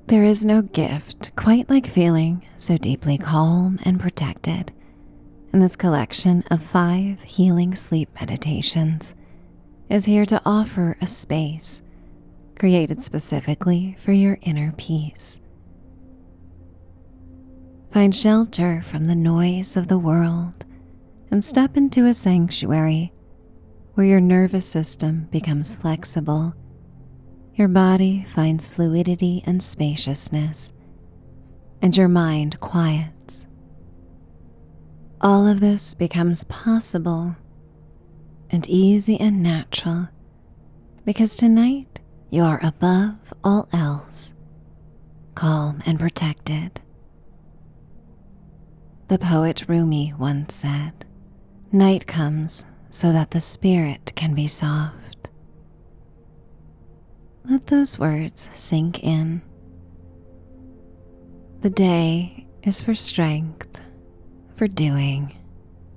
There is no gift quite like feeling so deeply calm and protected and this collection of 5 healing sleep meditations is here to offer a space created specifically for your inner peace. Find shelter from the noise of the world and step into a sanctuary where your nervous system becomes flexible, your body finds fluidity and spaciousness, and your mind quiets. All of this becomes possible and easy and natural because tonight you are above all else, calm and protected. The poet Rumi once said, "Night comes so that the spirit can be soft." Let those words sink in. The day is for strength, for doing,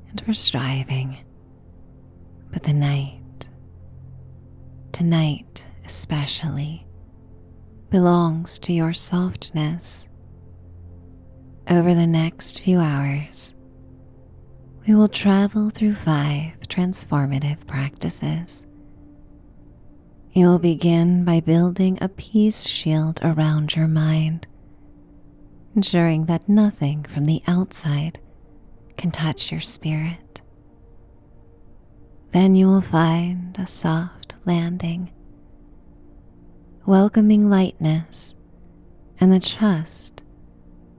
and for striving. But the night, tonight especially, belongs to your softness. Over the next few hours, we will travel through 5 transformative practices. You will begin by building a peace shield around your mind, ensuring that nothing from the outside can touch your spirit. Then you will find a soft landing, welcoming lightness and the trust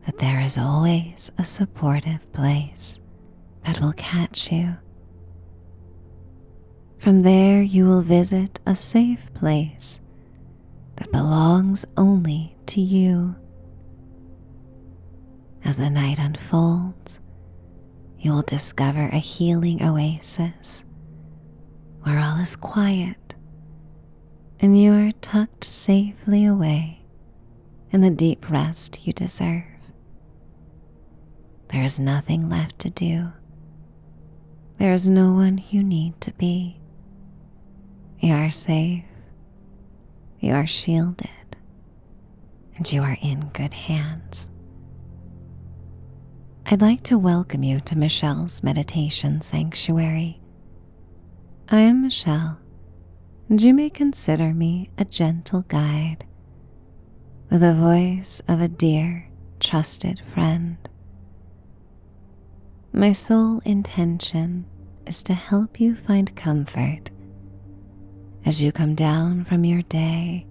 that there is always a supportive place that will catch you. From there, you will visit a safe place that belongs only to you. As the night unfolds, you will discover a healing oasis where all is quiet and you are tucked safely away in the deep rest you deserve. There is nothing left to do. There is no one you need to be. You are safe, you are shielded, and you are in good hands. I'd like to welcome you to Michelle's Meditation Sanctuary. I am Michelle, and you may consider me a gentle guide with the voice of a dear, trusted friend. My sole intention is to help you find comfort as you come down from your day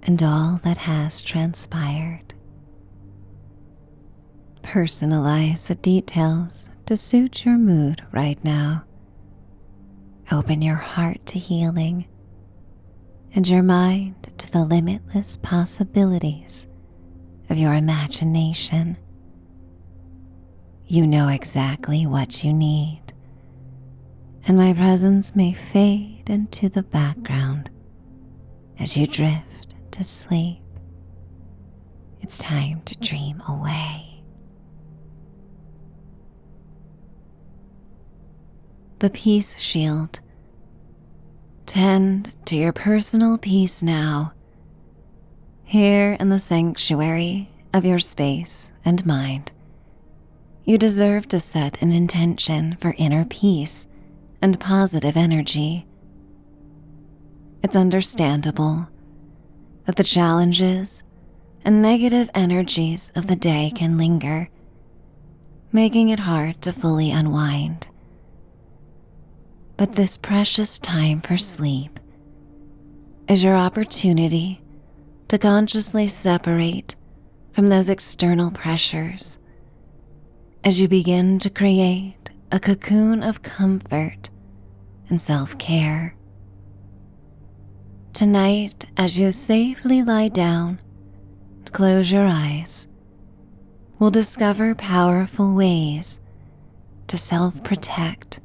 and all that has transpired. Personalize the details to suit your mood right now. Open your heart to healing and your mind to the limitless possibilities of your imagination. You know exactly what you need, and my presence may fade into the background as you drift to sleep. It's time to dream away. The Peace Shield. Tend to your personal peace now, here in the sanctuary of your space and mind. You deserve to set an intention for inner peace and positive energy. It's understandable that the challenges and negative energies of the day can linger, making it hard to fully unwind. But this precious time for sleep is your opportunity to consciously separate from those external pressures as you begin to create a cocoon of comfort and self-care. Tonight, as you safely lie down and close your eyes, we'll discover powerful ways to self-protect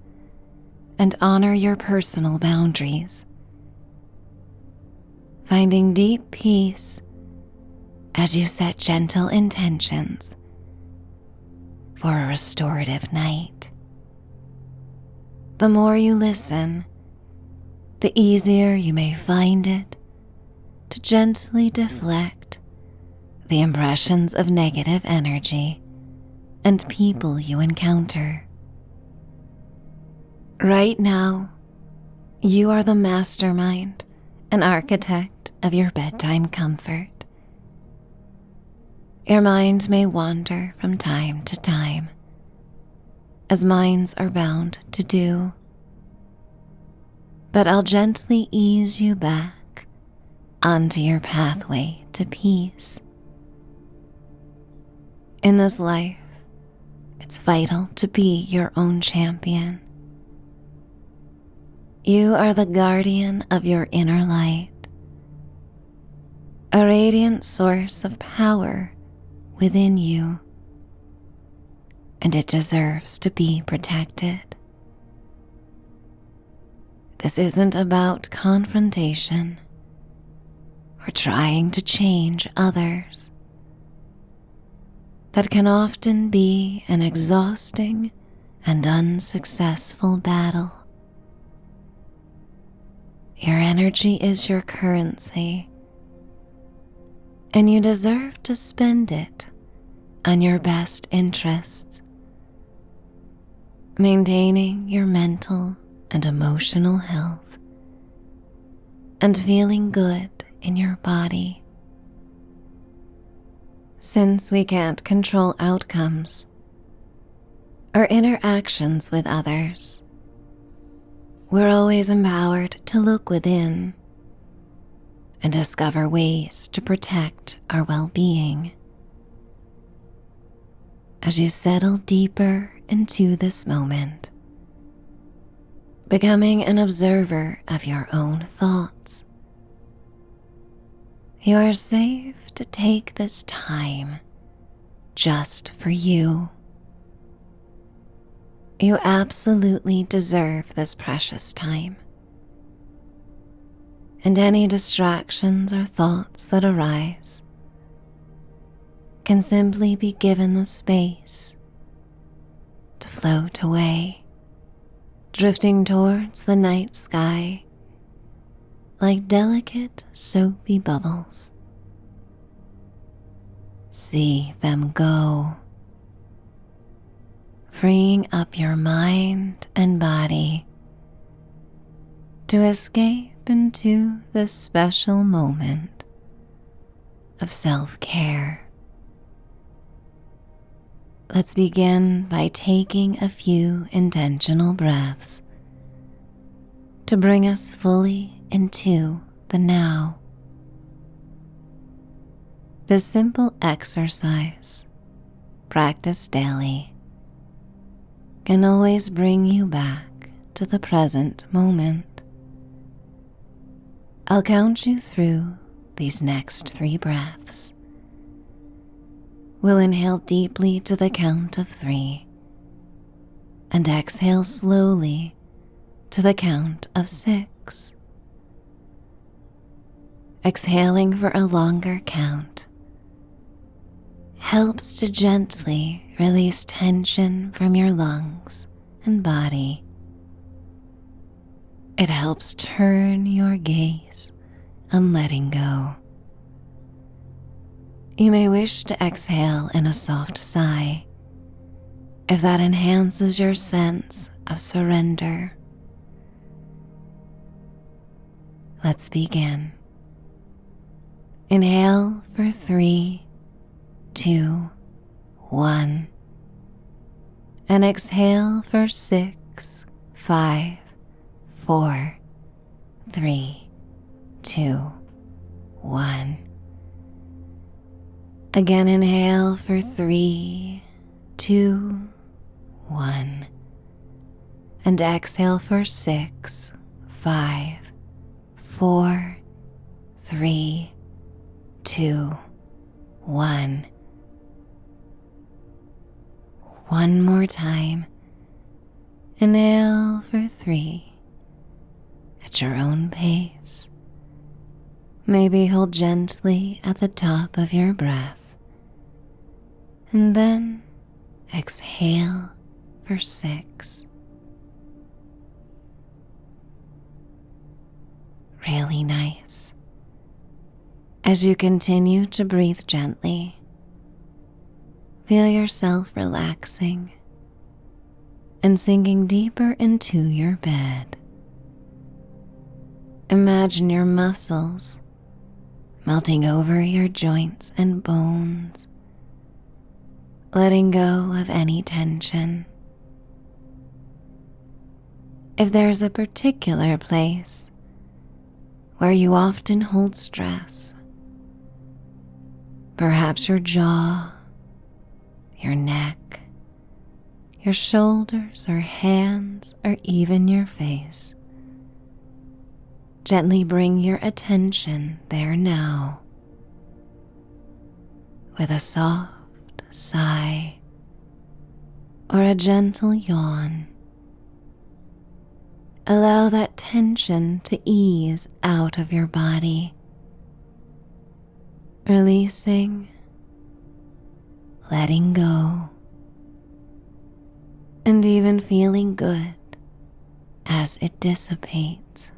and honor your personal boundaries, finding deep peace as you set gentle intentions for a restorative night. The more you listen, the easier you may find it to gently deflect the impressions of negative energy and people you encounter. Right now, you are the mastermind and architect of your bedtime comfort. Your mind may wander from time to time, as minds are bound to do, but I'll gently ease you back onto your pathway to peace. In this life, it's vital to be your own champion. You are the guardian of your inner light, a radiant source of power within you, and it deserves to be protected. This isn't about confrontation or trying to change others. That can often be an exhausting and unsuccessful battle. Your energy is your currency, and you deserve to spend it on your best interests, maintaining your mental and emotional health, and feeling good in your body. Since we can't control outcomes or interactions with others, we're always empowered to look within and discover ways to protect our well-being. As you settle deeper into this moment, becoming an observer of your own thoughts, you are safe to take this time just for you. You absolutely deserve this precious time. And any distractions or thoughts that arise can simply be given the space to float away, drifting towards the night sky like delicate soapy bubbles. See them go, freeing up your mind and body to escape into this special moment of self-care. Let's begin by taking a few intentional breaths to bring us fully into the now. This simple exercise, practiced daily, can always bring you back to the present moment. I'll count you through these next 3 breaths. We'll inhale deeply to the count of 3 and exhale slowly to the count of 6. Exhaling for a longer count helps to gently release tension from your lungs and body. It helps turn your gaze on letting go. You may wish to exhale in a soft sigh if that enhances your sense of surrender. Let's begin. Inhale for 3, 2, 1, and exhale for 6, 5, 4, 3, 2, 1. Again, inhale for 3, 2, 1, and exhale for 6, 5, 4, 3, 2, 1. One more time. Inhale for 3 at your own pace. Maybe hold gently at the top of your breath. And then exhale for 6. Really nice. As you continue to breathe gently, feel yourself relaxing and sinking deeper into your bed. Imagine your muscles melting over your joints and bones, letting go of any tension. If there's a particular place where you often hold stress, perhaps your jaw, your neck, your shoulders or hands, or even your face, gently bring your attention there now. With a soft sigh or a gentle yawn, allow that tension to ease out of your body, releasing, letting go, and even feeling good as it dissipates.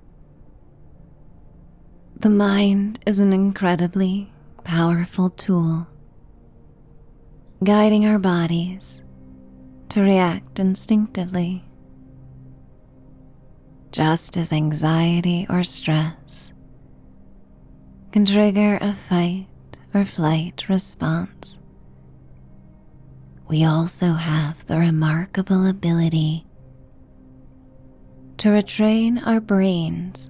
The mind is an incredibly powerful tool, guiding our bodies to react instinctively. Just as anxiety or stress can trigger a fight or flight response, we also have the remarkable ability to retrain our brains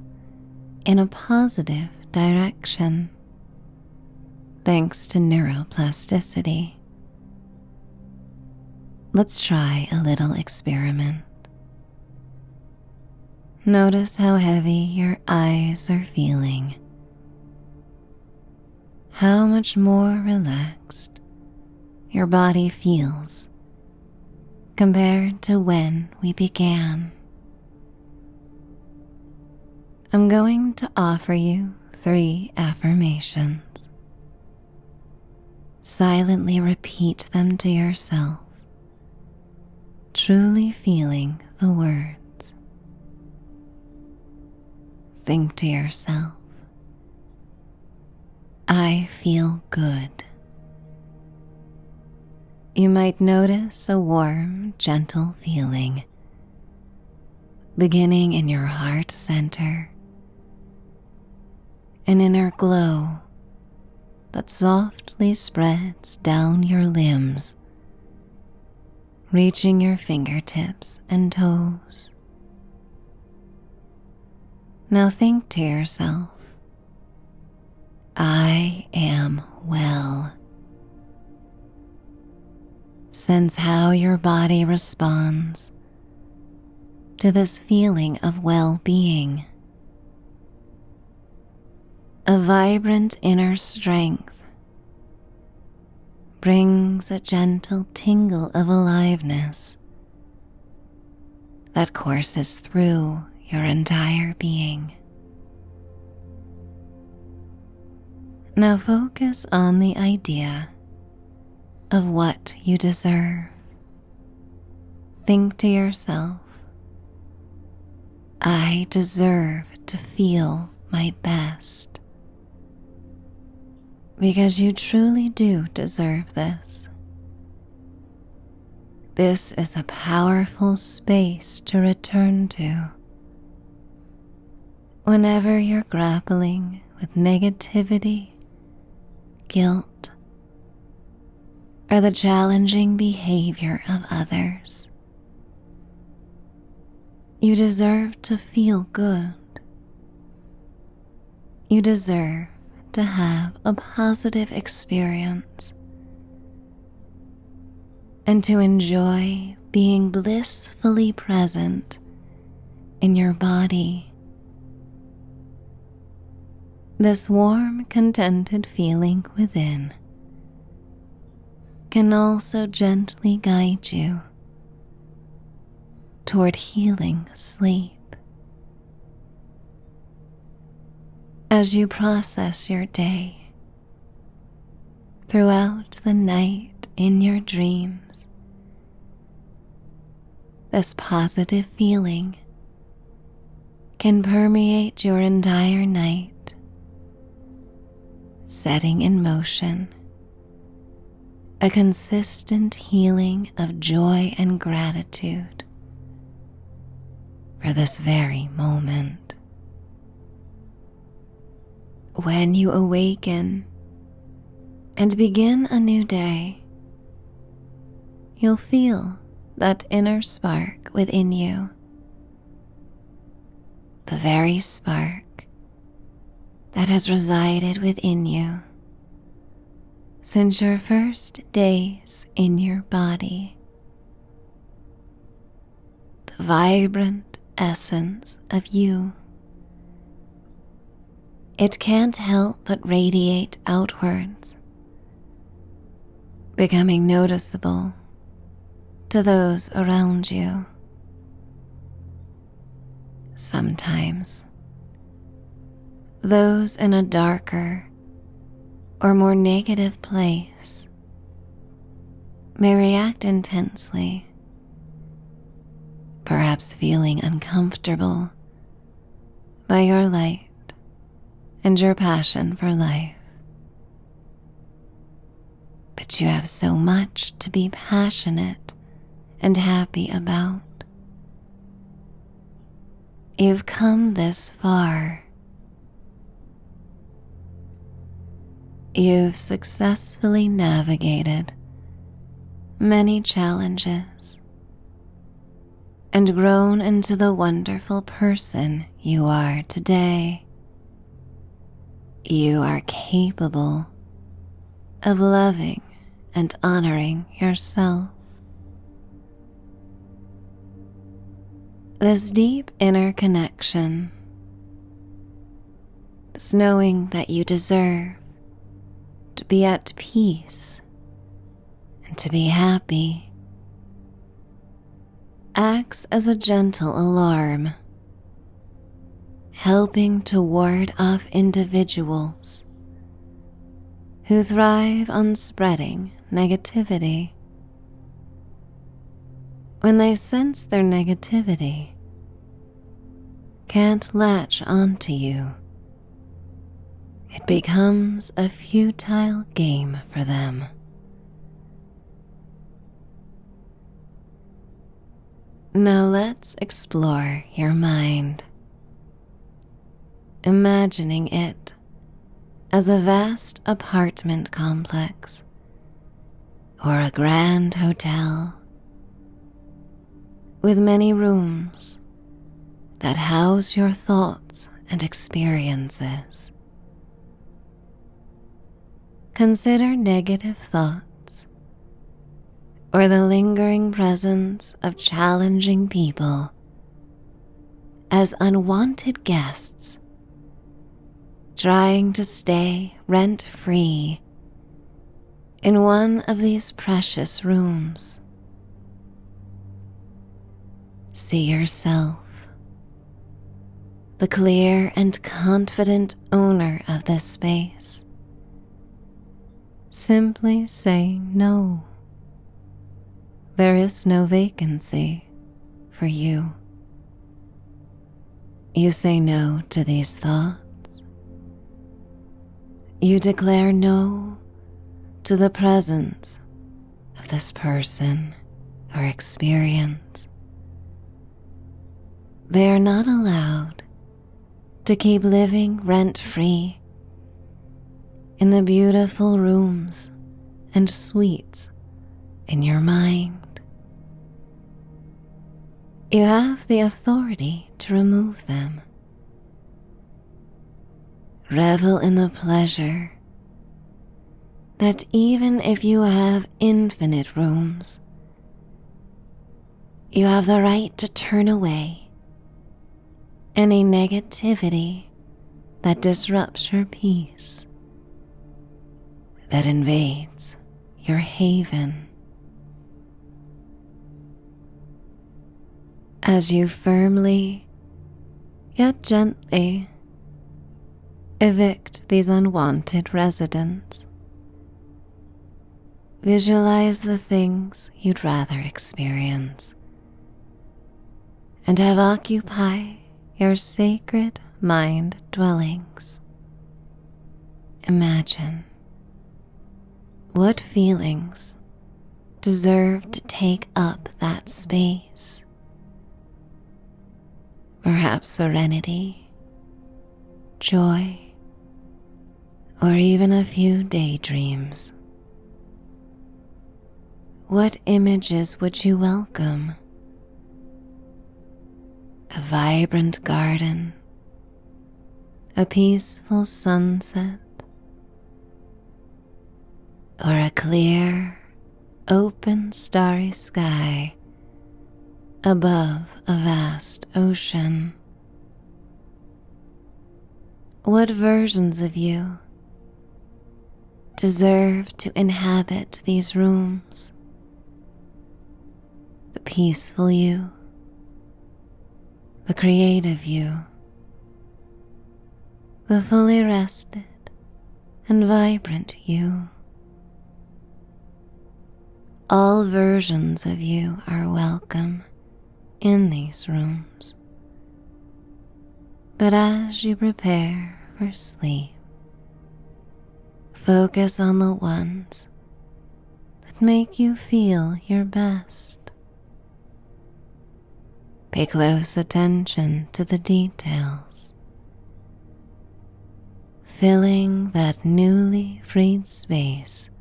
in a positive direction, thanks to neuroplasticity. Let's try a little experiment. Notice how heavy your eyes are feeling, how much more relaxed your body feels compared to when we began. I'm going to offer you 3 affirmations. Silently repeat them to yourself, truly feeling the words. Think to yourself, I feel good. You might notice a warm, gentle feeling beginning in your heart center, an inner glow that softly spreads down your limbs, reaching your fingertips and toes. Now think to yourself, I am well. Sense how your body responds to this feeling of well-being. A vibrant inner strength brings a gentle tingle of aliveness that courses through your entire being. Now focus on the idea of what you deserve. Think to yourself, I deserve to feel my best. Because you truly do deserve this. This is a powerful space to return to whenever you're grappling with negativity, guilt, or the challenging behavior of others. You deserve to feel good. You deserve to have a positive experience and to enjoy being blissfully present in your body. This warm, contented feeling within can also gently guide you toward healing sleep. As you process your day, throughout the night in your dreams, this positive feeling can permeate your entire night, setting in motion a consistent healing of joy and gratitude for this very moment. When you awaken and begin a new day, you'll feel that inner spark within you, the very spark that has resided within you since your first days in your body. The vibrant essence of you. It can't help but radiate outwards, becoming noticeable to those around you. Sometimes, those in a darker or more negative place may react intensely, perhaps feeling uncomfortable by your light and your passion for life. But you have so much to be passionate and happy about. You've come this far. You've successfully navigated many challenges and grown into the wonderful person you are today. You are capable of loving and honoring yourself. This deep inner connection, this knowing that you deserve to be at peace and to be happy, acts as a gentle alarm, helping to ward off individuals who thrive on spreading negativity. When they sense their negativity can't latch onto you, it becomes a futile game for them. Now let's explore your mind, imagining it as a vast apartment complex or a grand hotel with many rooms that house your thoughts and experiences. Consider negative thoughts or the lingering presence of challenging people as unwanted guests trying to stay rent-free in one of these precious rooms. See yourself, the clear and confident owner of this space, simply saying no. There is no vacancy for you. You say no to these thoughts. You declare no to the presence of this person or experience. They are not allowed to keep living rent-free in the beautiful rooms and suites in your mind. You have the authority to remove them. Revel in the pleasure that even if you have infinite rooms, you have the right to turn away any negativity that disrupts your peace, that invades your haven. As you firmly, yet gently, evict these unwanted residents, visualize the things you'd rather experience and have occupy your sacred mind dwellings. Imagine what feelings deserve to take up that space. Perhaps serenity, joy, or even a few daydreams. What images would you welcome? A vibrant garden, a peaceful sunset, or a clear, open, starry sky above a vast ocean? What versions of you deserve to inhabit these rooms? The peaceful you, the creative you, the fully rested and vibrant you. All versions of you are welcome in these rooms. But as you prepare for sleep, focus on the ones that make you feel your best. Pay close attention to the details, filling that newly freed space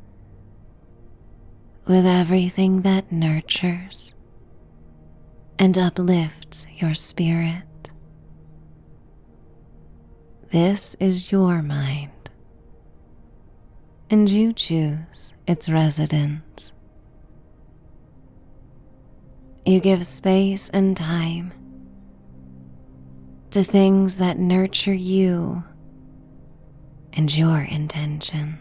with everything that nurtures and uplifts your spirit. This is your mind, and you choose its residence. You give space and time to things that nurture you and your intentions.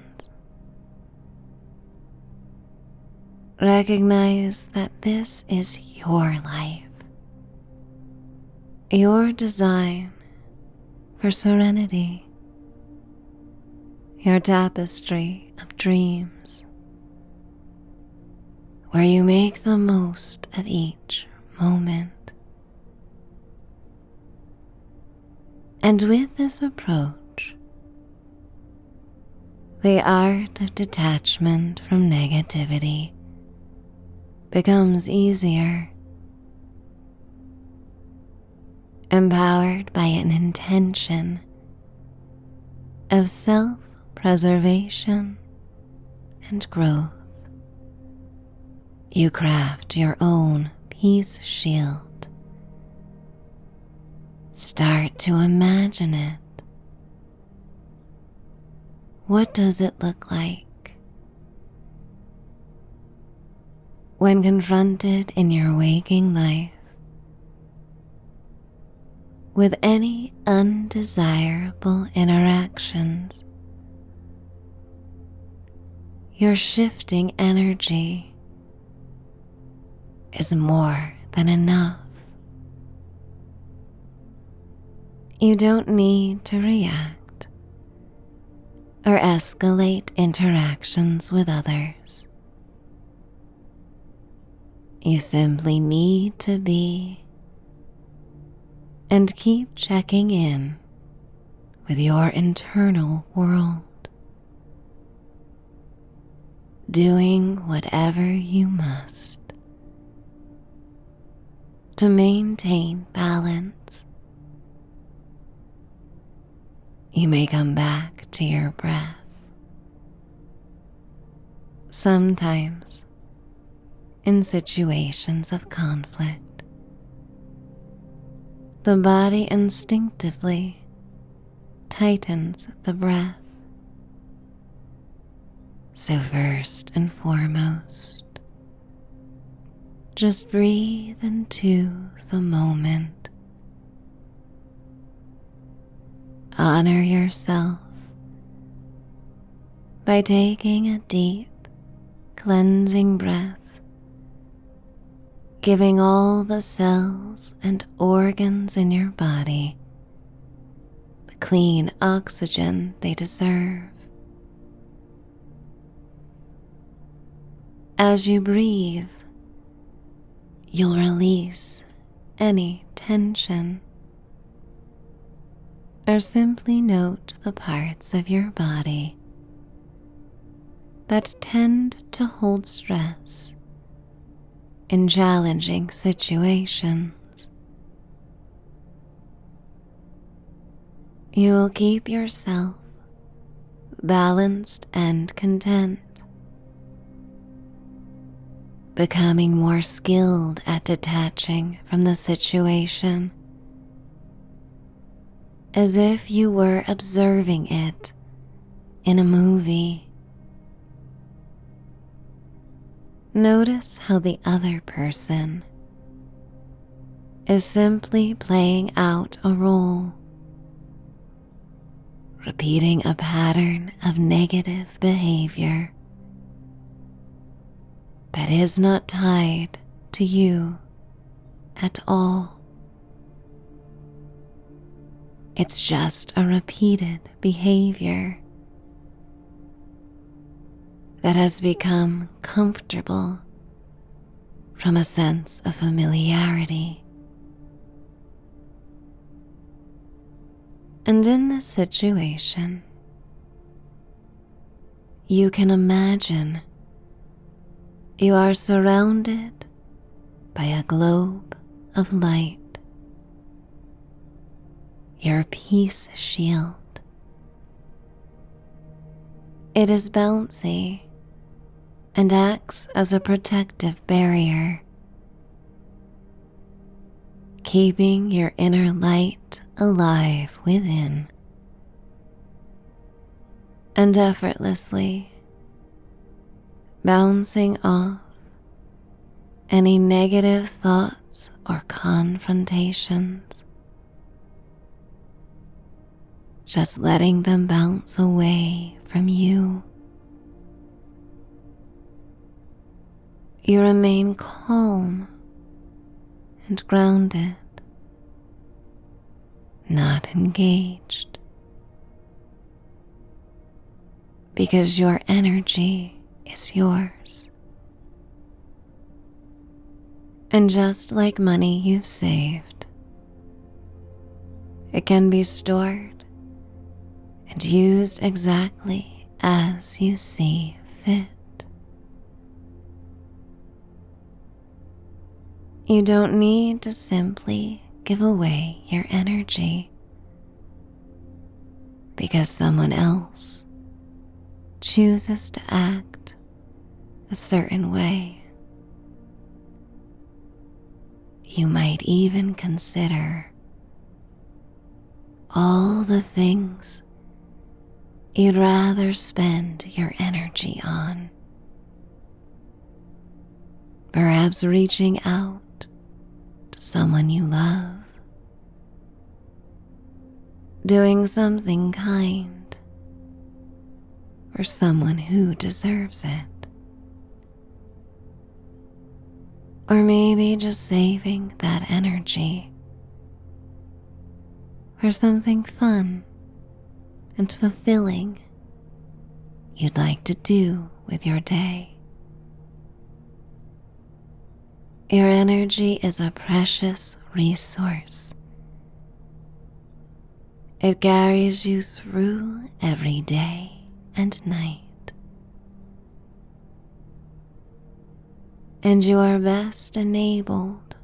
Recognize that this is your life, your design for serenity, your tapestry of dreams, where you make the most of each moment. And with this approach, the art of detachment from negativity becomes easier, empowered by an intention of self-preservation and growth. You craft your own peace shield. Start to imagine it. What does it look like? When confronted in your waking life with any undesirable interactions, your shifting energy is more than enough. You don't need to react or escalate interactions with others. You simply need to be and keep checking in with your internal world, doing whatever you must to maintain balance. You may come back to your breath. Sometimes, in situations of conflict, the body instinctively tightens the breath. So first and foremost, just breathe into the moment. Honor yourself by taking a deep, cleansing breath, giving all the cells and organs in your body the clean oxygen they deserve. As you breathe, you'll release any tension. or simply note the parts of your body that tend to hold stress in challenging situations. You will keep yourself balanced and content, becoming more skilled at detaching from the situation, as if you were observing it in a movie. Notice how the other person is simply playing out a role, repeating a pattern of negative behavior that is not tied to you at all. It's just a repeated behavior that has become comfortable from a sense of familiarity. And in this situation, you can imagine you are surrounded by a globe of light, your peace shield. It is bouncy and acts as a protective barrier, keeping your inner light alive within, and effortlessly bouncing off any negative thoughts or confrontations, just letting them bounce away from you. You remain calm and grounded, not engaged, because your energy is yours. And just like money you've saved, it can be stored and used exactly as you see fit. You don't need to simply give away your energy because someone else chooses to act a certain way. You might even consider all the things you'd rather spend your energy on. Perhaps reaching out to someone you love, doing something kind for someone who deserves it, or maybe just saving that energy for something fun and fulfilling you'd like to do with your day. Your energy is a precious resource. It carries you through every day and night. And you are best enabled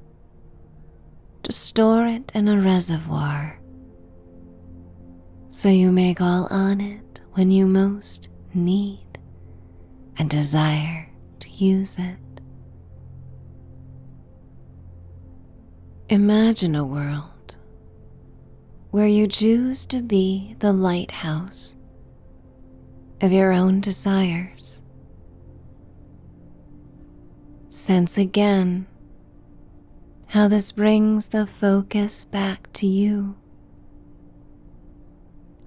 to store it in a reservoir so you may call on it when you most need and desire to use it. Imagine a world where you choose to be the lighthouse of your own desires. Sense again how this brings the focus back to you,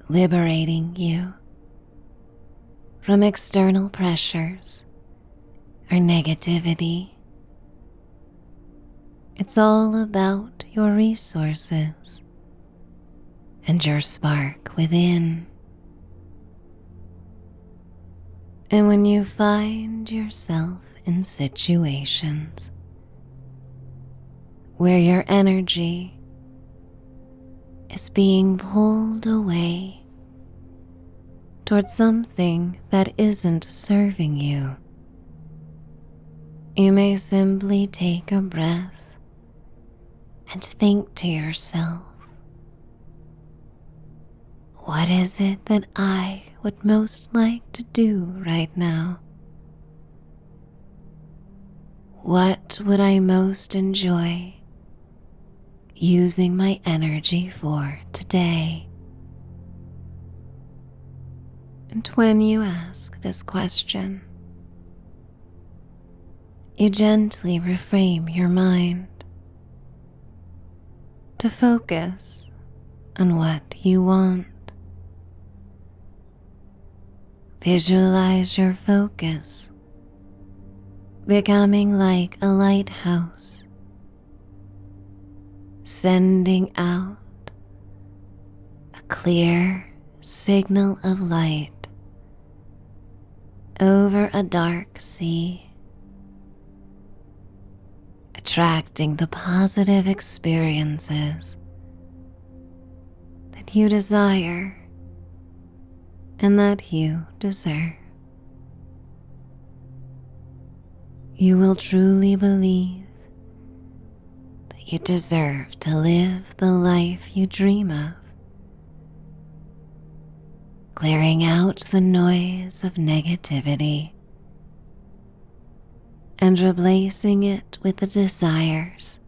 liberating you from external pressures or negativity. It's all about your resources and your spark within. And when you find yourself in situations where your energy is being pulled away towards something that isn't serving you, you may simply take a breath and think to yourself, what is it that I would most like to do right now? What would I most enjoy using my energy for today? And when you ask this question, you gently reframe your mind to focus on what you want. Visualize your focus becoming like a lighthouse, sending out a clear signal of light over a dark sea, attracting the positive experiences that you desire and that you deserve. You will truly believe that you deserve to live the life you dream of, clearing out the noise of negativity and replacing it with the desires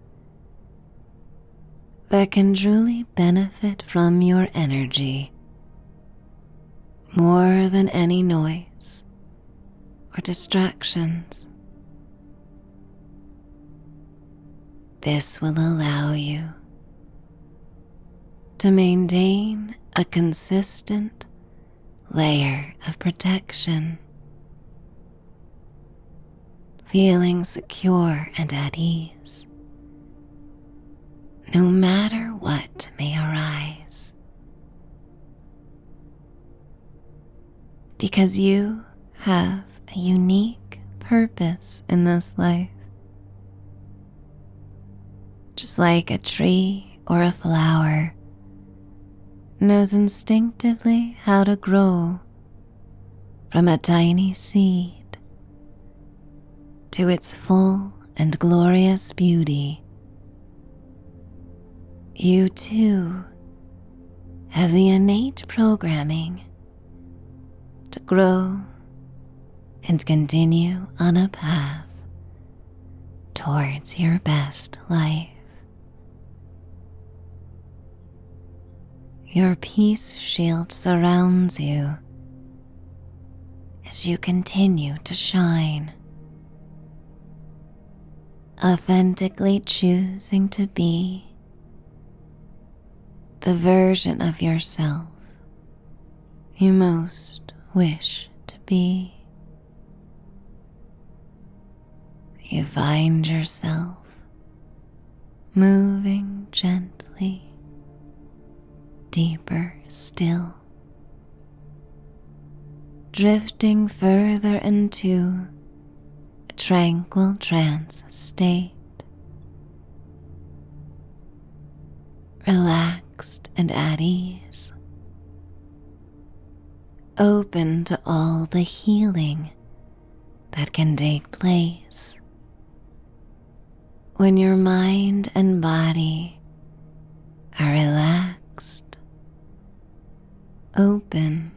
that can truly benefit from your energy more than any noise or distractions. This will allow you to maintain a consistent layer of protection, feeling secure and at ease, no matter what may arise. Because you have a unique purpose in this life. Just like a tree or a flower knows instinctively how to grow from a tiny seed to its full and glorious beauty, you too have the innate programming to grow and continue on a path towards your best life. Your peace shield surrounds you as you continue to shine, authentically choosing to be the version of yourself you most wish to be. You find yourself moving gently, deeper still, drifting further into a tranquil trance state, relaxed and at ease, open to all the healing that can take place when your mind and body are relaxed, open,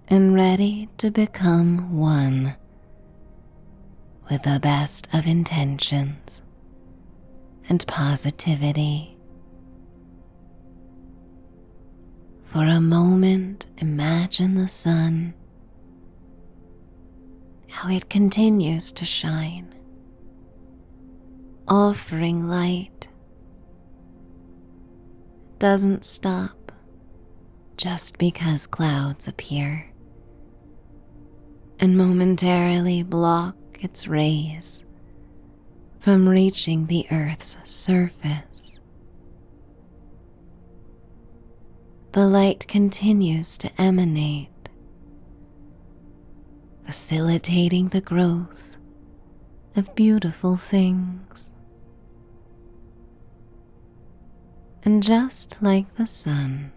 and ready to become one with the best of intentions and positivity. For a moment, imagine the sun, how it continues to shine, offering light, doesn't stop just because clouds appear and momentarily block its rays from reaching the Earth's surface. The light continues to emanate, facilitating the growth of beautiful things. And just like the sun,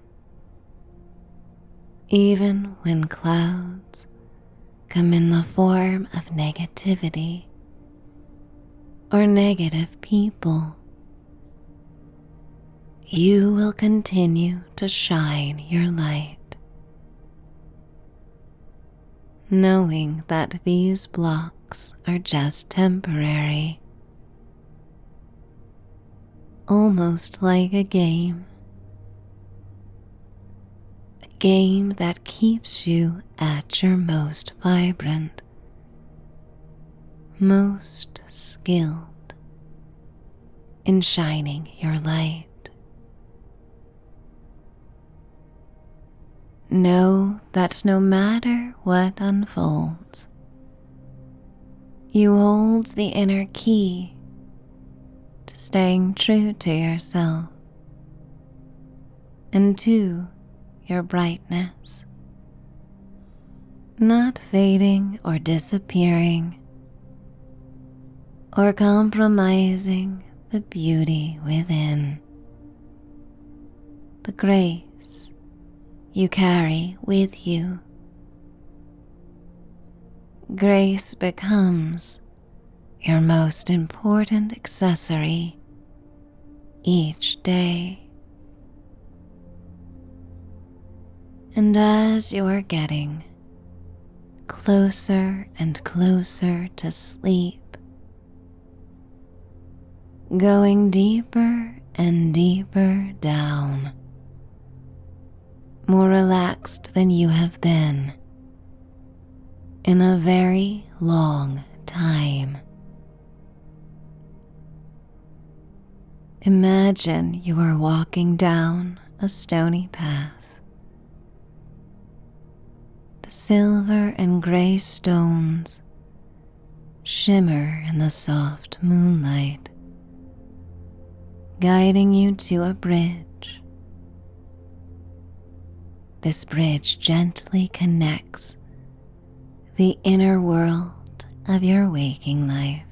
even when clouds come in the form of negativity or negative people, you will continue to shine your light, knowing that these blocks are just temporary, almost like a game that keeps you at your most vibrant, most skilled in shining your light. Know that no matter what unfolds, you hold the inner key to staying true to yourself and to your brightness, not fading or disappearing or compromising the beauty within, the grace you carry with you. Grace becomes your most important accessory each day. And as you are getting closer and closer to sleep, going deeper and deeper down, more relaxed than you have been in a very long time. Imagine you are walking down a stony path. The silver and gray stones shimmer in the soft moonlight, guiding you to a bridge. This bridge gently connects the inner world of your waking life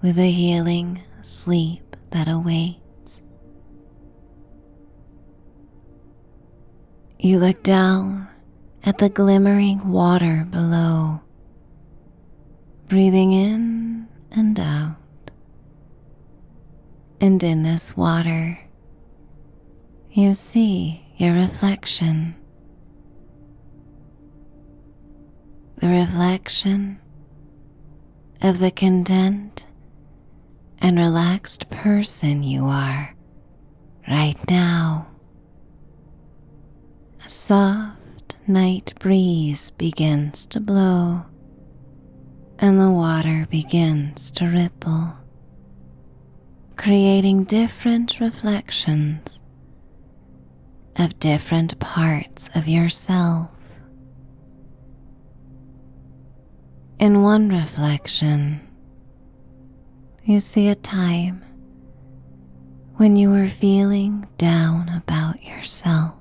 with a healing sleep that awaits. You look down at the glimmering water below, breathing in and out. And in this water, you see your reflection. The reflection of the content and relaxed person you are right now. A soft night breeze begins to blow, and the water begins to ripple, creating different reflections of different parts of yourself. In one reflection, you see a time when you were feeling down about yourself,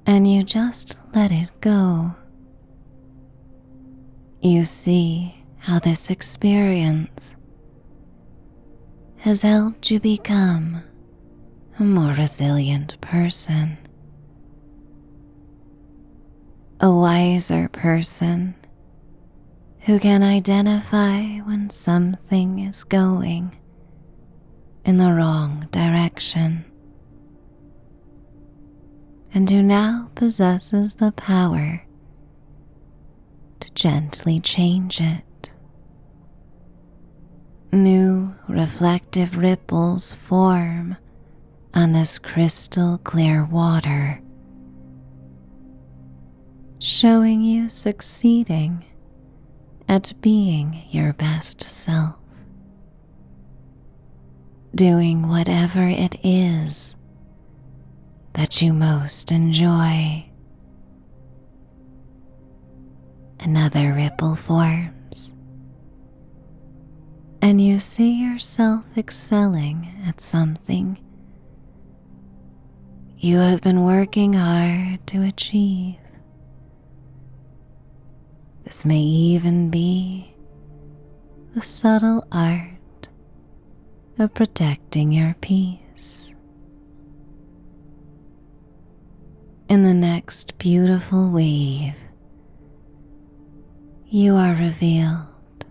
and you just let it go. You see how this experience has helped you become a more resilient person, a wiser person who can identify when something is going in the wrong direction, and who now possesses the power to gently change it. New reflective ripples form on this crystal clear water, showing you succeeding at being your best self, doing whatever it is that you most enjoy. Another ripple forms, and you see yourself excelling at something you have been working hard to achieve. This may even be the subtle art of protecting your peace. In the next beautiful wave, you are revealed,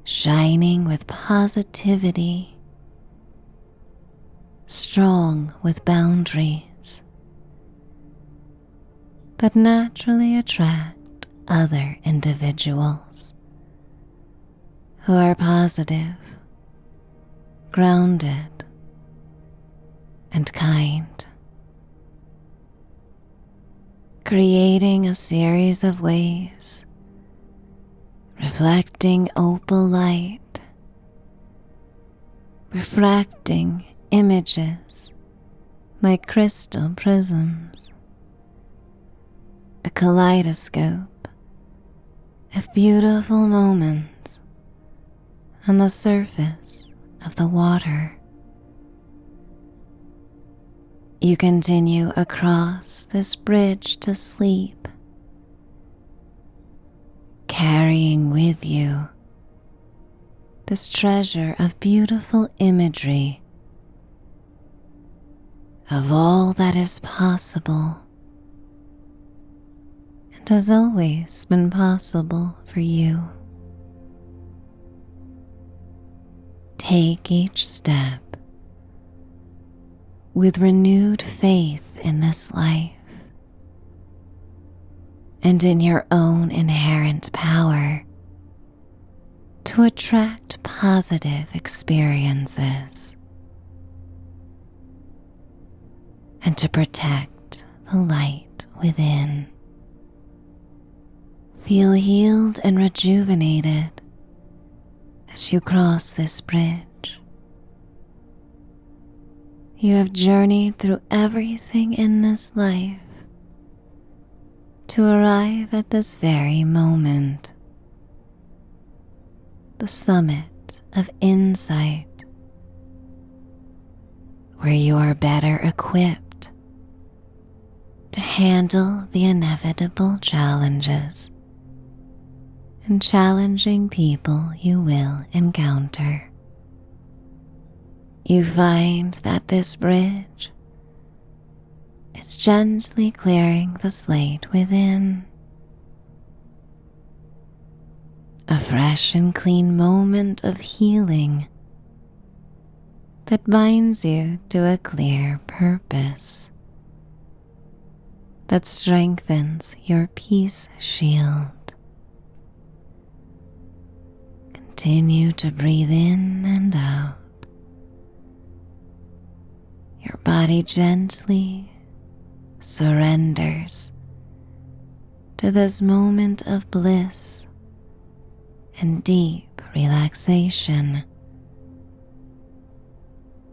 shining with positivity, strong with boundaries that naturally attract other individuals who are positive, grounded, and kind, creating a series of waves reflecting opal light, refracting images like crystal prisms, a kaleidoscope of beautiful moments on the surface of the water. You continue across this bridge to sleep, carrying with you this treasure of beautiful imagery of all that is possible and has always been possible for you. Take each step with renewed faith in this life and in your own inherent power to attract positive experiences and to protect the light within. Feel healed and rejuvenated as you cross this bridge. You have journeyed through everything in this life to arrive at this very moment, the summit of insight, where you are better equipped to handle the inevitable challenges and challenging people you will encounter. You find that this bridge is gently clearing the slate within. A fresh and clean moment of healing that binds you to a clear purpose, that strengthens your peace shield. Continue to breathe in and out. Your body gently surrenders to this moment of bliss and deep relaxation.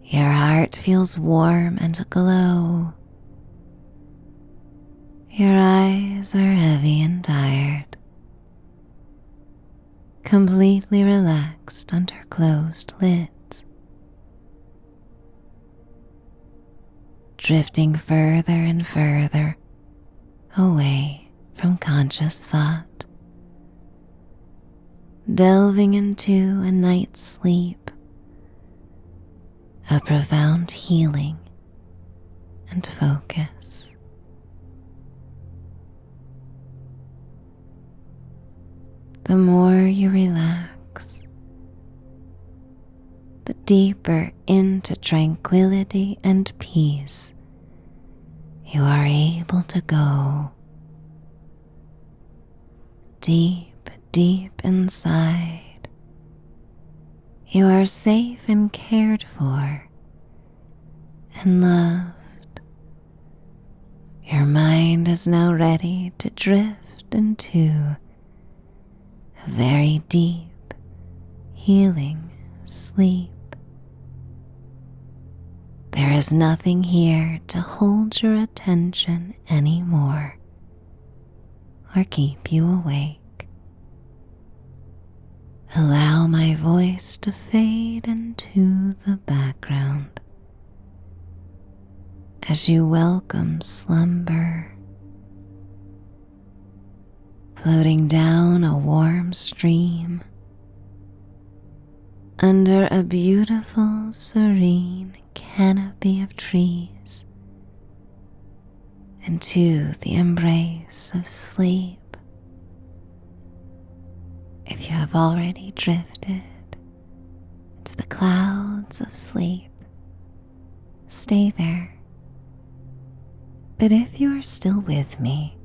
Your heart feels warm and aglow. Your eyes are heavy and tired, completely relaxed under closed lids. Drifting further and further away from conscious thought, delving into a night's sleep, a profound healing and focus. The more you relax, the deeper into tranquility and peace you are able to go. Deep, deep inside, you are safe and cared for and loved. Your mind is now ready to drift into a very deep, healing sleep. There is nothing here to hold your attention anymore or keep you awake. Allow my voice to fade into the background as you welcome slumber, floating down a warm stream under a beautiful, serene canopy of trees into the embrace of sleep. If you have already drifted into the clouds of sleep, stay there. But if you are still with me,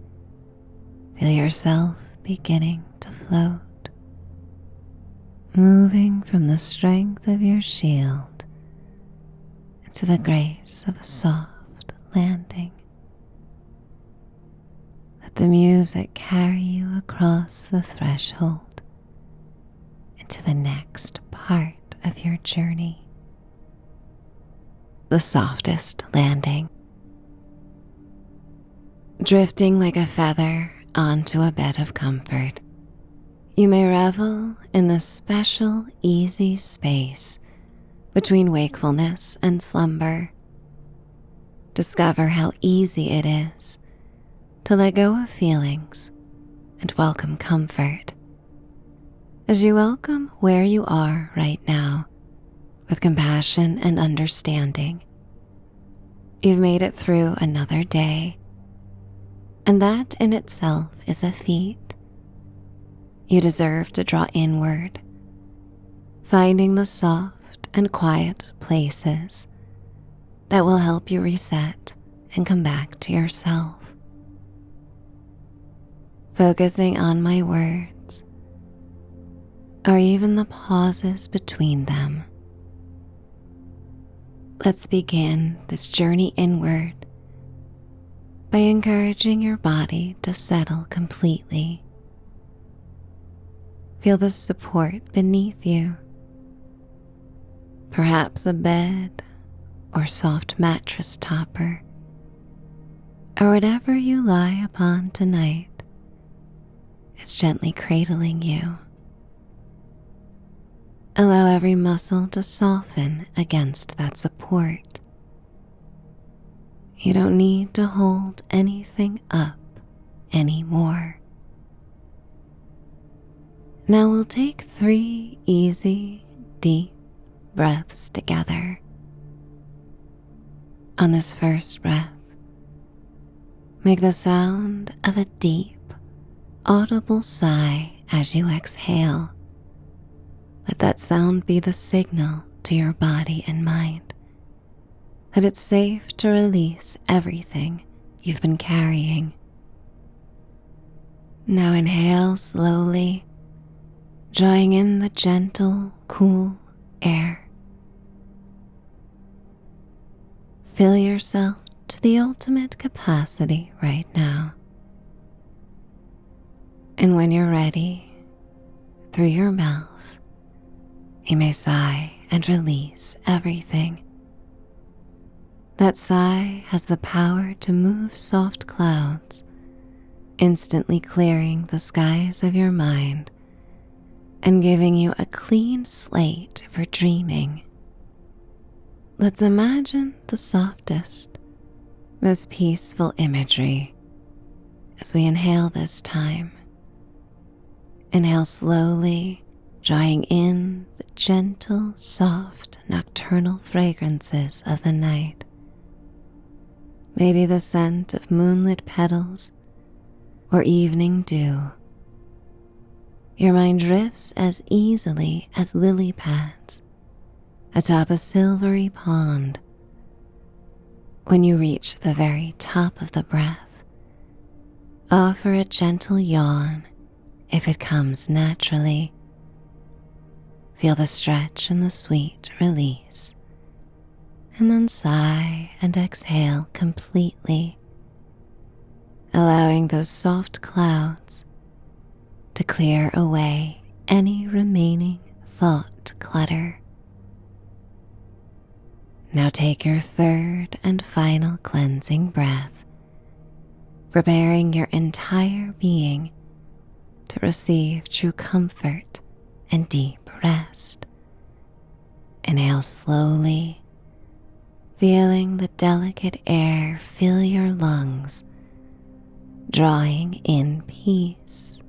feel yourself beginning to float, moving from the strength of your shield into the grace of a soft landing. Let the music carry you across the threshold into the next part of your journey. The softest landing. Drifting like a feather onto a bed of comfort, you may revel in the special, easy space between wakefulness and slumber. Discover how easy it is to let go of feelings and welcome comfort as you welcome where you are right now with compassion and understanding. You've made it through another day, and that in itself is a feat. You deserve to draw inward, finding the soft and quiet places that will help you reset and come back to yourself. Focusing on my words, or even the pauses between them. Let's begin this journey inward by encouraging your body to settle completely. Feel the support beneath you, perhaps a bed or soft mattress topper, or whatever you lie upon tonight is gently cradling you. Allow every muscle to soften against that support. You don't need to hold anything up anymore. Now we'll take 3 easy, deep breaths together. On this first breath, make the sound of a deep, audible sigh as you exhale. Let that sound be the signal to your body and mind that it's safe to release everything you've been carrying. Now inhale slowly, drawing in the gentle, cool air. Fill yourself to the ultimate capacity right now. And when you're ready, through your mouth, you may sigh and release everything. That sigh has the power to move soft clouds, instantly clearing the skies of your mind and giving you a clean slate for dreaming. Let's imagine the softest, most peaceful imagery as we inhale this time. Inhale slowly, drawing in the gentle, soft, nocturnal fragrances of the night. Maybe the scent of moonlit petals or evening dew. Your mind drifts as easily as lily pads atop a silvery pond. When you reach the very top of the breath, offer a gentle yawn if it comes naturally. Feel the stretch and the sweet release, and then sigh and exhale completely, allowing those soft clouds to clear away any remaining thought clutter. Now take your third and final cleansing breath, preparing your entire being to receive true comfort and deep rest. Inhale slowly, feeling the delicate air fill your lungs, drawing in peace.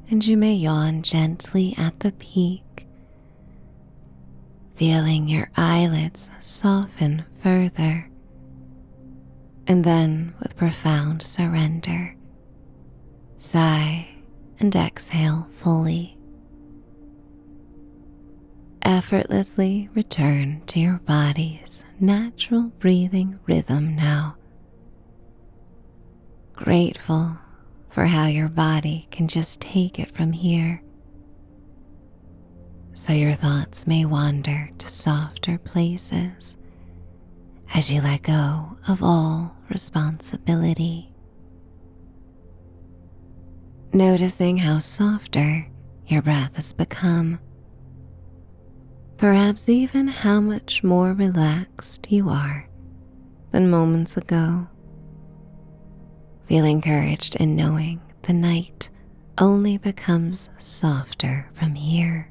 And you may yawn gently at the peak feeling your eyelids soften further, and then with profound surrender, sigh and exhale fully. Effortlessly return to your body's natural breathing rhythm now, grateful for how your body can just take it from here, so your thoughts may wander to softer places as you let go of all responsibility. Noticing how softer your breath has become, perhaps even how much more relaxed you are than moments ago. Feel encouraged in knowing the night only becomes softer from here.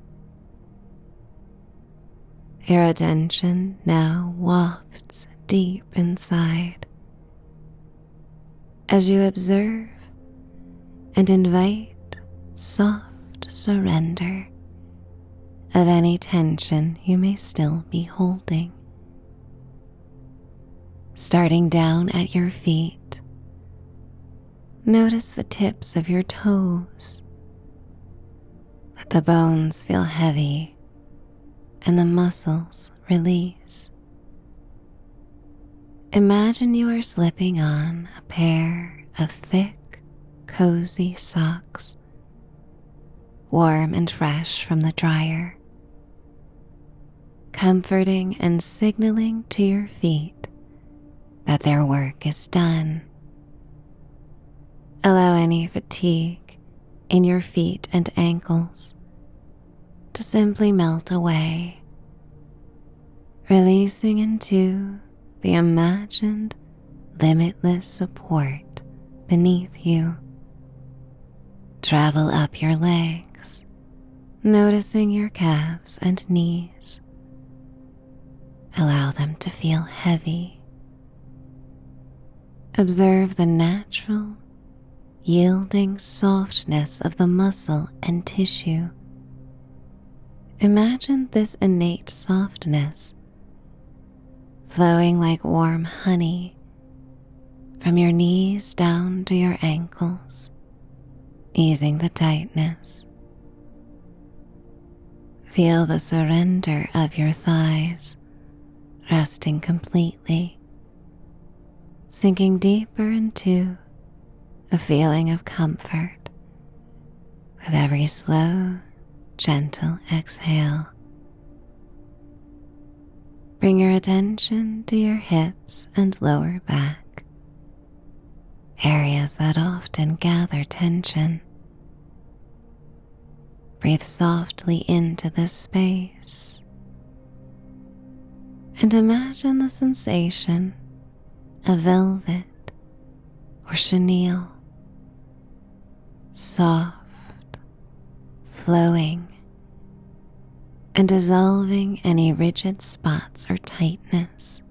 Your attention now wafts deep inside as you observe and invite soft surrender of any tension you may still be holding. Starting down at your feet, notice the tips of your toes. Let the bones feel heavy and the muscles release. Imagine you are slipping on a pair of thick, cozy socks, warm and fresh from the dryer, comforting and signaling to your feet that their work is done. Allow any fatigue in your feet and ankles to simply melt away, releasing into the imagined limitless support beneath you. Travel up your legs, noticing your calves and knees. Allow them to feel heavy. Observe the natural, yielding softness of the muscle and tissue. Imagine this innate softness flowing like warm honey from your knees down to your ankles, easing the tightness. Feel the surrender of your thighs, resting completely, sinking deeper into a feeling of comfort with every slow, gentle exhale. Bring your attention to your hips and lower back, areas that often gather tension. Breathe softly into this space and imagine the sensation of velvet or chenille, soft, flowing, and dissolving any rigid spots or tightness.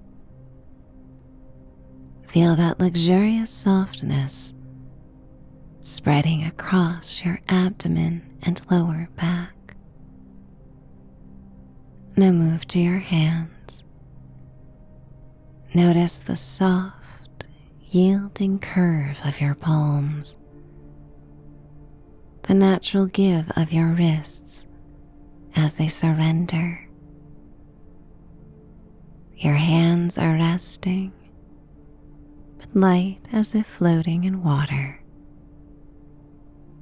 Feel that luxurious softness spreading across your abdomen and lower back. Now move to your hands. Notice the soft, yielding curve of your palms, the natural give of your wrists as they surrender. Your hands are resting, but light as if floating in water,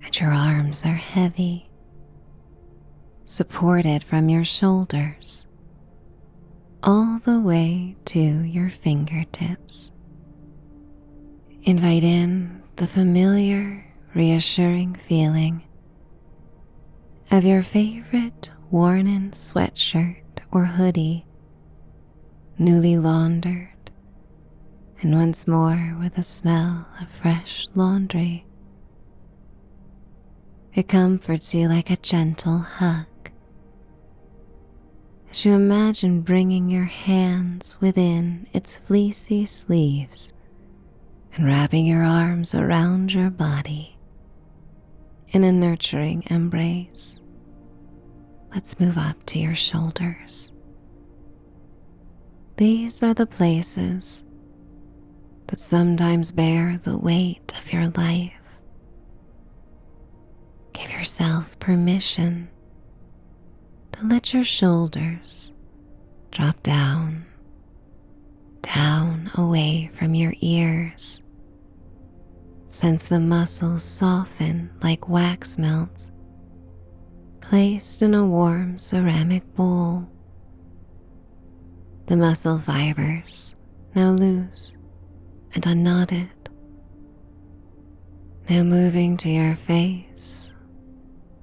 and your arms are heavy, supported from your shoulders all the way to your fingertips. Invite in the familiar, reassuring feeling of your favorite worn-in sweatshirt or hoodie, newly laundered, and once more with a smell of fresh laundry. It comforts you like a gentle hug as you imagine bringing your hands within its fleecy sleeves and wrapping your arms around your body in a nurturing embrace. Let's move up to your shoulders. These are the places that sometimes bear the weight of your life. Give yourself permission to let your shoulders drop down away from your ears. Sense the muscles soften like wax melts placed in a warm ceramic bowl. The muscle fibers now loose and unknotted. Now moving to your face,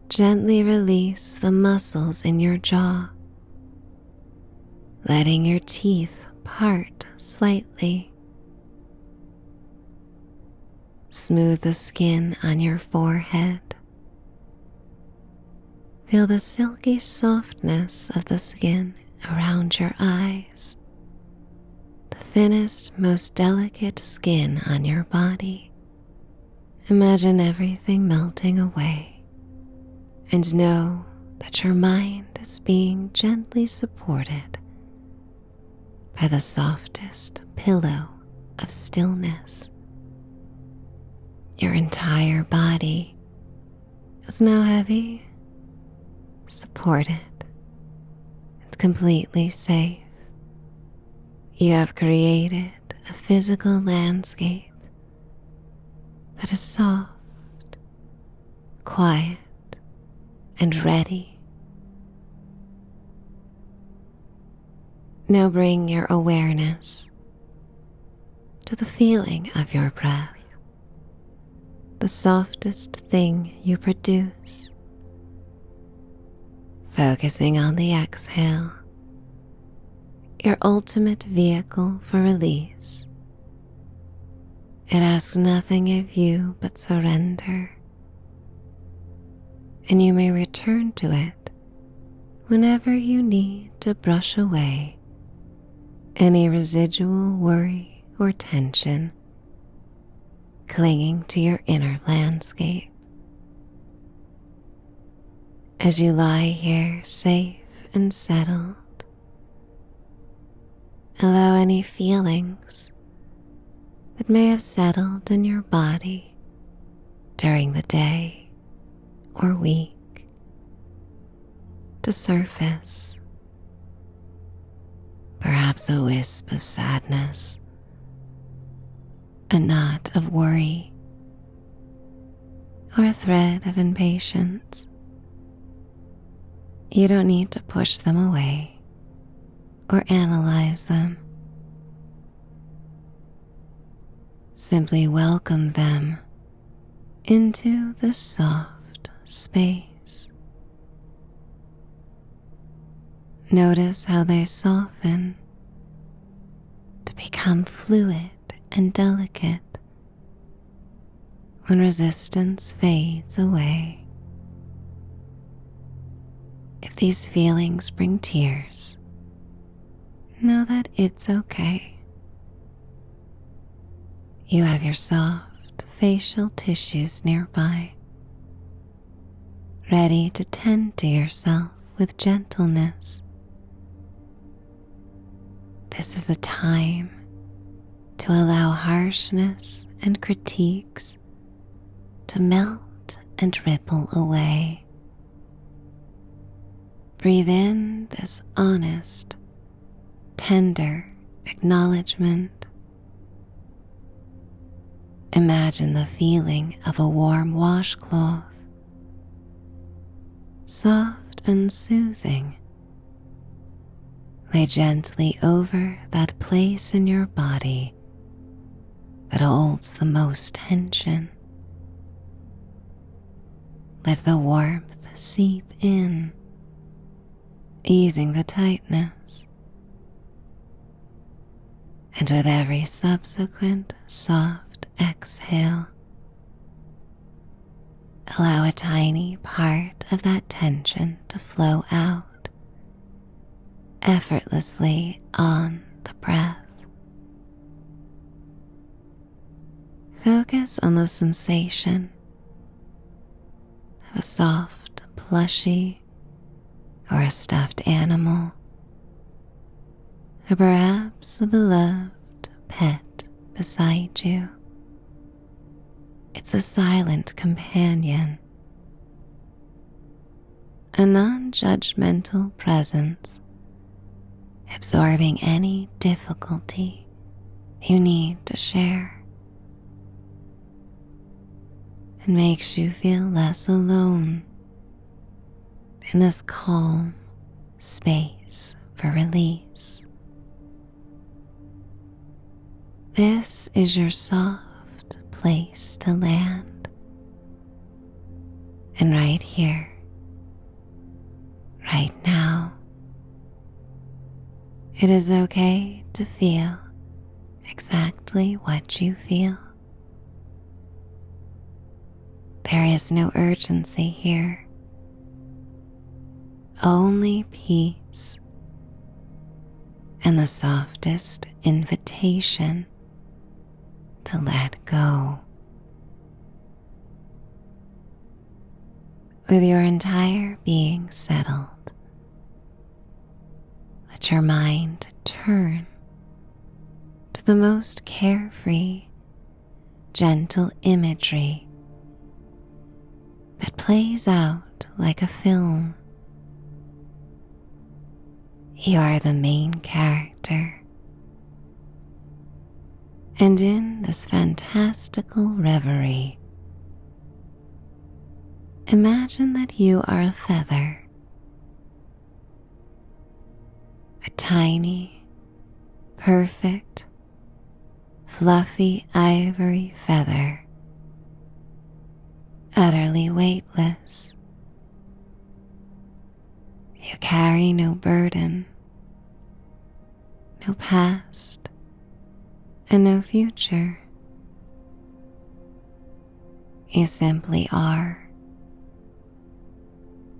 gently release the muscles in your jaw, letting your teeth part slightly. Smooth the skin on your forehead. Feel the silky softness of the skin around your eyes, the thinnest, most delicate skin on your body. Imagine everything melting away and know that your mind is being gently supported by the softest pillow of stillness. Your entire body is now heavy, supported, and completely safe. You have created a physical landscape that is soft, quiet, and ready. Now bring your awareness to the feeling of your breath, the softest thing you produce. Focusing on the exhale, your ultimate vehicle for release. It asks nothing of you but surrender, and you may return to it whenever you need to brush away any residual worry or tension clinging to your inner landscape. As you lie here safe and settled, allow any feelings that may have settled in your body during the day or week to surface. Perhaps a wisp of sadness, a knot of worry, or a thread of impatience. You don't need to push them away or analyze them. Simply welcome them into the soft space. Notice how they soften to become fluid and delicate when resistance fades away. If these feelings bring tears, know that it's okay. You have your soft facial tissues nearby, ready to tend to yourself with gentleness. This is a time to allow harshness and critiques to melt and ripple away. Breathe in this honest, tender acknowledgement. Imagine the feeling of a warm washcloth, soft and soothing. Lay gently over that place in your body that holds the most tension. Let the warmth seep in, easing the tightness. And with every subsequent soft exhale, allow a tiny part of that tension to flow out, effortlessly on the breath. Focus on the sensation of a soft plushie or a stuffed animal or perhaps a beloved pet beside you. It's a silent companion, a non-judgmental presence, absorbing any difficulty you need to share. It makes you feel less alone in this calm space for release. This is your soft place to land. And right here, right now, it is okay to feel exactly what you feel. There is no urgency here, only peace and the softest invitation to let go. With your entire being settled, let your mind turn to the most carefree, gentle imagery that plays out like a film. You are the main character, and in this fantastical reverie, imagine that you are a feather, a tiny, perfect, fluffy ivory feather, utterly weightless. You carry no burden, no past, and no future. You simply are,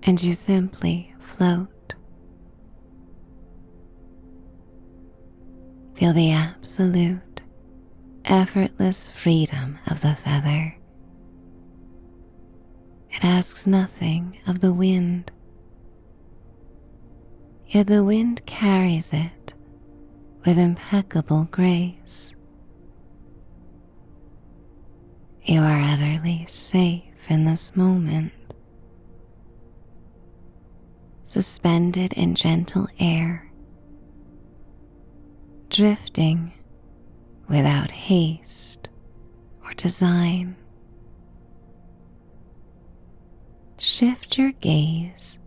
and you simply float. Feel the absolute, effortless freedom of the feather. It asks nothing of the wind, yet the wind carries it with impeccable grace. You are utterly safe in this moment, suspended in gentle air, drifting without haste or design. Shift your gaze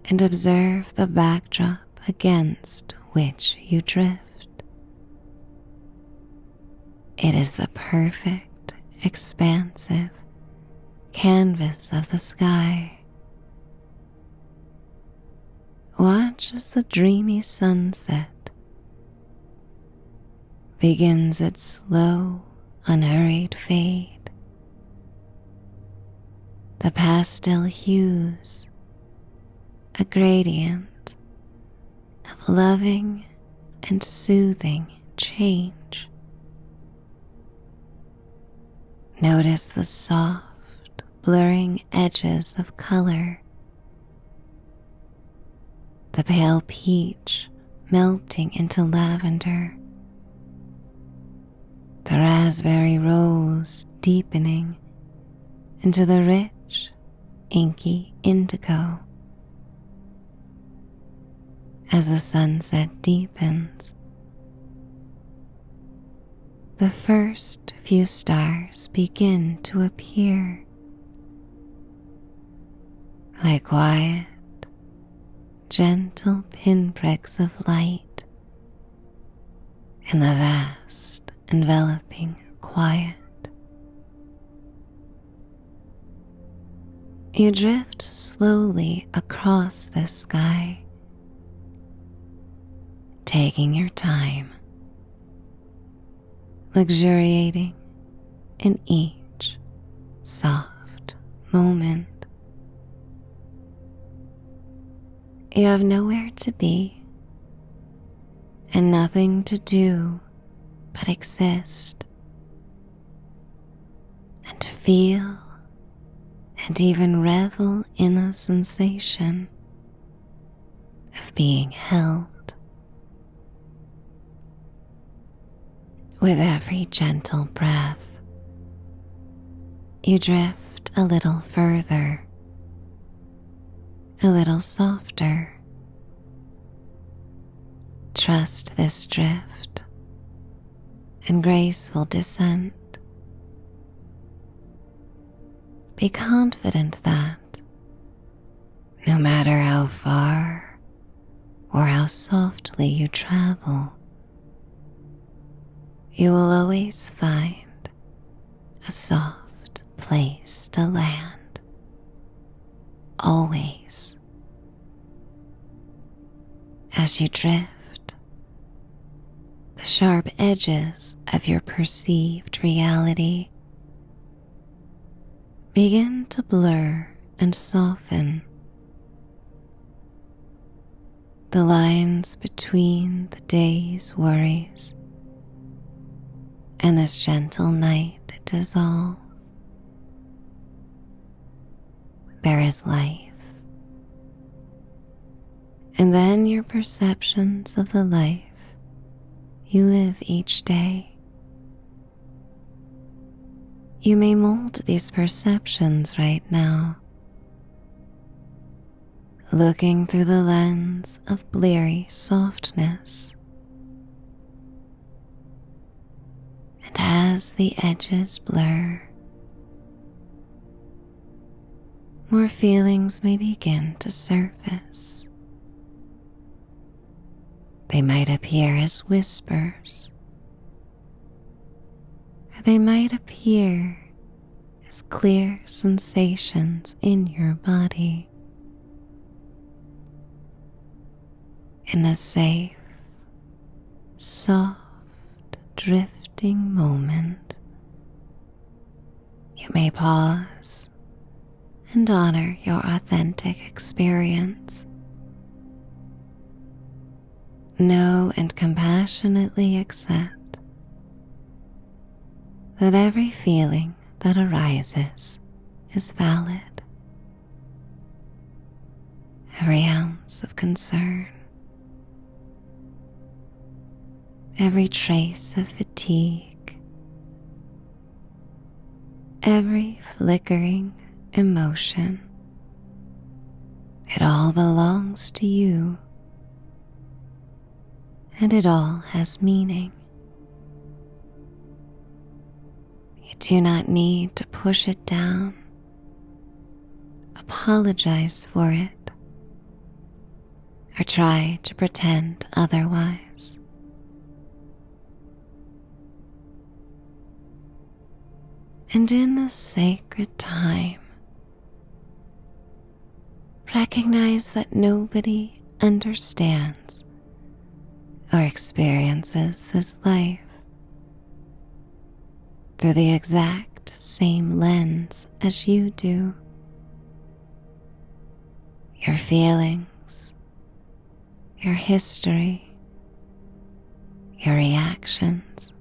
and observe the backdrop against which you drift. It is the perfect, expansive canvas of the sky. Watch as the dreamy sunset begins its slow, unhurried fade. The pastel hues, a gradient of loving and soothing change. Notice the soft, blurring edges of color, the pale peach melting into lavender, the raspberry rose deepening into the rich, inky indigo. As the sunset deepens, the first few stars begin to appear, like quiet, gentle pinpricks of light in the vast, enveloping quiet. You drift slowly across the sky, taking your time, luxuriating in each soft moment. You have nowhere to be and nothing to do but exist and to feel and even revel in the sensation of being held With every gentle breath, you drift a little further, a little softer. Trust this drift and graceful descent. Be confident that no matter how far or how softly you travel, you will always find a soft place to land. Always. As you drift, the sharp edges of your perceived reality begin to blur and soften. The lines between the day's worries and this gentle night dissolve. There is life. And then your perceptions of the life you live each day. You may mold these perceptions right now, looking through the lens of bleary softness. And as the edges blur, more feelings may begin to surface. They might appear as whispers, or they might appear as clear sensations in your body. In a safe, soft, drifting moment, you may pause and honor your authentic experience. Know and compassionately accept that every feeling that arises is valid. Every ounce of concern, every trace of fatigue, every flickering emotion, it all belongs to you, and it all has meaning. You do not need to push it down, apologize for it, or try to pretend otherwise. And in this sacred time, recognize that nobody understands or experiences this life through the exact same lens as you do. Your feelings, your history, your reactions,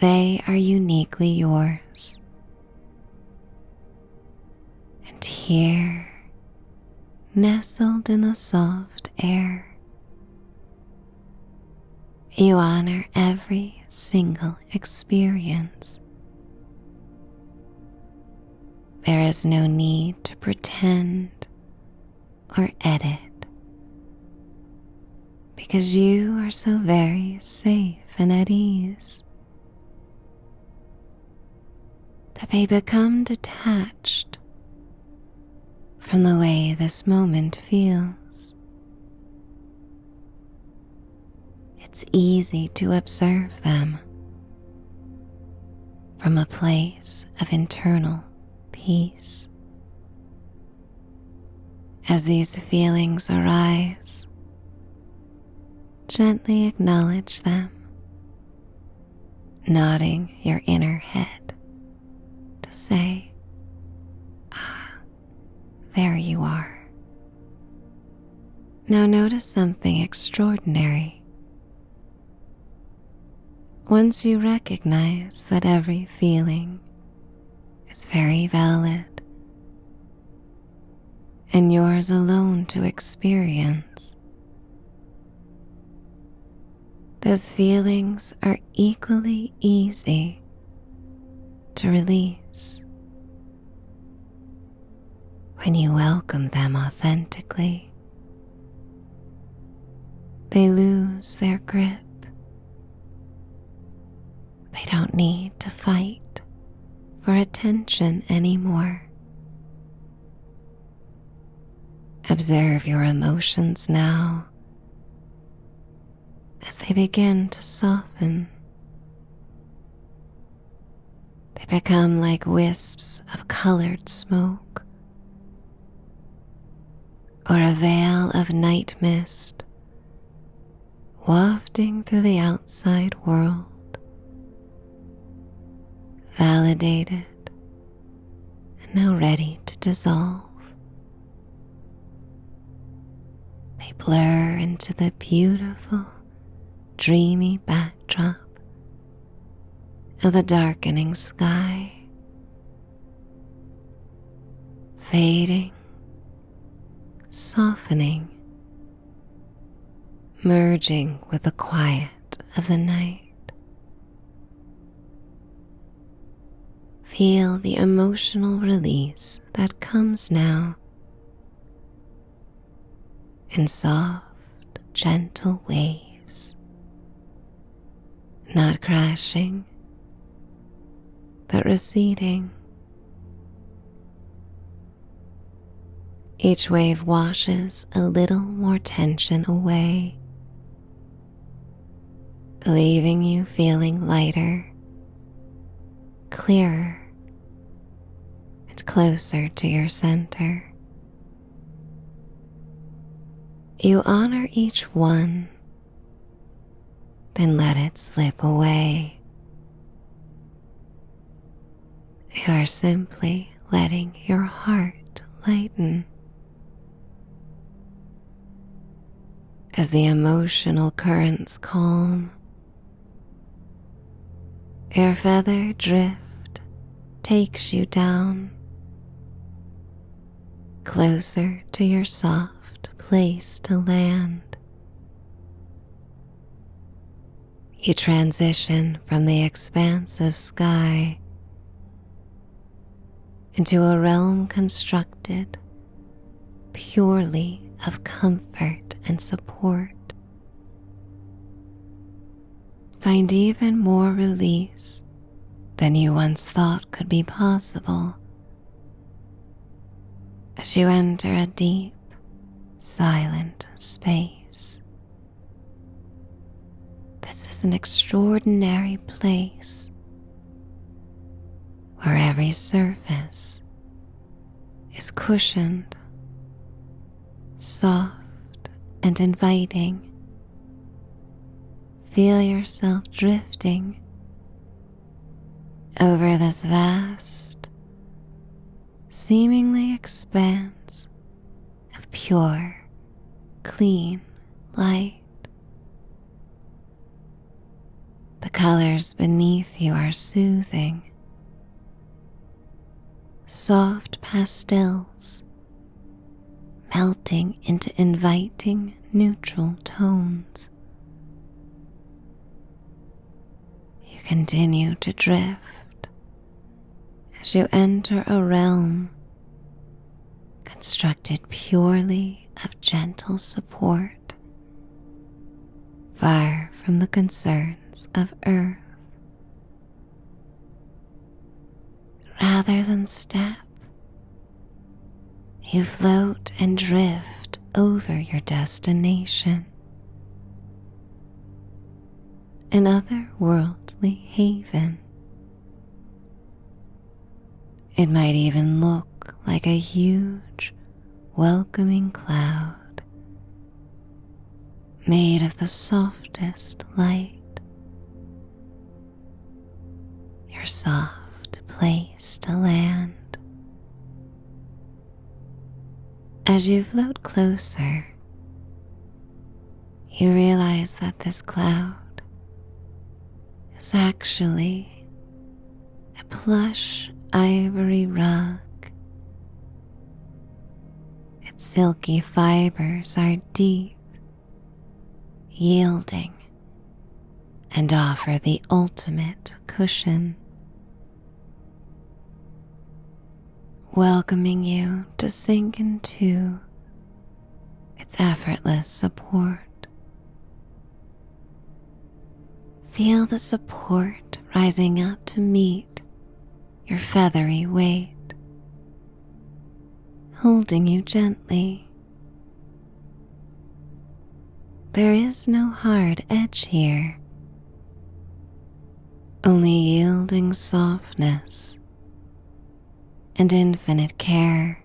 they are uniquely yours. And here, nestled in the soft air, you honor every single experience. There is no need to pretend or edit, because you are so very safe and at ease that they become detached from the way this moment feels. It's easy to observe them from a place of internal peace. As these feelings arise, gently acknowledge them, nodding your inner head to say, "Ah, there you are." Now notice something extraordinary. Once you recognize that every feeling is very valid and yours alone to experience, those feelings are equally easy to release when you welcome them authentically. They lose their grip. They don't need to fight for attention anymore. Observe your emotions now as they begin to soften. They become like wisps of colored smoke or a veil of night mist wafting through the outside world, validated and now ready to dissolve. They blur into the beautiful, dreamy backdrop of the darkening sky, fading, softening, merging with the quiet of the night. Feel the emotional release that comes now in soft, gentle waves, not crashing, but receding. Each wave washes a little more tension away, leaving you feeling lighter, clearer, and closer to your center. You honor each one, then let it slip away. You are simply letting your heart lighten. As the emotional currents calm, your feather drift takes you down, closer to your soft place to land. You transition from the expansive sky into a realm constructed purely of comfort and support. Find even more release than you once thought could be possible as you enter a deep, silent space. This is an extraordinary place where every surface is cushioned, soft and inviting. Feel yourself drifting over this vast, seemingly expanse of pure, clean light. The colors beneath you are soothing, soft pastels melting into inviting neutral tones. You continue to drift as you enter a realm constructed purely of gentle support, far from the concerns of earth. Rather than step, you float and drift over your destination, an otherworldly haven. It might even look like a huge, welcoming cloud made of the softest light. Your soft place to land. As you float closer, you realize that this cloud is actually a plush ivory rug. Its silky fibers are deep, yielding, and offer the ultimate cushion, welcoming you to sink into its effortless support. Feel the support rising up to meet your feathery weight, holding you gently. There is no hard edge here, only yielding softness and infinite care.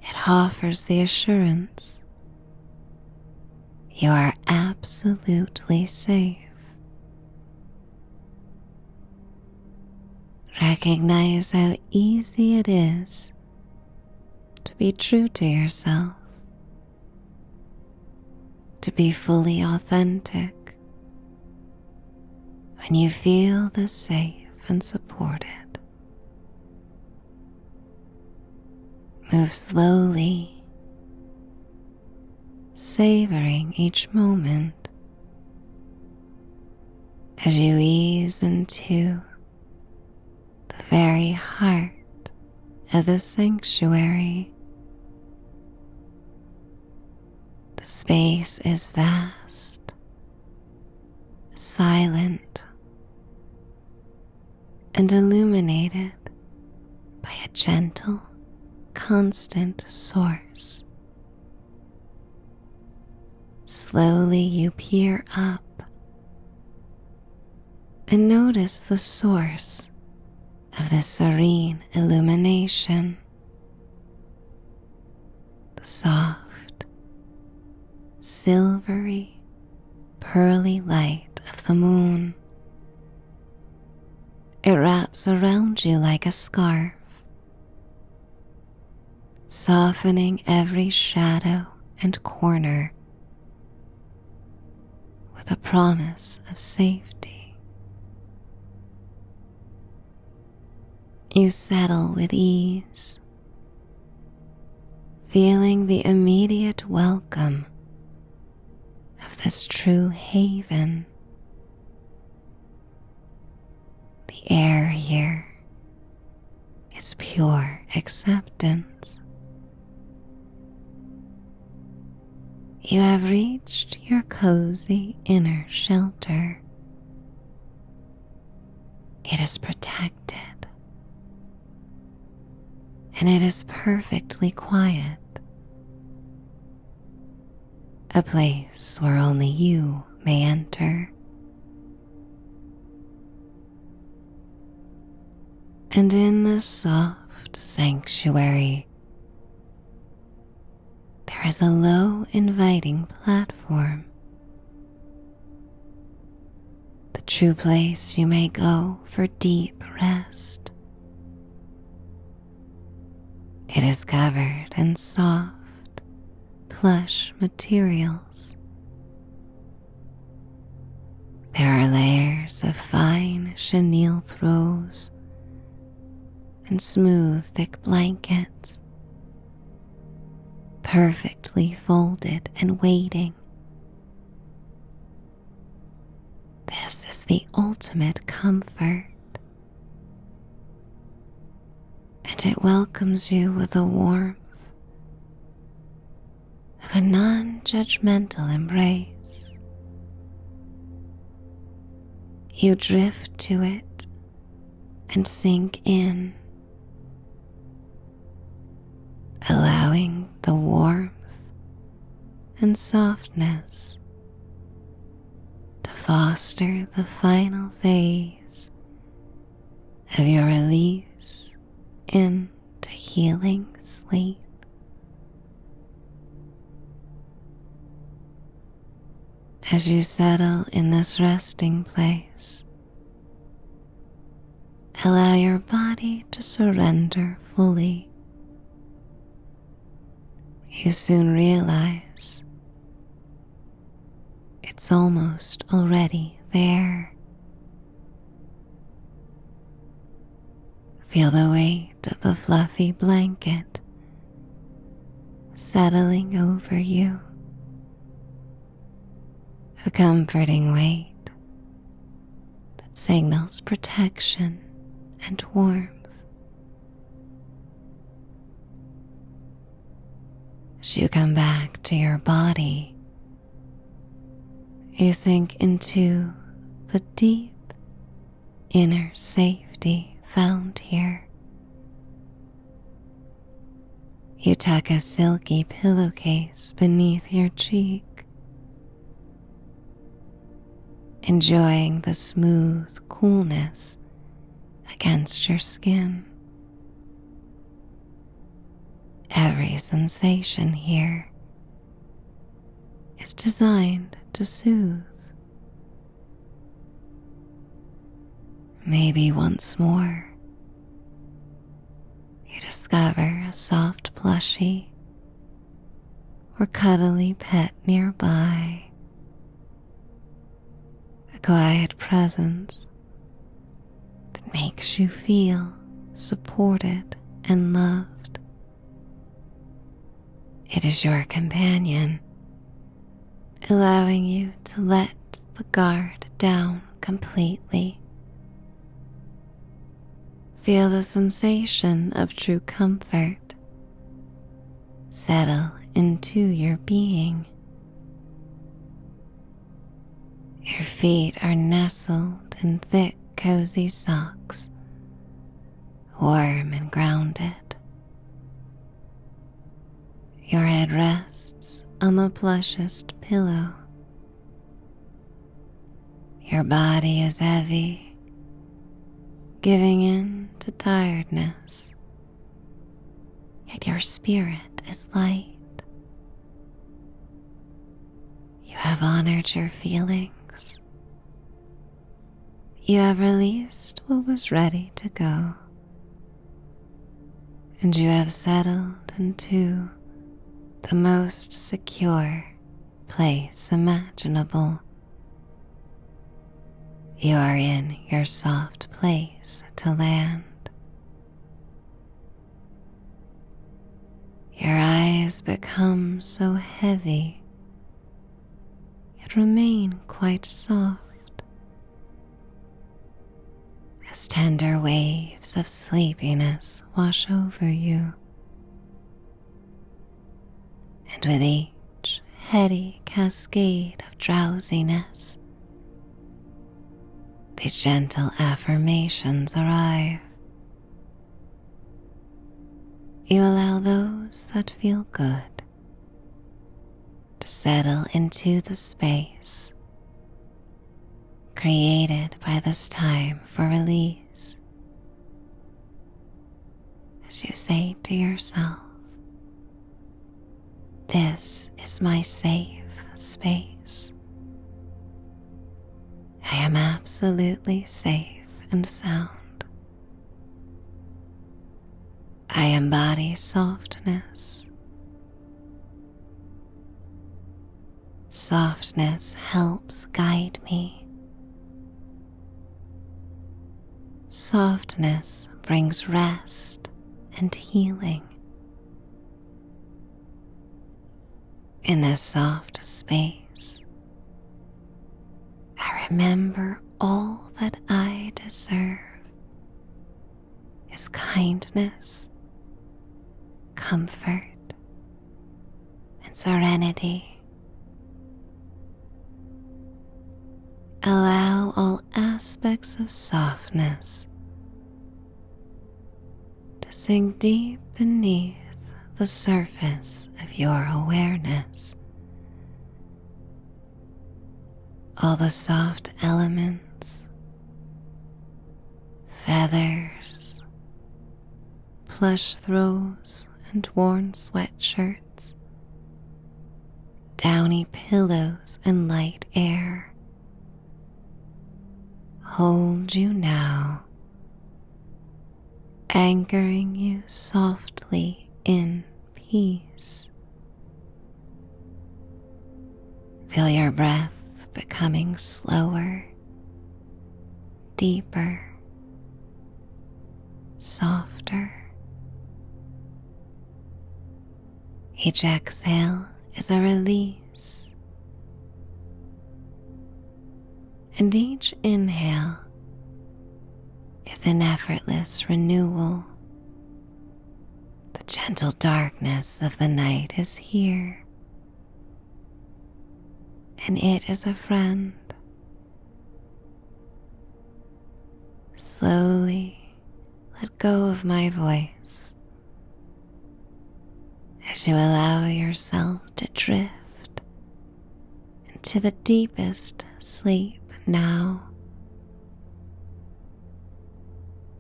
It offers the assurance you are absolutely safe. Recognize how easy it is to be true to yourself, to be fully authentic when you feel this safe and supported. Move slowly, savoring each moment as you ease into the very heart of the sanctuary. The space is vast, silent, and illuminated by a gentle, constant source. Slowly you peer up and notice the source of this serene illumination. The soft, silvery, pearly light of the moon. It wraps around you like a scarf, softening every shadow and corner with a promise of safety. You settle with ease, feeling the immediate welcome of this true haven. The air here is pure acceptance. You have reached your cozy inner shelter. It is protected, and it is perfectly quiet, a place where only you may enter. And in this soft sanctuary, there is a low, inviting platform, the true place you may go for deep rest. It is covered in soft, plush materials. There are layers of fine chenille throws and smooth, thick blankets, perfectly folded and waiting. This is the ultimate comfort, and it welcomes you with the warmth of a non-judgmental embrace. You drift to it and sink in, allowing the warmth and softness to foster the final phase of your release into healing sleep. As you settle in this resting place, allow your body to surrender fully. You soon realize it's almost already there. Feel the weight of the fluffy blanket settling over you, a comforting weight that signals protection and warmth. As you come back to your body, you sink into the deep inner safety found here. You tuck a silky pillowcase beneath your cheek, enjoying the smooth coolness against your skin. Every sensation here is designed to soothe. Maybe once more, you discover a soft plushie or cuddly pet nearby, a quiet presence that makes you feel supported and loved. It is your companion, allowing you to let the guard down completely. Feel the sensation of true comfort settle into your being. Your feet are nestled in thick, cozy socks, warm and grounded. Your head rests on the plushest pillow. Your body is heavy, giving in to tiredness, yet your spirit is light. You have honored your feelings. You have released what was ready to go, and you have settled into the most secure place imaginable. You are in your soft place to land. Your eyes become so heavy, yet remain quite soft, as tender waves of sleepiness wash over you. And with each heady cascade of drowsiness, these gentle affirmations arrive. You allow those that feel good to settle into the space created by this time for release. As you say to yourself, "This is my safe space. I am absolutely safe and sound. I embody softness. Softness helps guide me. Softness brings rest and healing. In this soft space, I remember all that I deserve is kindness, comfort, and serenity. Allow all aspects of softness to sink deep beneath the surface of your awareness. All the soft elements, feathers, plush throws and worn sweatshirts, downy pillows and light air, hold you now, anchoring you softly in peace. Feel your breath becoming slower, deeper, softer. Each exhale is a release, And each inhale is an effortless renewal. The gentle darkness of the night is here, and it is a friend. Slowly let go of my voice as you allow yourself to drift into the deepest sleep now,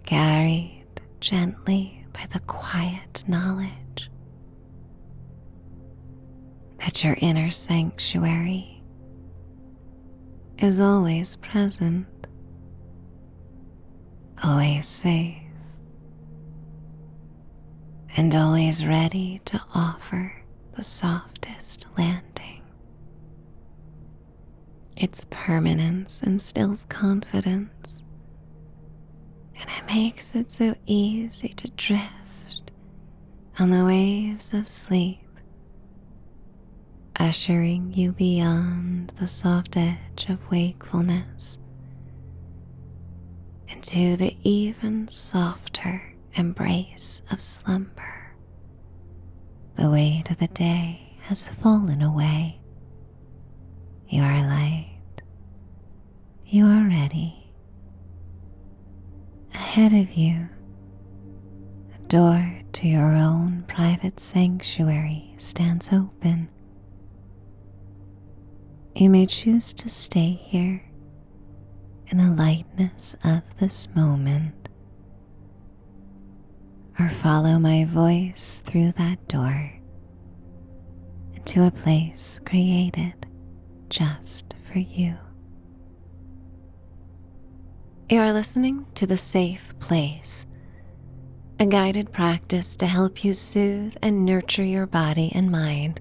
carried gently by the quiet knowledge that your inner sanctuary is always present, always safe, and always ready to offer the softest landing. Its permanence instills confidence, and it makes it so easy to drift on the waves of sleep, ushering you beyond the soft edge of wakefulness into the even softer embrace of slumber. The weight of the day has fallen away. You are light. You are ready. Ahead of you, a door to your own private sanctuary stands open. You may choose to stay here in the lightness of this moment, or follow my voice through that door into a place created just for you. You are listening to The Safe Place, a guided practice to help you soothe and nurture your body and mind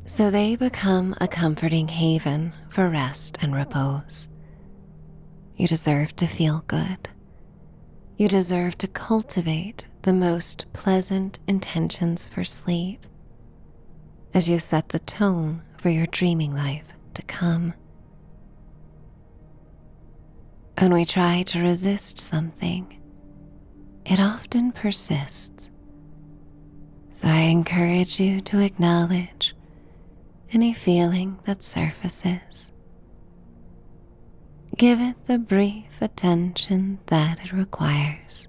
so they become a comforting haven for rest and repose. You deserve to feel good. You deserve to cultivate the most pleasant intentions for sleep as you set the tone for your dreaming life to come. When we try to resist something, it often persists. So I encourage you to acknowledge any feeling that surfaces. Give it the brief attention that it requires,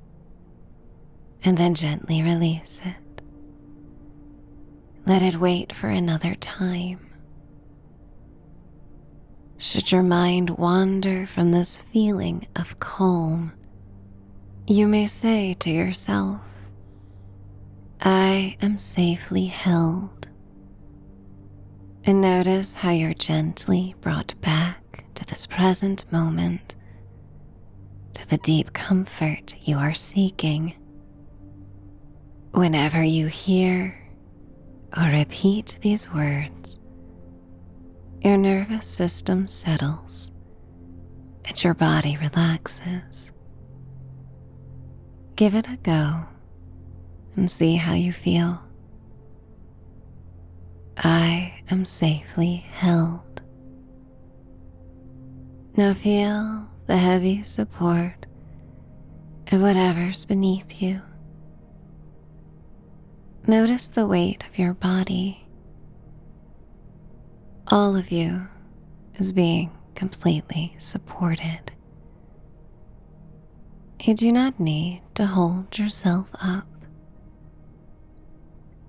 and then gently release it. Let it wait for another time. Should your mind wander from this feeling of calm, you may say to yourself, I am safely held. And notice how you're gently brought back to this present moment, to the deep comfort you are seeking. Whenever you hear or repeat these words, your nervous system settles and your body relaxes. Give it a go and see how you feel. I am safely held. Now feel the heavy support of whatever's beneath you. Notice the weight of your body. All of you is being completely supported. You do not need to hold yourself up.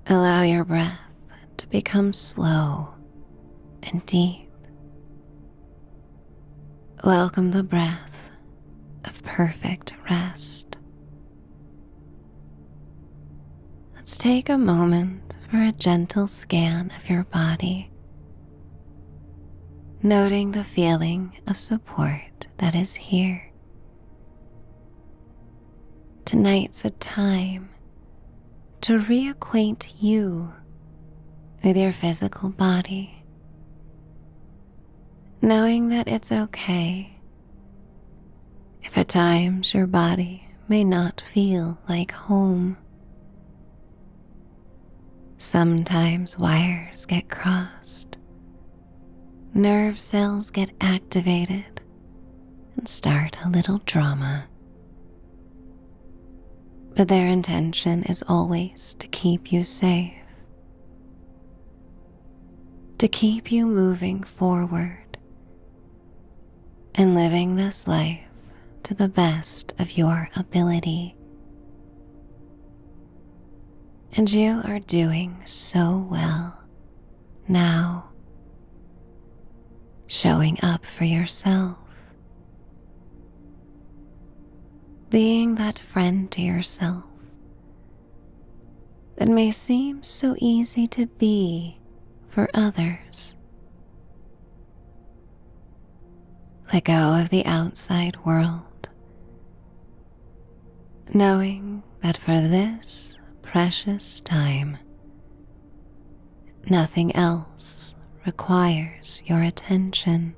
Allow your breath to become slow and deep. Welcome the breath of perfect rest. Let's take a moment for a gentle scan of your body, noting the feeling of support that is here. Tonight's a time to reacquaint you with your physical body, knowing that it's okay if at times your body may not feel like home. Sometimes wires get crossed, nerve cells get activated, and start a little drama. But their intention is always to keep you safe, to keep you moving forward and living this life to the best of your ability. And you are doing so well now, showing up for yourself, being that friend to yourself that may seem so easy to be for others. Let go of the outside world, knowing that for this precious time, nothing else requires your attention.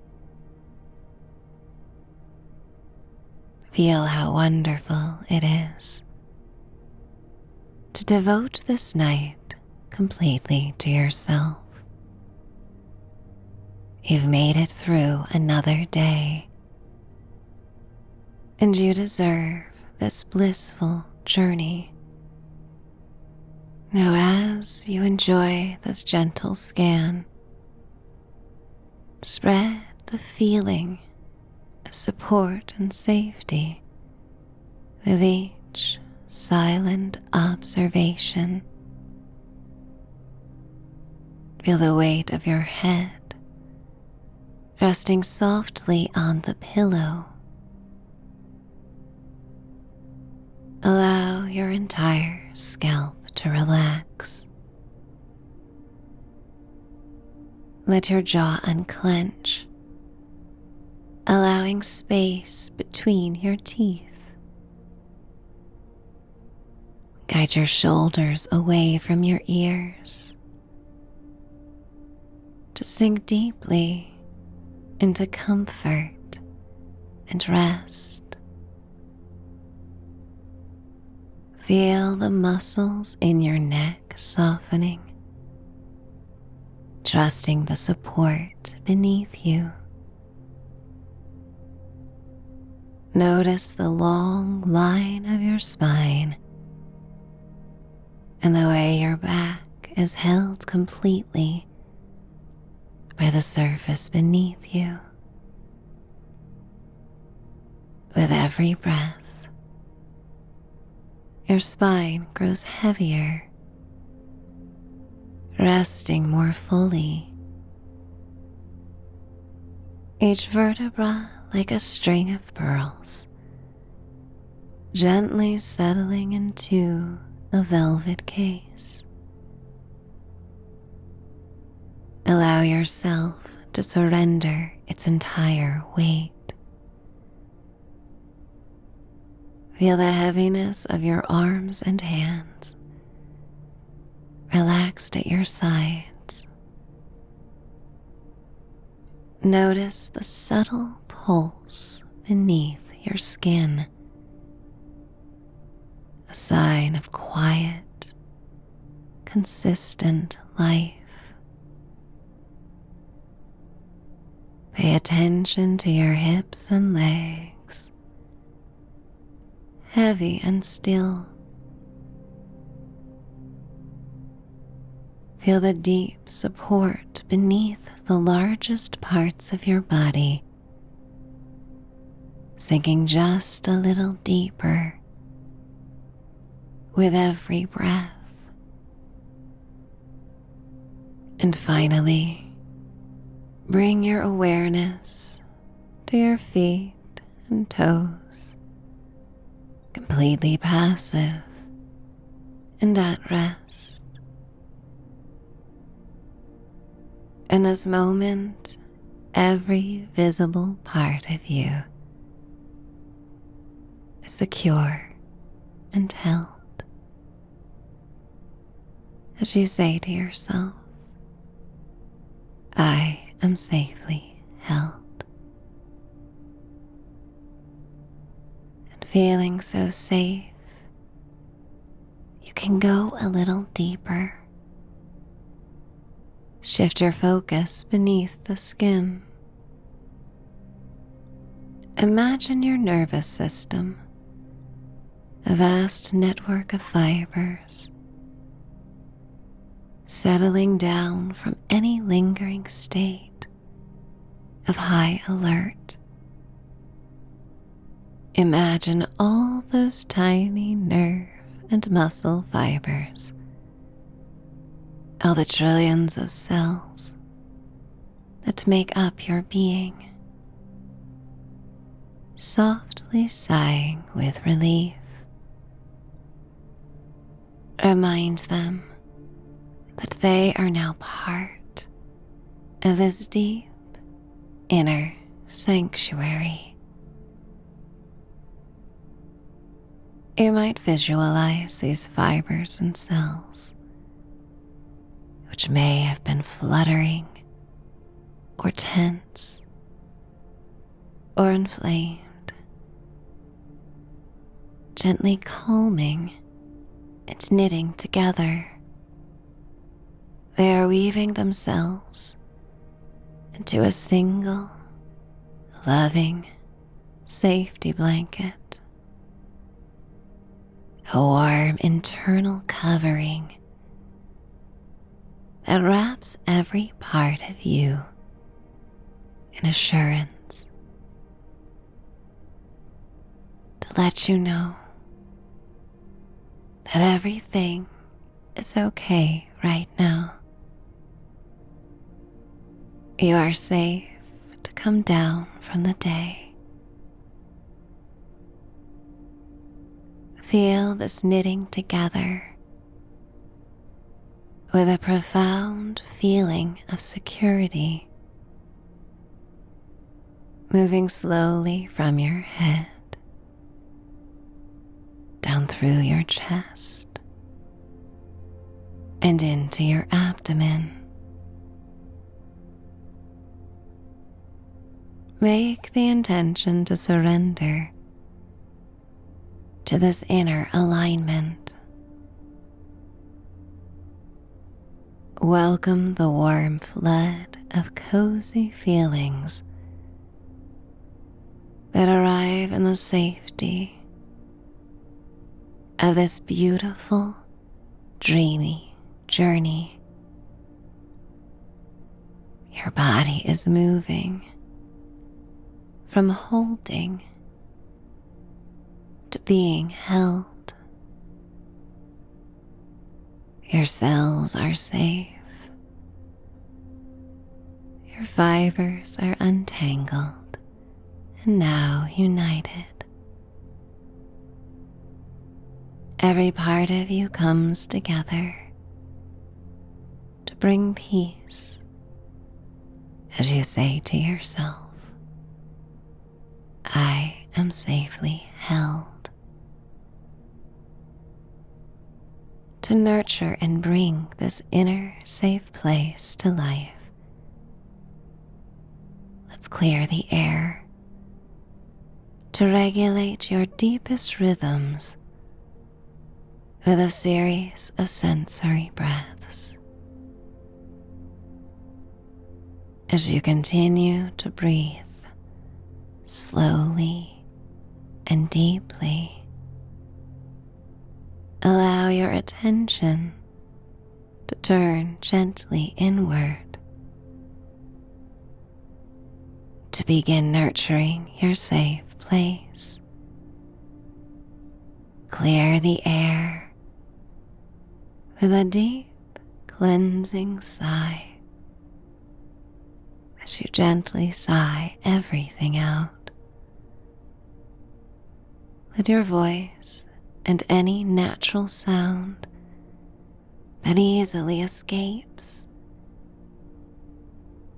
Feel how wonderful it is to devote this night completely to yourself. You've made it through another day, and you deserve this blissful journey. Now, as you enjoy this gentle scan, spread the feeling of support and safety with each silent observation. Feel the weight of your head resting softly on the pillow. Allow your entire scalp to relax. Let your jaw unclench, allowing space between your teeth. Guide your shoulders away from your ears to sink deeply into comfort and rest. Feel the muscles in your neck softening, trusting the support beneath you. Notice the long line of your spine and the way your back is held completely by the surface beneath you. With every breath, your spine grows heavier, resting more fully. Each vertebra like a string of pearls, gently settling into a velvet case. Allow yourself to surrender its entire weight. Feel the heaviness of your arms and hands relaxed at your sides. Notice the subtle pulse beneath your skin, a sign of quiet, consistent life. Pay attention to your hips and legs, heavy and still. Feel the deep support beneath the largest parts of your body, sinking just a little deeper with every breath. And finally, bring your awareness to your feet and toes, completely passive and at rest. In this moment, every visible part of you is secure and held. As you say to yourself, I am safely held. And feeling so safe, you can go a little deeper. Shift your focus beneath the skin. Imagine your nervous system, a vast network of fibers, settling down from any lingering state of high alert. Imagine all those tiny nerve and muscle fibers, all the trillions of cells that make up your being, softly sighing with relief. Remind them that they are now part of this deep inner sanctuary. You might visualize these fibers and cells, which may have been fluttering or tense or inflamed, gently calming and knitting together. They are weaving themselves into a single, loving safety blanket, a warm internal covering that wraps every part of you in assurance, to let you know that everything is okay right now. You are safe to come down from the day. Feel this knitting together with a profound feeling of security, moving slowly from your head, down through your chest, and into your abdomen. Make the intention to surrender to this inner alignment. Welcome the warm flood of cozy feelings that arrive in the safety of this beautiful, dreamy journey. Your body is moving from holding to being held. Your cells are safe. Your fibers are untangled and now united. Every part of you comes together to bring peace as you say to yourself, I am safely held. To nurture and bring this inner safe place to life, let's clear the air to regulate your deepest rhythms with a series of sensory breaths. As you continue to breathe slowly and deeply, allow your attention to turn gently inward, to begin nurturing your safe place. Clear the air with a deep cleansing sigh as you gently sigh everything out. Let your voice and any natural sound that easily escapes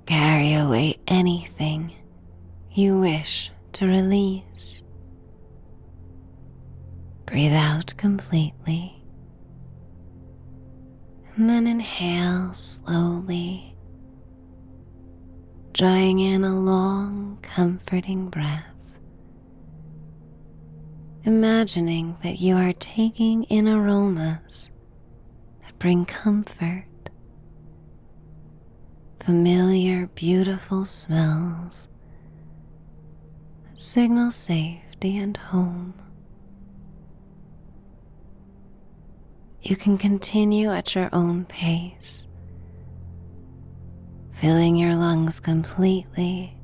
carry away anything you wish to release. Breathe out completely, and then inhale slowly, drawing in a long, comforting breath. Imagining that you are taking in aromas that bring comfort, familiar, beautiful smells that signal safety and home. You can continue at your own pace, filling your lungs completely,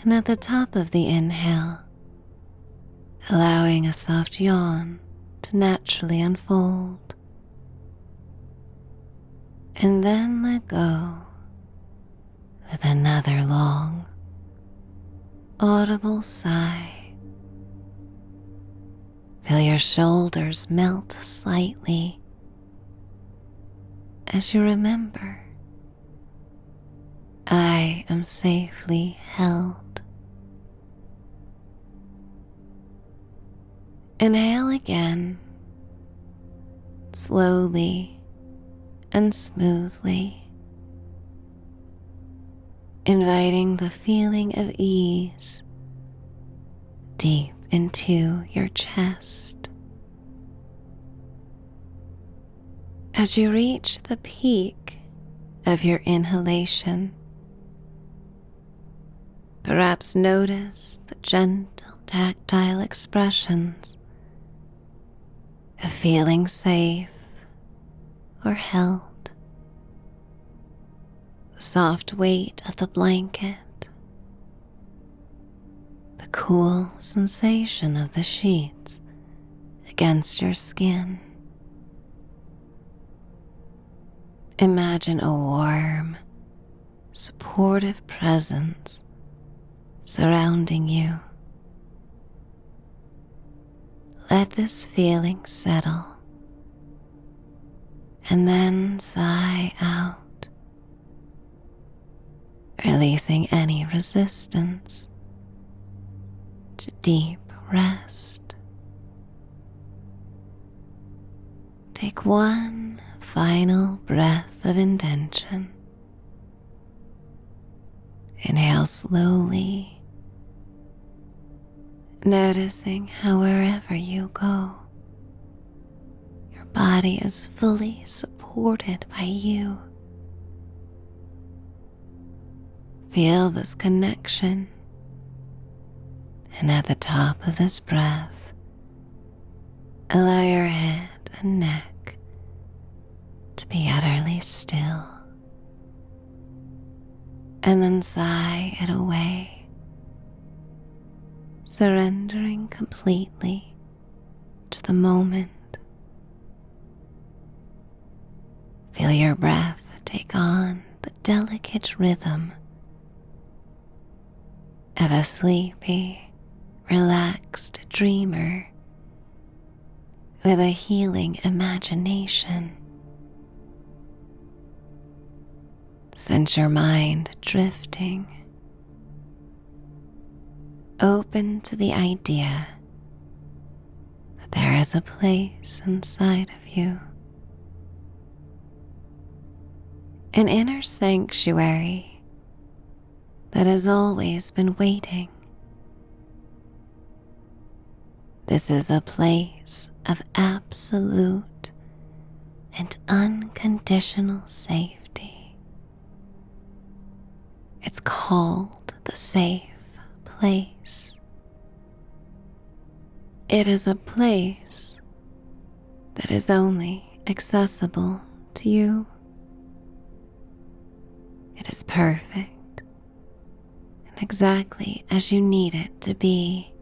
and at the top of the inhale, allowing a soft yawn to naturally unfold, and then let go with another long, audible sigh. Feel your shoulders melt slightly as you remember, I am safely held. Inhale again, slowly and smoothly, inviting the feeling of ease deep into your chest. As you reach the peak of your inhalation, perhaps notice the gentle tactile expressions of feeling safe or held, the soft weight of the blanket, the cool sensation of the sheets against your skin. Imagine a warm, supportive presence surrounding you. Let this feeling settle and then sigh out, releasing any resistance to deep rest. Take one final breath of intention. Inhale slowly, noticing how wherever you go, your body is fully supported by you. Feel this connection, and at the top of this breath, allow your head and neck to be utterly still, and then sigh it away, surrendering completely to the moment. Feel your breath take on the delicate rhythm of a sleepy, relaxed dreamer with a healing imagination. Sense your mind drifting, open to the idea that there is a place inside of you, an inner sanctuary that has always been waiting. This is a place of absolute and unconditional safety. It's called the safe place. It is a place that is only accessible to you. It is perfect and exactly as you need it to be.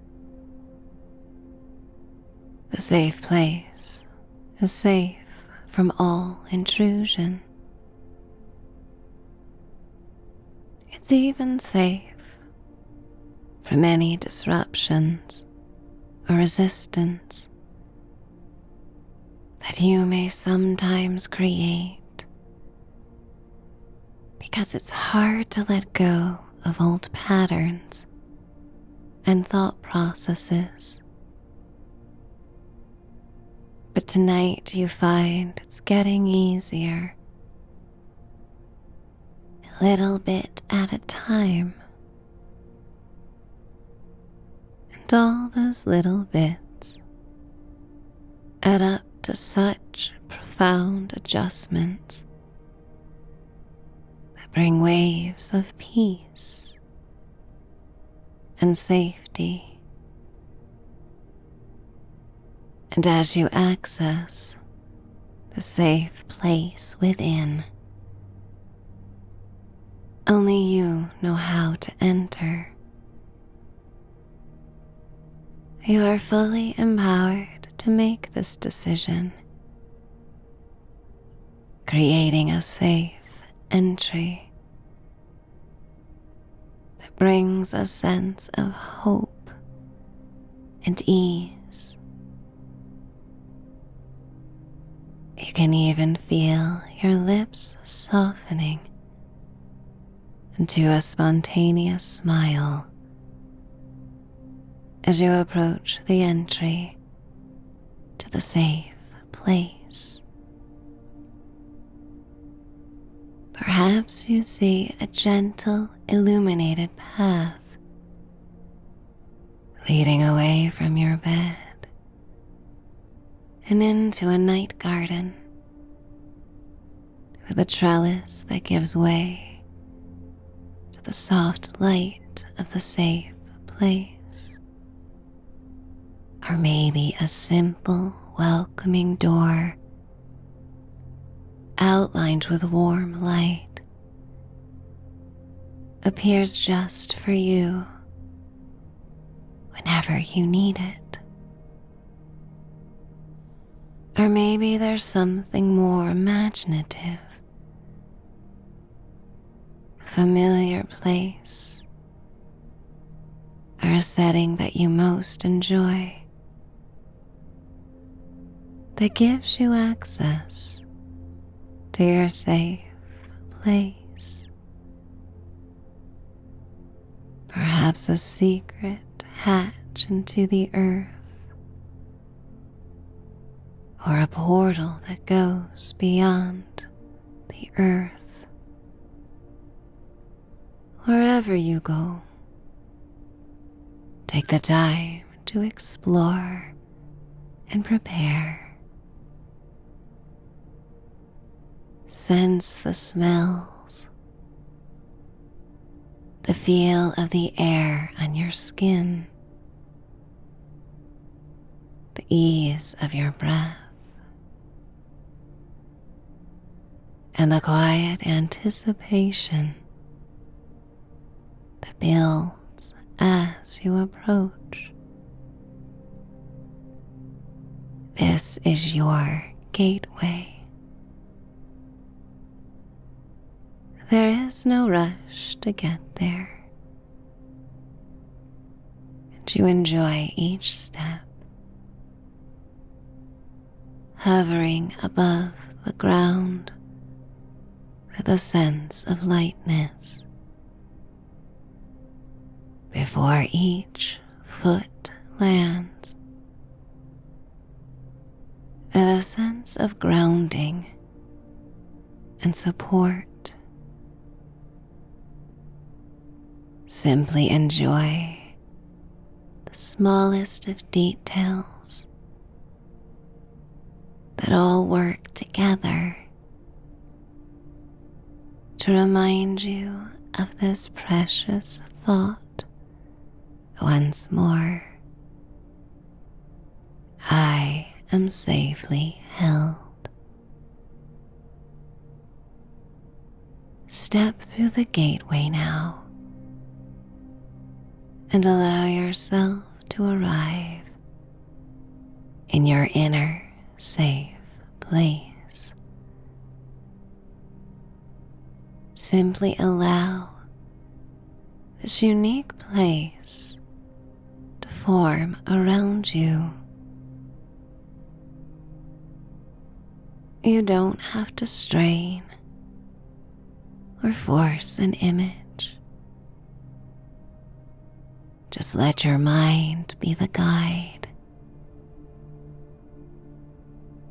The safe place is safe from all intrusion. It's even safe from any disruptions or resistance that you may sometimes create, because it's hard to let go of old patterns and thought processes. But tonight you find it's getting easier, a little bit at a time. And all those little bits add up to such profound adjustments that bring waves of peace and safety. And as you access the safe place within, only you know how to enter. You are fully empowered to make this decision, creating a safe entry that brings a sense of hope and ease. You can even feel your lips softening into a spontaneous smile as you approach the entry to the safe place. Perhaps you see a gentle, illuminated path leading away from your bed and into a night garden with a trellis that gives way to the soft light of the safe place. Or maybe a simple, welcoming door outlined with warm light appears just for you whenever you need it. Or maybe there's something more imaginative, a familiar place, or a setting that you most enjoy that gives you access to your safe place. Perhaps a secret hatch into the earth, or a portal that goes beyond the earth. Wherever you go, take the time to explore and prepare. Sense the smells, the feel of the air on your skin, the ease of your breath, and the quiet anticipation that builds as you approach. This is your gateway. There is no rush to get there, and you enjoy each step, hovering above the ground with a sense of lightness. Before each foot lands, with a sense of grounding and support. Simply enjoy the smallest of details that all work together to remind you of this precious thought once more. I am safely held. Step through the gateway now and allow yourself to arrive in your inner safe place. Simply allow this unique place to form around you. You don't have to strain or force an image. Just let your mind be the guide,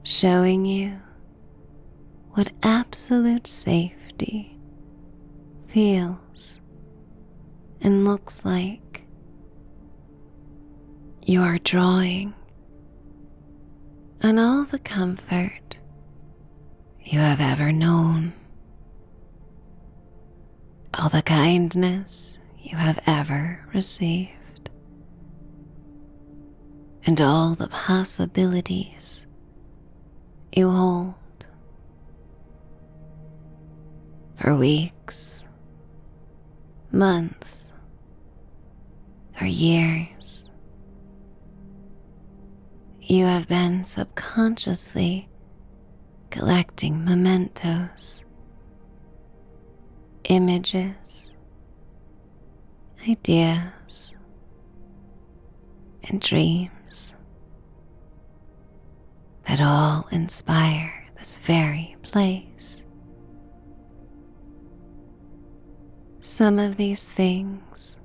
showing you what absolute safety feels and looks like. You are drawing on all the comfort you have ever known, all the kindness you have ever received, and all the possibilities you hold. For weeks, months, or years, you have been subconsciously collecting mementos, images, ideas, and dreams that all inspire this very place. Some of these things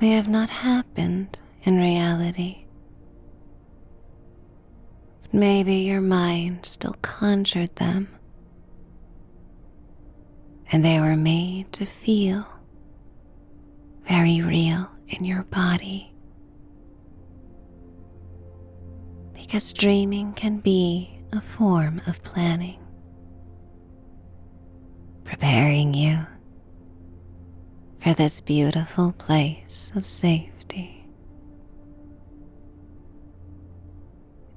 may have not happened in reality. But maybe your mind still conjured them, and they were made to feel very real in your body. Because dreaming can be a form of planning, preparing you for this beautiful place of safety.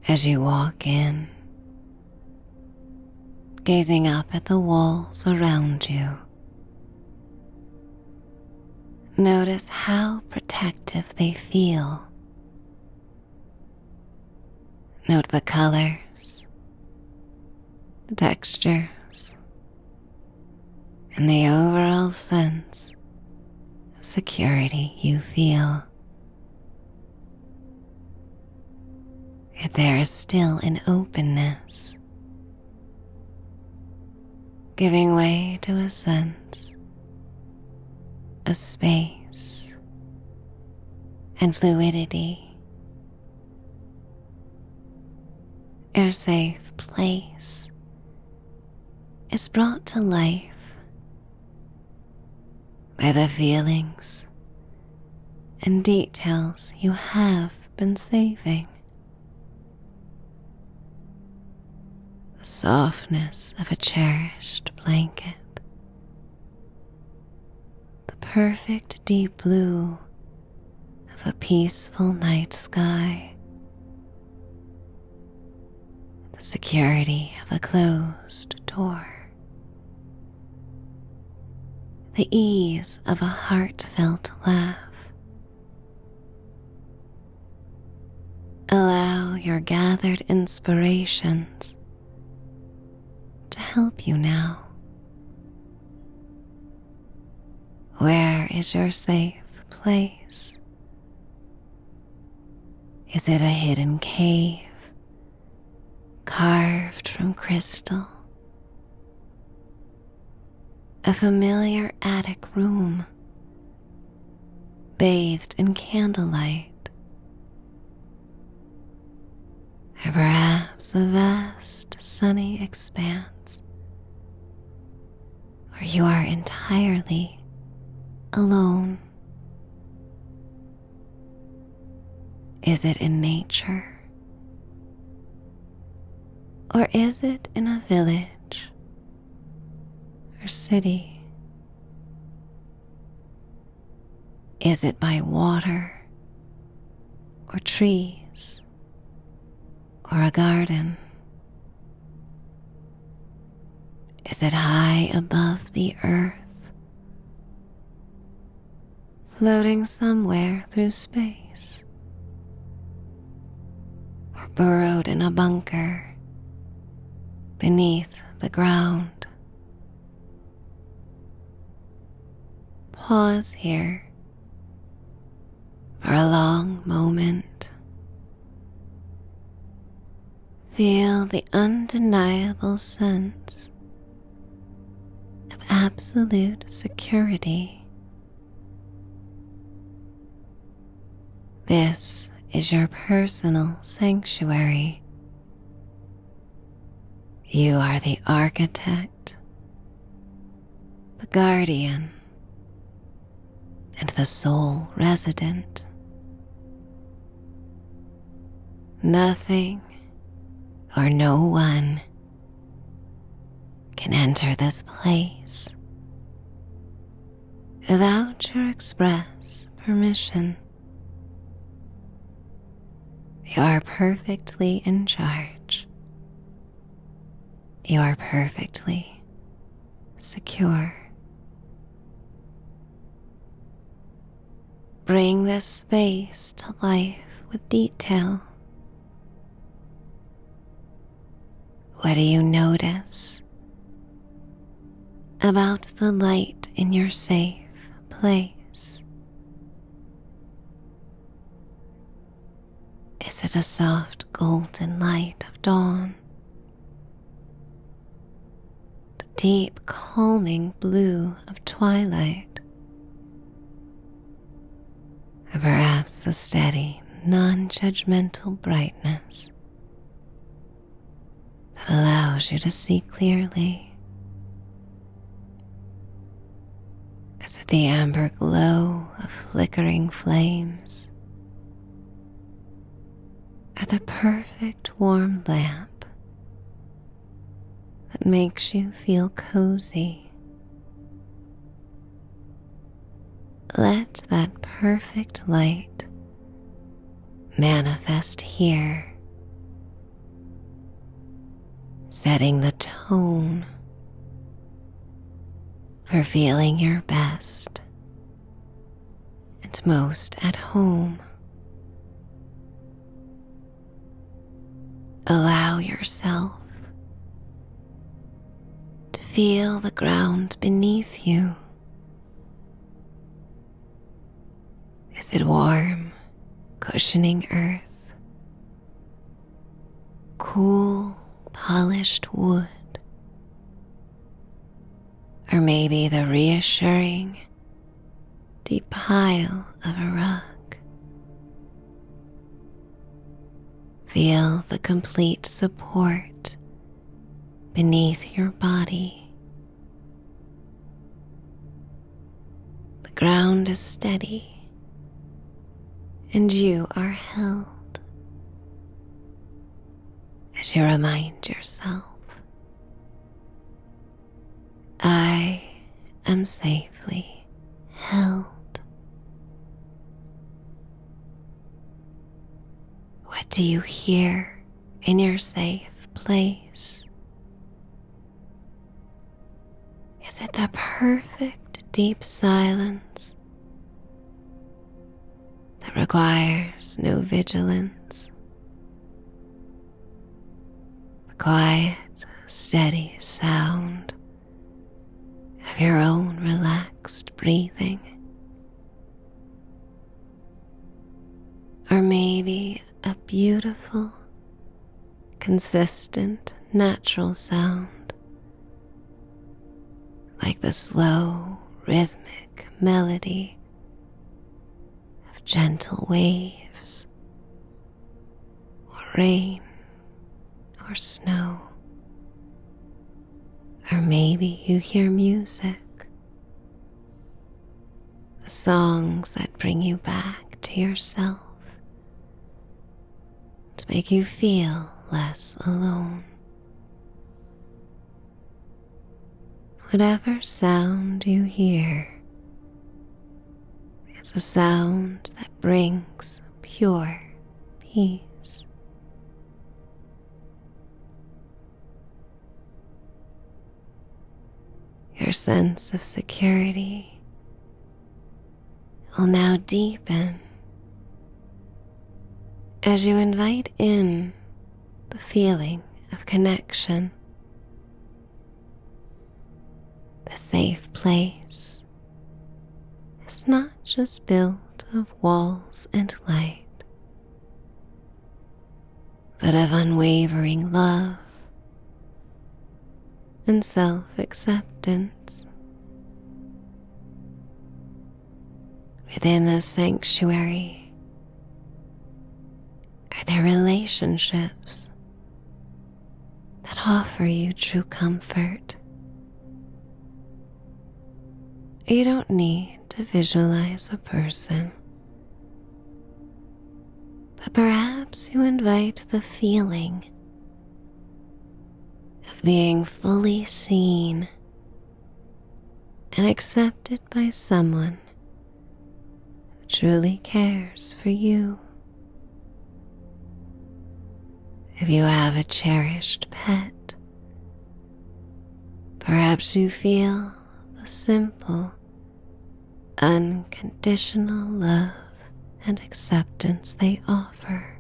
As you walk in, gazing up at the walls around you, notice how protective they feel. Note the colors, the textures, and the overall sense of security you feel. Yet there is still an openness, giving way to a sense of space and fluidity. Your safe place is brought to life by the feelings and details you have been saving. The softness of a cherished blanket, the perfect deep blue of a peaceful night sky, the security of a closed door, the ease of a heartfelt laugh. Allow your gathered inspirations to help you now. Where is your safe place? Is it a hidden cave carved from crystal? A familiar attic room bathed in candlelight? Or perhaps a vast sunny expanse where you are entirely alone? Is it in nature? Or is it in a village or city? Is it by water or trees or a garden? Is it high above the earth, floating somewhere through space? Or burrowed in a bunker beneath the ground? Pause here for a long moment. Feel the undeniable sense of absolute security. This is your personal sanctuary. You are the architect, the guardian, and the sole resident. Nothing or no one can enter this place without your express permission. You are perfectly in charge. You are perfectly secure. Bring this space to life with detail. What do you notice about the light in your safe place? Is it a soft golden light of dawn? The deep calming blue of twilight? Or perhaps the steady, non-judgmental brightness that allows you to see clearly? Is it the amber glow of flickering flames? Or the perfect warm lamp that makes you feel cozy? Let that perfect light manifest here, setting the tone for feeling your best and most at home. Allow yourself to feel the ground beneath you. Is it warm, cushioning earth? Cool, polished wood? Or maybe the reassuring, deep pile of a rug? Feel the complete support beneath your body. The ground is steady, and you are held as you remind yourself, I am safely held. What do you hear in your safe place? Is it the perfect deep silence that requires no vigilance? The quiet, steady sound of your own relaxed breathing? Or maybe a beautiful, consistent, natural sound, like the slow, rhythmic melody of gentle waves, or rain, or snow. Or maybe you hear music, the songs that bring you back to yourself, to make you feel less alone. Whatever sound you hear is a sound that brings pure peace. Your sense of security will now deepen as you invite in the feeling of connection. The safe place is not just built of walls and light, but of unwavering love and self-acceptance. Within this sanctuary are there relationships that offer you true comfort. You don't need to visualize a person, but perhaps you invite the feeling of being fully seen and accepted by someone who truly cares for you. If you have a cherished pet, perhaps you feel the simple, unconditional love and acceptance they offer.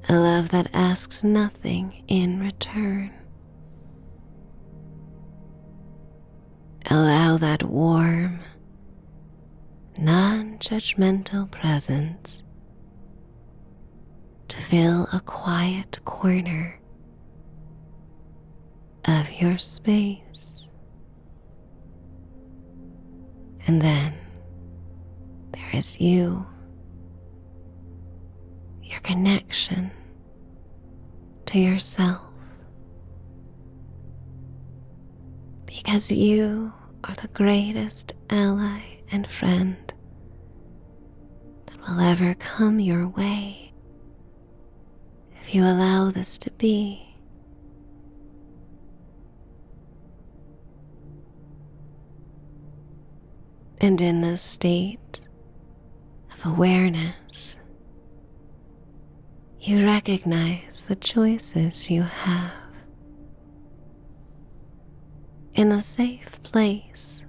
A love that asks nothing in return. Allow that warm, non-judgmental presence to fill a quiet corner of your space. And then there is you, your connection to yourself, because you are the greatest ally and friend that will ever come your way if you allow this to be. And in this state of awareness, you recognize the choices you have. In a safe place,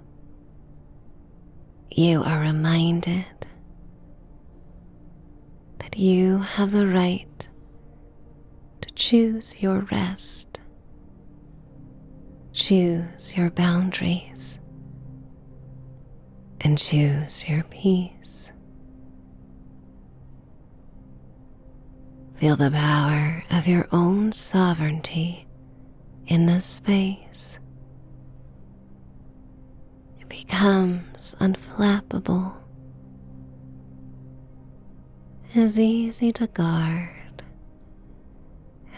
you are reminded that you have the right to choose your rest, choose your boundaries, and choose your peace. Feel the power of your own sovereignty in this space. It becomes unflappable, as easy to guard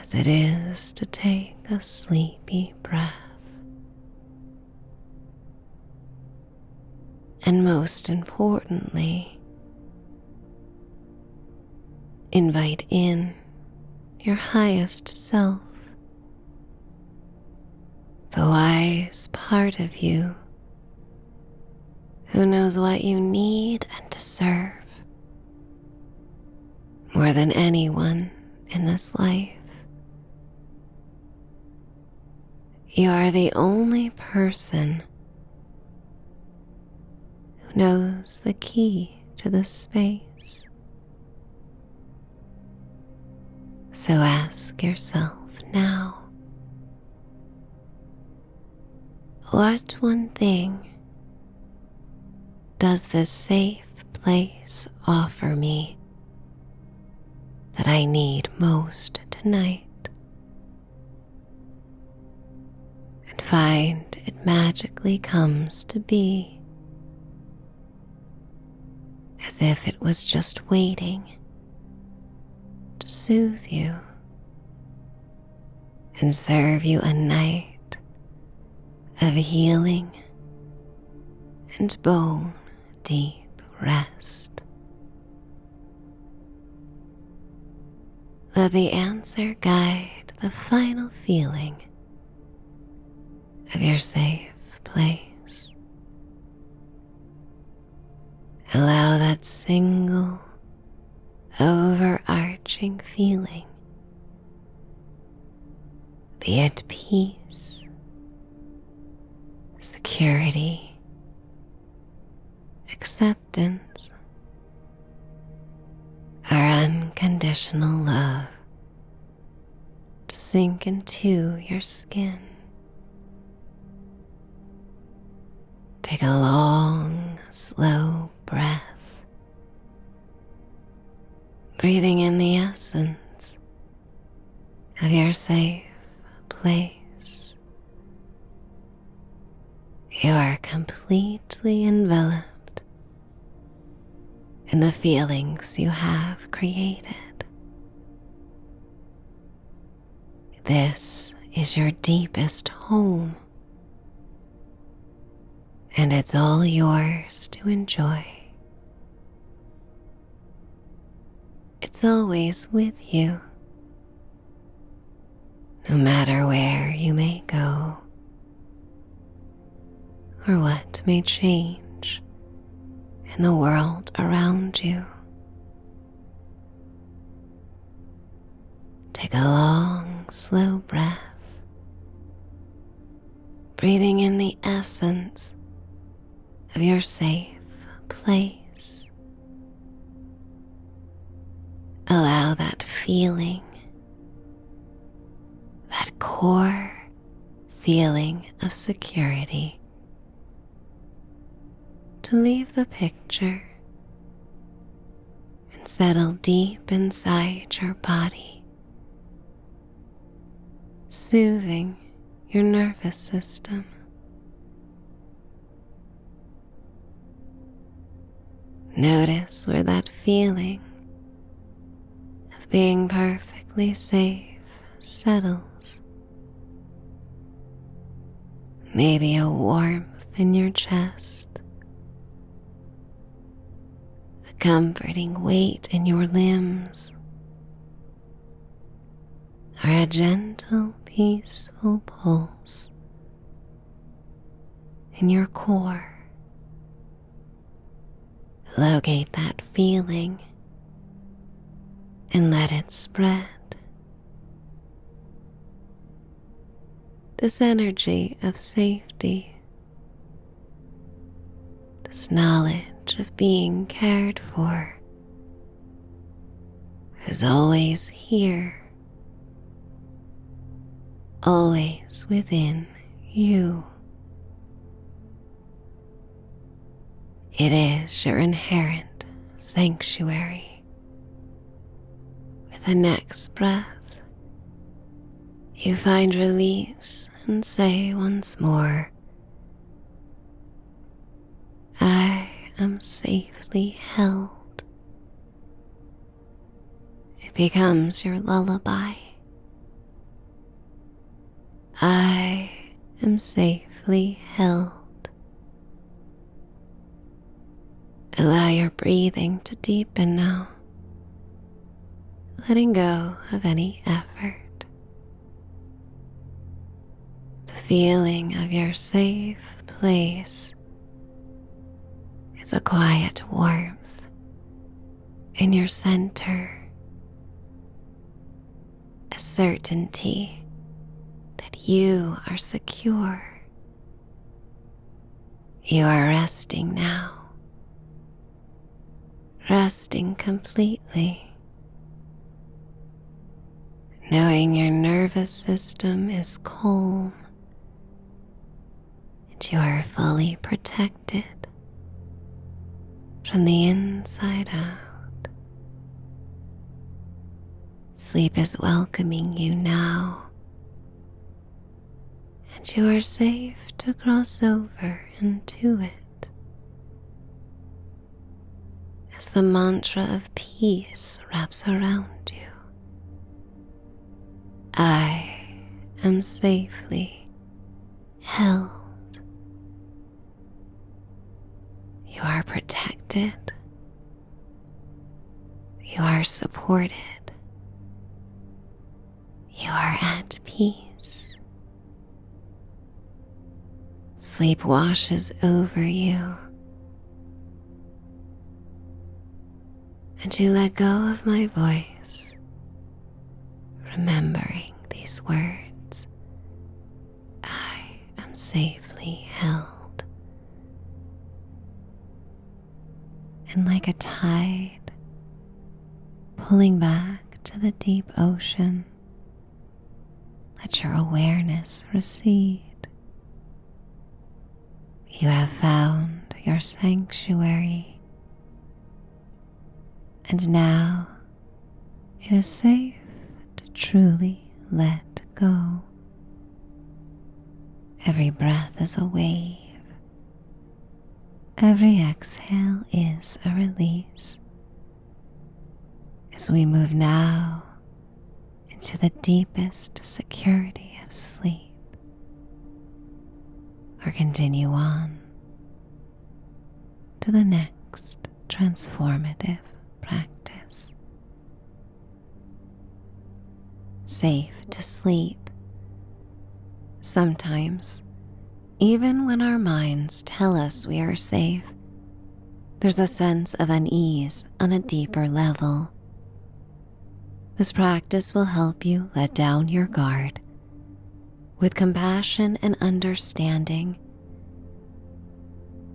as it is to take a sleepy breath. And most importantly, invite in your highest self, the wise part of you who knows what you need and deserve more than anyone in this life. You are the only person who knows the key to this space. So ask yourself now, what one thing does this safe place offer me that I need most tonight? And find it magically comes to be, as if it was just waiting to soothe you and serve you a night of healing and bone deep rest. Let the answer guide the final feeling of your safe place. Allow that single overarching feeling be at peace, security, acceptance, or unconditional love to sink into your skin. Take a long, slow breath, breathing in the essence of your safe place. You are completely enveloped in the feelings you have created. This is your deepest home, and it's all yours to enjoy. It's always with you, no matter where you may go. or what may change in the world around you. Take a long, slow breath, breathing in the essence of your safe place. Allow that feeling, that core feeling of security, to leave the picture and settle deep inside your body, soothing your nervous system. Notice where that feeling of being perfectly safe settles. Maybe a warmth in your chest, a comforting weight in your limbs, or a gentle, peaceful pulse in your core. Locate that feeling and let it spread. This energy of safety, this knowledge of being cared for, is always here, always within you. It is your inherent sanctuary. With the next breath, you find release and say once more, I am safely held. It becomes your lullaby. I am safely held. Allow your breathing to deepen now, letting go of any effort. The feeling of your safe place is a quiet warmth in your center, a certainty that you are secure. You are resting now, resting completely, knowing your nervous system is calm and you are fully protected from the inside out. Sleep is welcoming you now, and you are safe to cross over into it. As the mantra of peace wraps around you, I am safely held. You are protected. You are supported. You are at peace. Sleep washes over you, and you let go of my voice, remembering these words, I am safely held. And like a tide pulling back to the deep ocean, let your awareness recede. You have found your sanctuary, and now it is safe to truly let go. Every breath is a wave. Every exhale is a release. As we move now into the deepest security of sleep, or continue on to the next transformative practice. Safe to sleep. Sometimes Even when our minds tell us we are safe, there's a sense of unease on a deeper level. This practice will help you let down your guard with compassion and understanding.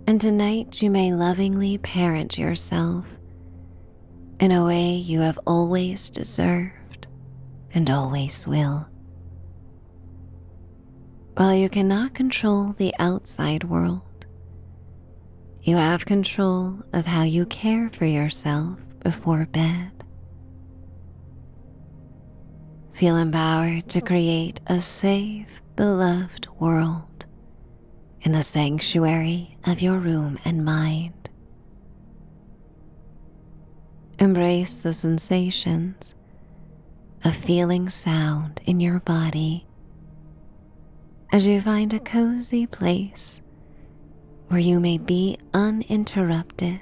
And tonight you may lovingly parent yourself in a way you have always deserved and always will. While you cannot control the outside world, you have control of how you care for yourself before bed. Feel empowered to create a safe, beloved world in the sanctuary of your room and mind. Embrace the sensations of feeling sound in your body as you find a cozy place where you may be uninterrupted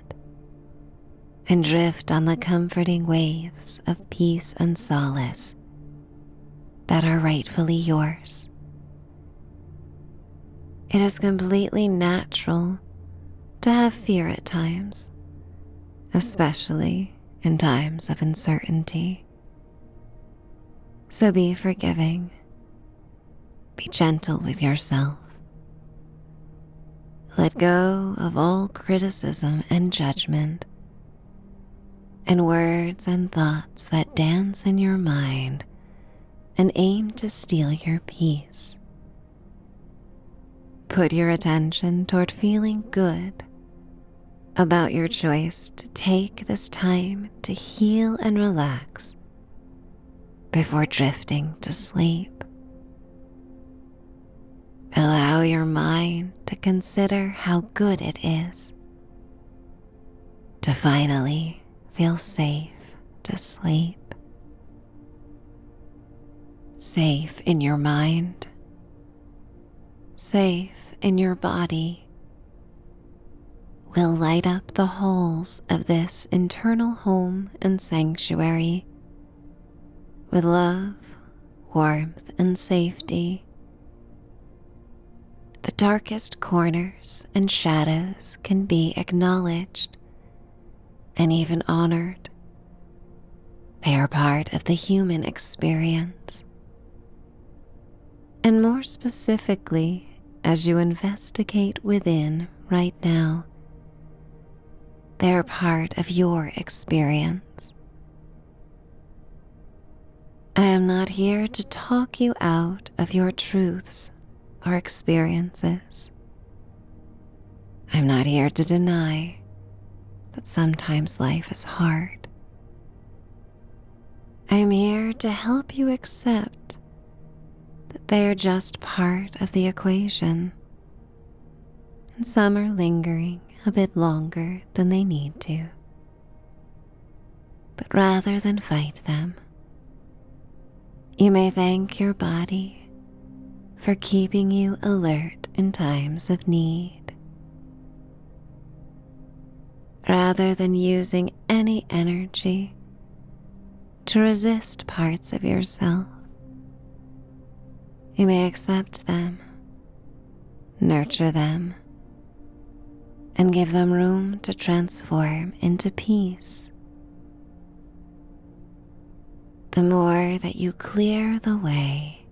and drift on the comforting waves of peace and solace that are rightfully yours. It is completely natural to have fear at times, especially in times of uncertainty. So be forgiving. Be gentle with yourself. Let go of all criticism and judgment, and words and thoughts that dance in your mind and aim to steal your peace. Put your attention toward feeling good about your choice to take this time to heal and relax before drifting to sleep. Allow your mind to consider how good it is to finally feel safe to sleep. Safe in your mind, safe in your body, will light up the halls of this internal home and sanctuary with love, warmth, and safety. The darkest corners and shadows can be acknowledged and even honored. They are part of the human experience. And more specifically, as you investigate within right now, they are part of your experience. I am not here to talk you out of your truths or experiences. I'm not here to deny that sometimes life is hard. I am here to help you accept that they are just part of the equation, and some are lingering a bit longer than they need to. But rather than fight them, you may thank your body for keeping you alert in times of need. Rather than using any energy to resist parts of yourself, you may accept them, nurture them, and give them room to transform into peace. The more that you clear the way,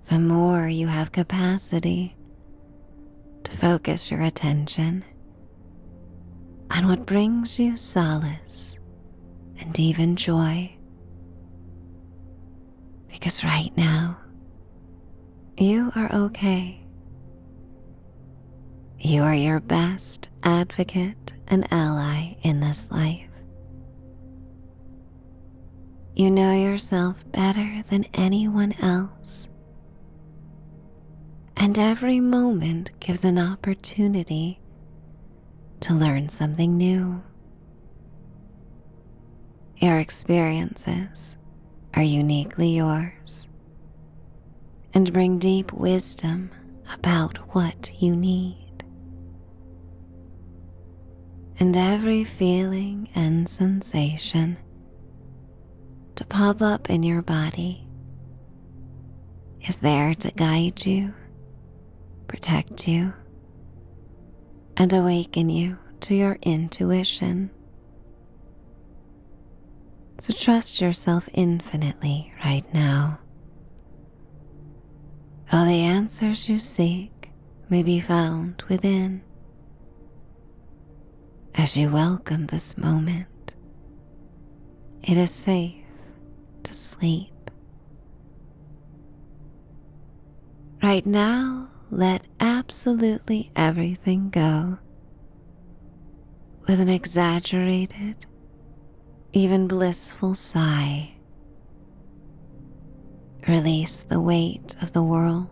the more you have capacity to focus your attention on what brings you solace and even joy. Because right now, you are okay. You are your best advocate and ally in this life. You know yourself better than anyone else. And every moment gives an opportunity to learn something new. Your experiences are uniquely yours and bring deep wisdom about what you need. And every feeling and sensation to pop up in your body is there to guide you protect you, and awaken you to your intuition. So trust yourself infinitely right now. All the answers you seek may be found within. As you welcome this moment, it is safe to sleep. Right now, let absolutely everything go. With an exaggerated, even blissful sigh, release the weight of the world,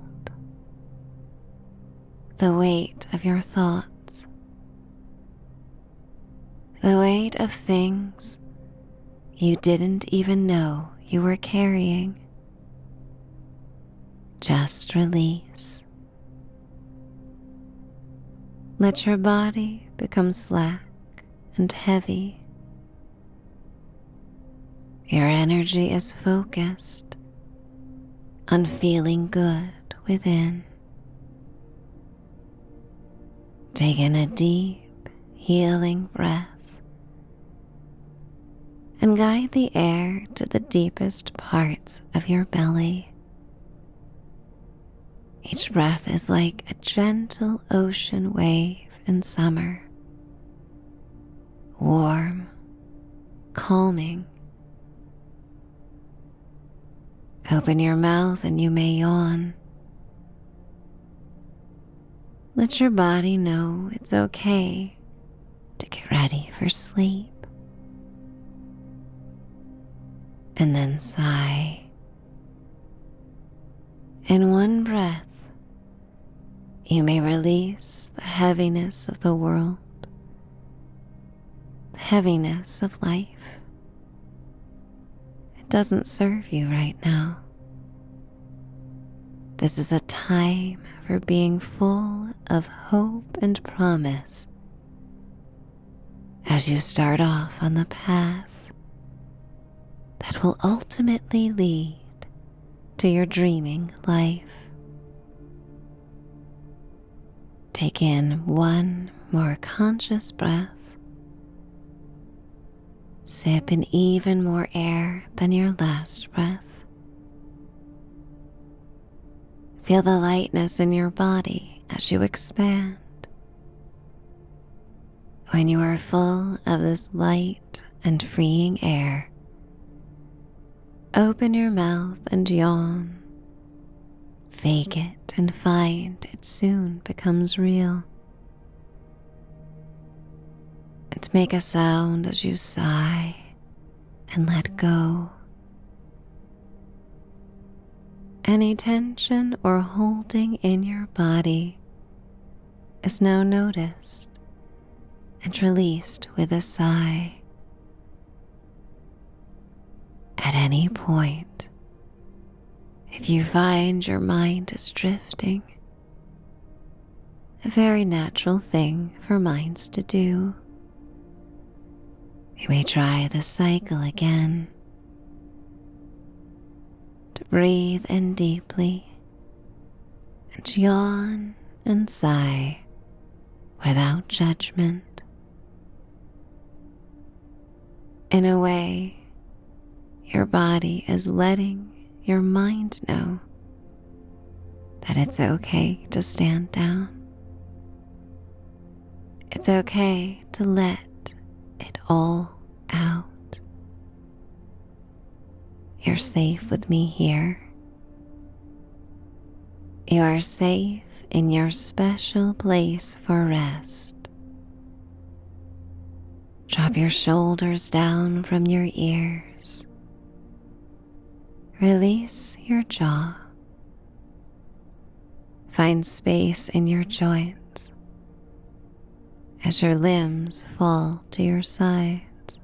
the weight of your thoughts, the weight of things you didn't even know you were carrying. Just release. Let your body become slack and heavy. Your energy is focused on feeling good within. Take in a deep, healing breath and guide the air to the deepest parts of your belly. Each breath is like a gentle ocean wave in summer, warm, calming. Open your mouth and you may yawn. Let your body know it's okay to get ready for sleep. And then sigh. In one breath, you may release the heaviness of the world, the heaviness of life. It doesn't serve you right now. This is a time for being full of hope and promise as you start off on the path that will ultimately lead to your dreaming life. Take in one more conscious breath. Sip in even more air than your last breath. Feel the lightness in your body as you expand. When you are full of this light and freeing air, open your mouth and yawn. Fake it and find it soon becomes real. And make a sound as you sigh and let go. Any tension or holding in your body is now noticed and released with a sigh. At any point, if you find your mind is drifting, a very natural thing for minds to do, you may try the cycle again. To breathe in deeply and yawn and sigh without judgment. In a way, your body is letting your mind know that it's okay to stand down. It's okay to let it all out. You're safe with me here. You are safe in your special place for rest. Drop your shoulders down from your ears. Release your jaw. Find space in your joints as your limbs fall to your sides.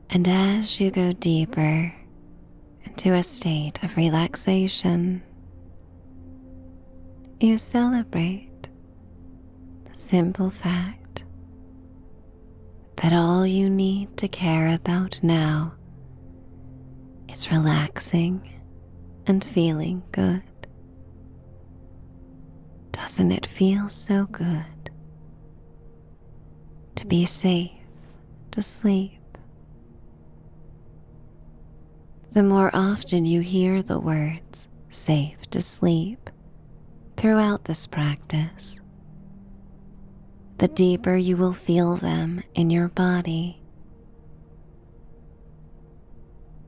And as you go deeper into a state of relaxation, you celebrate the simple fact that all you need to care about now is relaxing and feeling good. Doesn't it feel so good to be safe to sleep? The more often you hear the words safe to sleep throughout this practice, the deeper you will feel them in your body.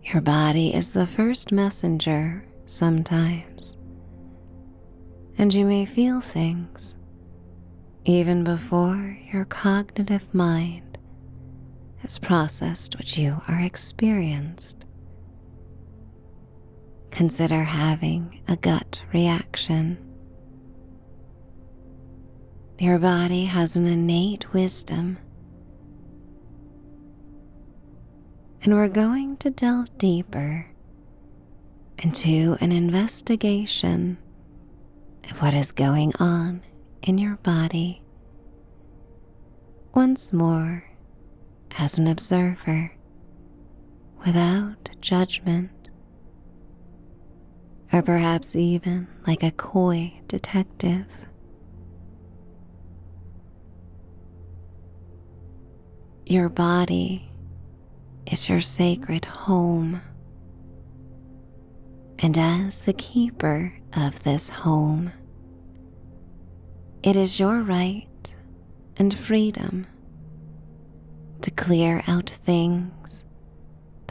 Your body is the first messenger sometimes, and you may feel things even before your cognitive mind has processed what you are experienced. Consider having a gut reaction. Your body has an innate wisdom, and we're going to delve deeper into an investigation of what is going on in your body, once more as an observer, without judgment, or perhaps even like a coy detective. Your body is your sacred home, and as the keeper of this home, it is your right and freedom to clear out things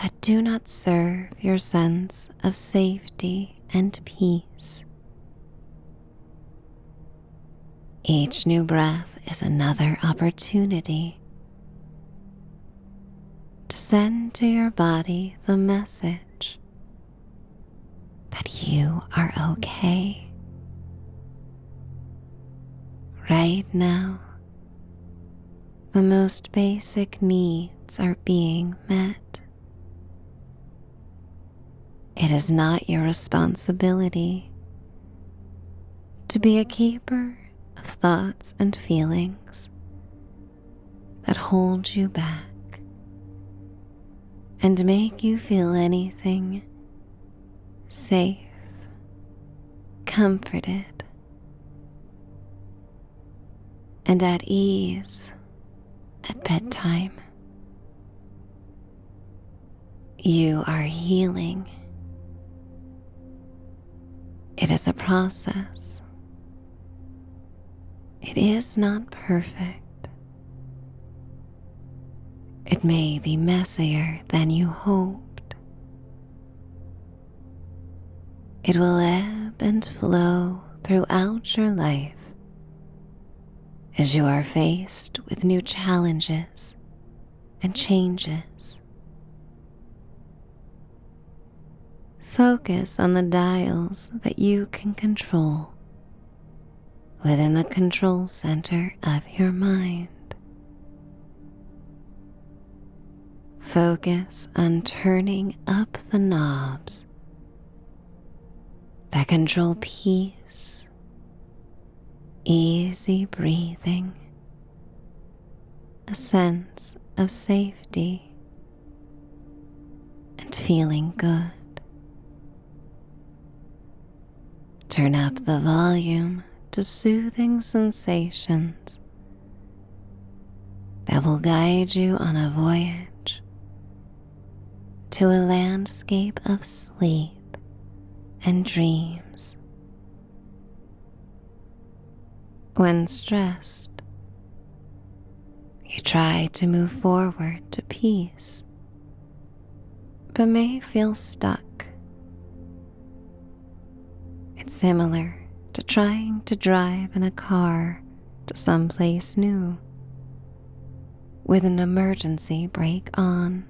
that do not serve your sense of safety and peace. Each new breath is another opportunity to send to your body the message that you are okay. Right now, the most basic needs are being met. It is not your responsibility to be a keeper of thoughts and feelings that hold you back and make you feel anything safe, comforted, and at ease at bedtime. You are healing. It is a process. It is not perfect. It may be messier than you hoped. It will ebb and flow throughout your life as you are faced with new challenges and changes. Focus on the dials that you can control within the control center of your mind. Focus on turning up the knobs that control peace, easy breathing, a sense of safety, and feeling good. Turn up the volume to soothing sensations that will guide you on a voyage to a landscape of sleep and dreams. When stressed, you try to move forward to peace, but may feel stuck. It's similar to trying to drive in a car to someplace new with an emergency brake on.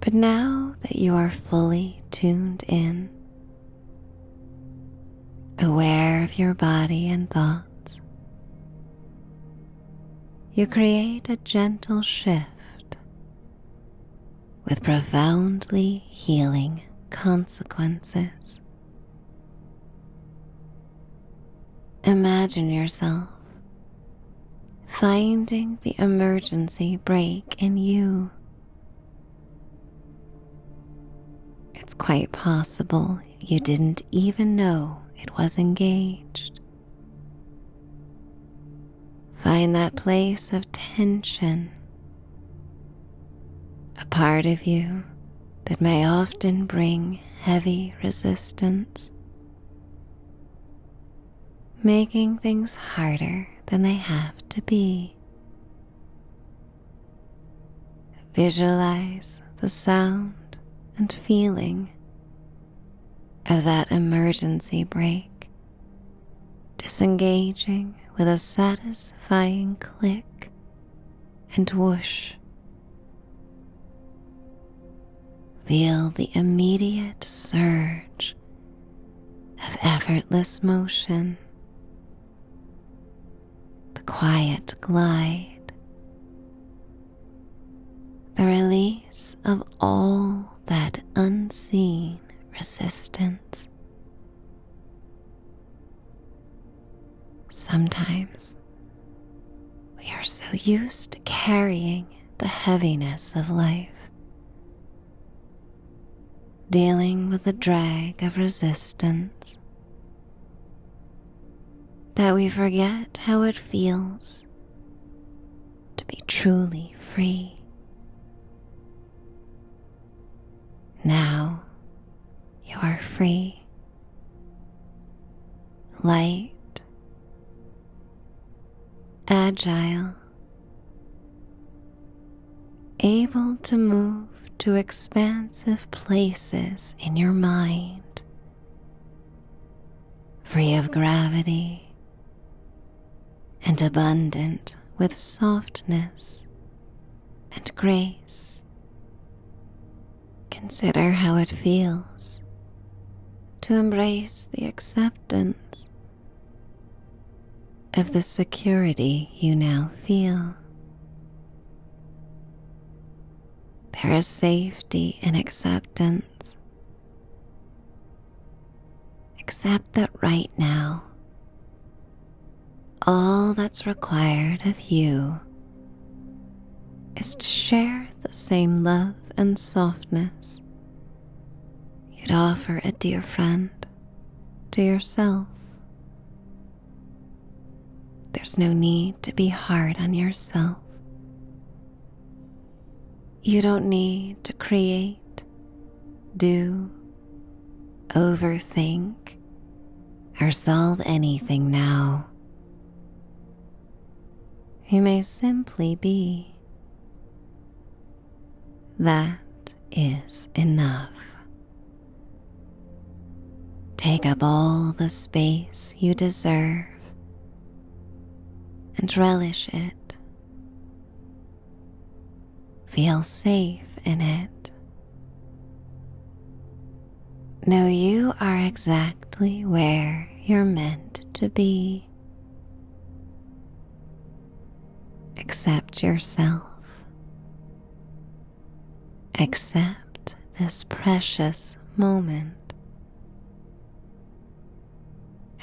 But now that you are fully tuned in, aware of your body and thoughts, you create a gentle shift with profoundly healing consequences. Imagine yourself finding the emergency brake in you. It's quite possible you didn't even know it was engaged. Find that place of tension, a part of you that may often bring heavy resistance, making things harder than they have to be. Visualize the sound and feeling of that emergency brake disengaging with a satisfying click and whoosh. Feel the immediate surge of effortless motion, the quiet glide, the release of all that unseen resistance. Sometimes we are so used to carrying the heaviness of life, dealing with the drag of resistance, that we forget how it feels to be truly free. Now you are free, light, agile, able to move to expansive places in your mind, free of gravity and abundant with softness and grace. Consider how it feels to embrace the acceptance of the security you now feel. There is safety in acceptance. Accept that right now, all that's required of you is to share the same love and softness you'd offer a dear friend to yourself. There's no need to be hard on yourself. You don't need to create, do, overthink, or solve anything now. You may simply be. That is enough. Take up all the space you deserve and relish it. Feel safe in it. Know you are exactly where you're meant to be. Accept yourself. Accept this precious moment.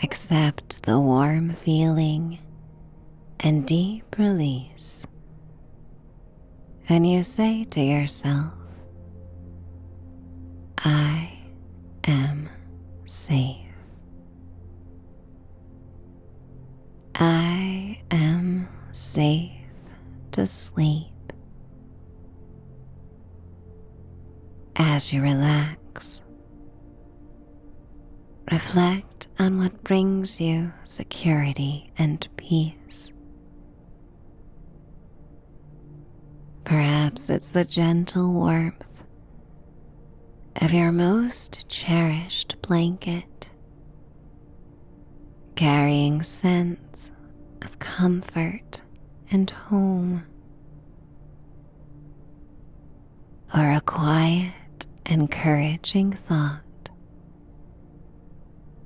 Accept the warm feeling and deep release. And you say to yourself, I am safe. I am safe to sleep. As you relax, reflect on what brings you security and peace. Perhaps it's the gentle warmth of your most cherished blanket, carrying scents of comfort and home, or a quiet, encouraging thought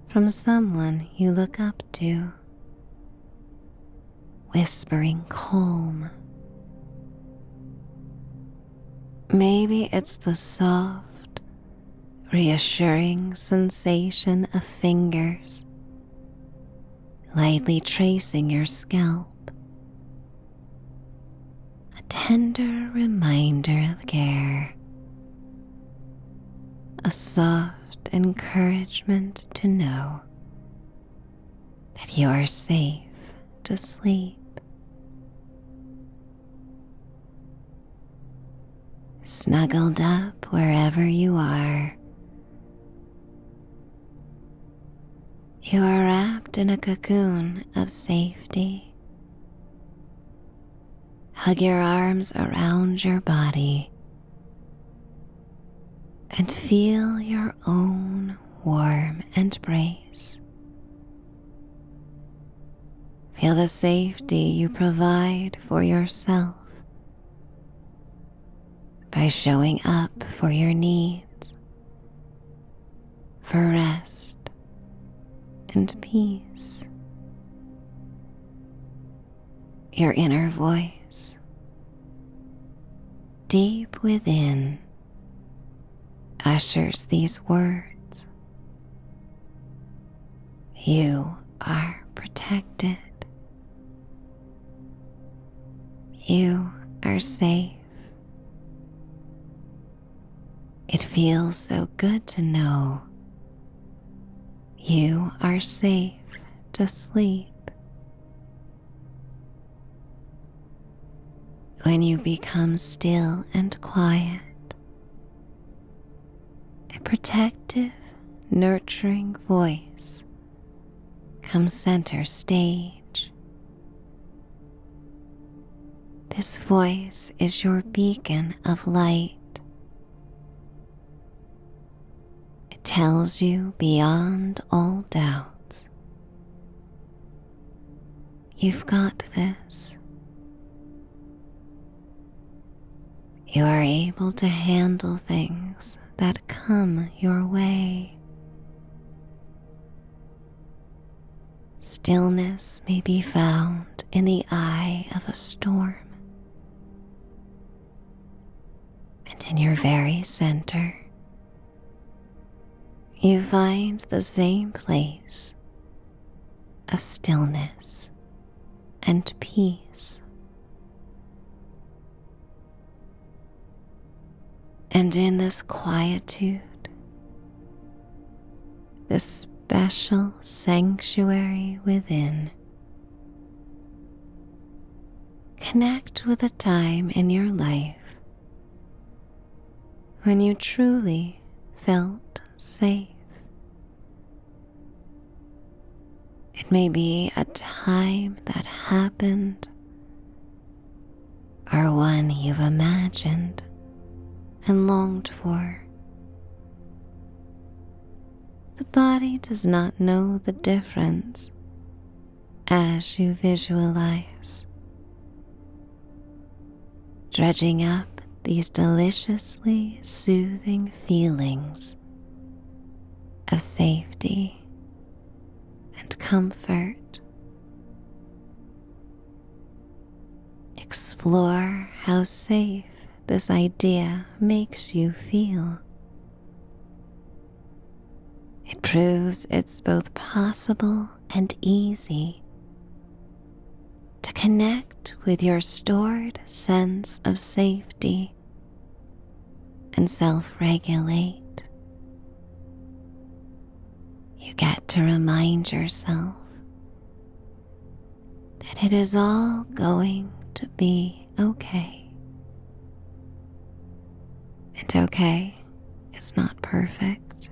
from someone you look up to, whispering calm. Maybe it's the soft, reassuring sensation of fingers lightly tracing your scalp, a tender reminder of care, a soft encouragement to know that you are safe to sleep. Snuggled up wherever you are, you are wrapped in a cocoon of safety. Hug your arms around your body and feel your own warm embrace. Feel the safety you provide for yourself by showing up for your needs, for rest and peace. Your inner voice, deep within, ushers these words. You are protected. You are safe. It feels so good to know you are safe to sleep. When you become still and quiet, a protective, nurturing voice comes center stage. This voice is your beacon of light. It tells you beyond all doubts, you've got this. You are able to handle things that come your way. Stillness may be found in the eye of a storm, and in your very center, you find the same place of stillness and peace. And in this quietude, this special sanctuary within, connect with a time in your life when you truly felt safe. It may be a time that happened, or one you've imagined and longed for. The body does not know the difference as you visualize, dredging up these deliciously soothing feelings of safety and comfort. Explore how safe this idea makes you feel. It proves it's both possible and easy to connect with your stored sense of safety and self-regulate. You get to remind yourself that it is all going to be okay. And okay is not perfect.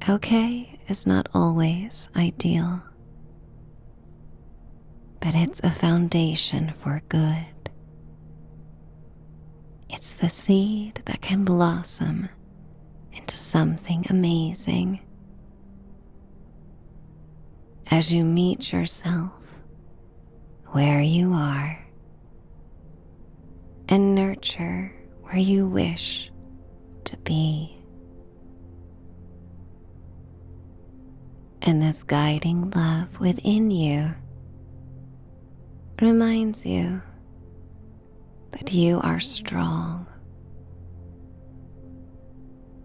Okay is not always ideal, but it's a foundation for good. It's the seed that can blossom into something amazing. As you meet yourself where you are and nurture where you wish to be. And this guiding love within you reminds you that you are strong.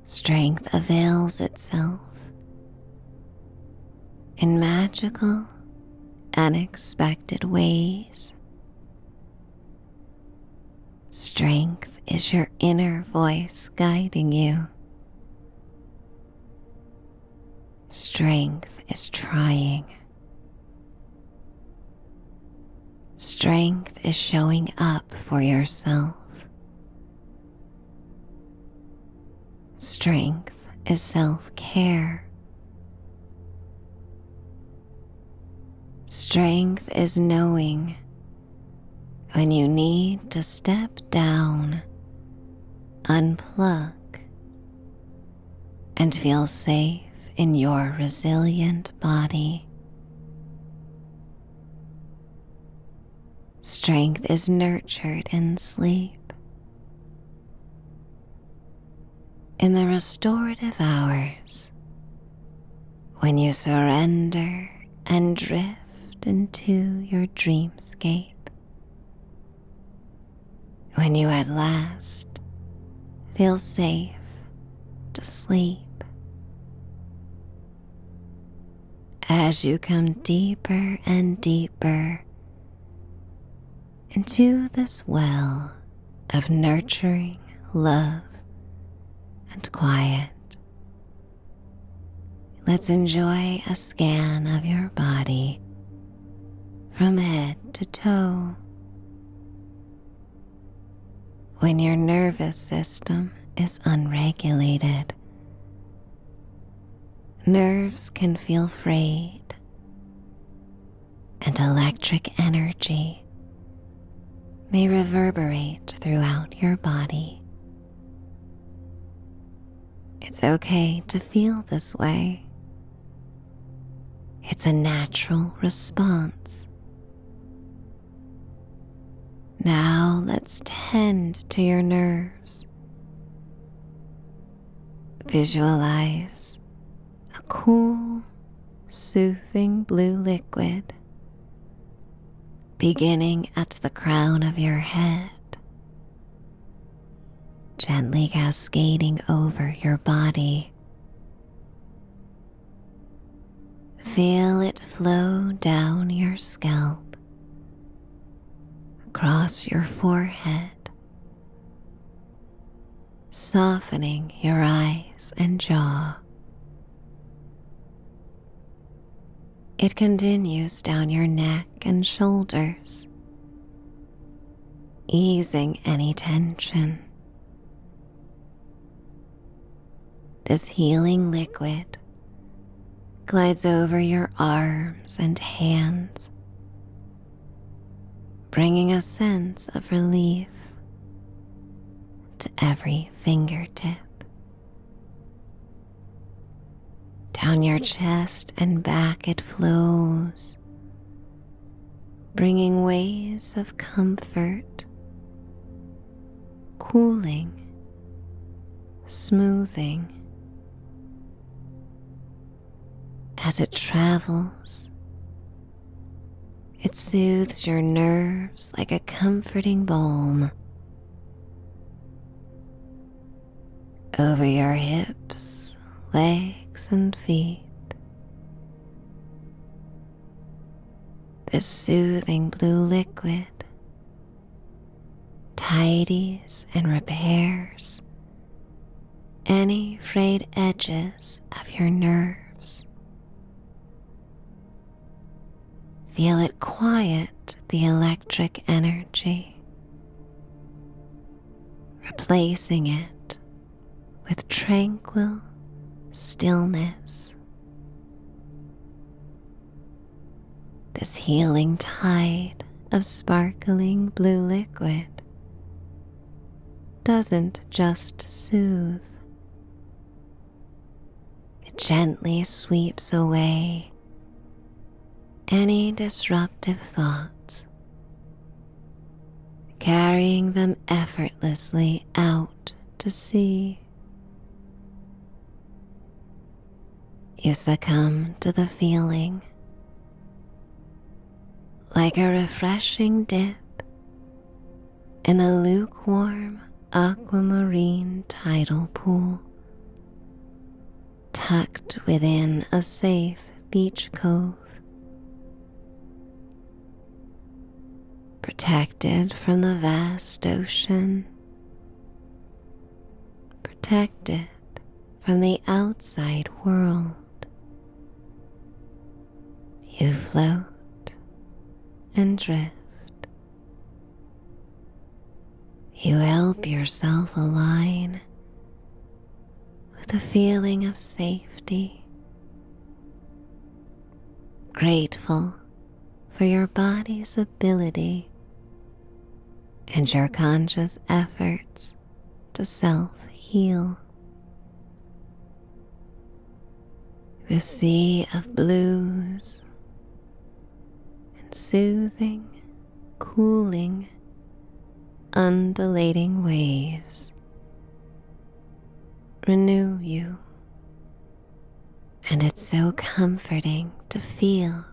Strength avails itself in magical, unexpected ways. Strength is your inner voice guiding you. Strength is trying. Strength is showing up for yourself. Strength is self-care. Strength is knowing when you need to step down, unplug, and feel safe in your resilient body. Strength is nurtured in sleep. In the restorative hours, when you surrender and drift into your dreamscape, when you at last feel safe to sleep. As you come deeper and deeper into this well of nurturing love and quiet, let's enjoy a scan of your body from head to toe. When your nervous system is unregulated, nerves can feel frayed, and electric energy may reverberate throughout your body. It's okay to feel this way. It's a natural response. Now let's tend to your nerves. Visualize a cool, soothing blue liquid beginning at the crown of your head, gently cascading over your body. Feel it flow down your scalp, across your forehead, softening your eyes and jaw. It continues down your neck and shoulders, easing any tension. This healing liquid glides over your arms and hands, bringing a sense of relief to every fingertip. Down your chest and back it flows, bringing waves of comfort, cooling, smoothing. As it travels, it soothes your nerves like a comforting balm. Over your hips, legs, and feet. This soothing blue liquid tidies and repairs any frayed edges of your nerves. Feel it quiet the electric energy, replacing it with tranquil stillness. This healing tide of sparkling blue liquid doesn't just soothe. It gently sweeps away any disruptive thoughts, carrying them effortlessly out to sea. You succumb to the feeling like a refreshing dip in a lukewarm aquamarine tidal pool, tucked within a safe beach cove, protected from the vast ocean, protected from the outside world. You float and drift. You help yourself align with a feeling of safety, grateful for your body's ability and your conscious efforts to self-heal. The sea of blues and soothing, cooling, undulating waves renew you, and it's so comforting to feel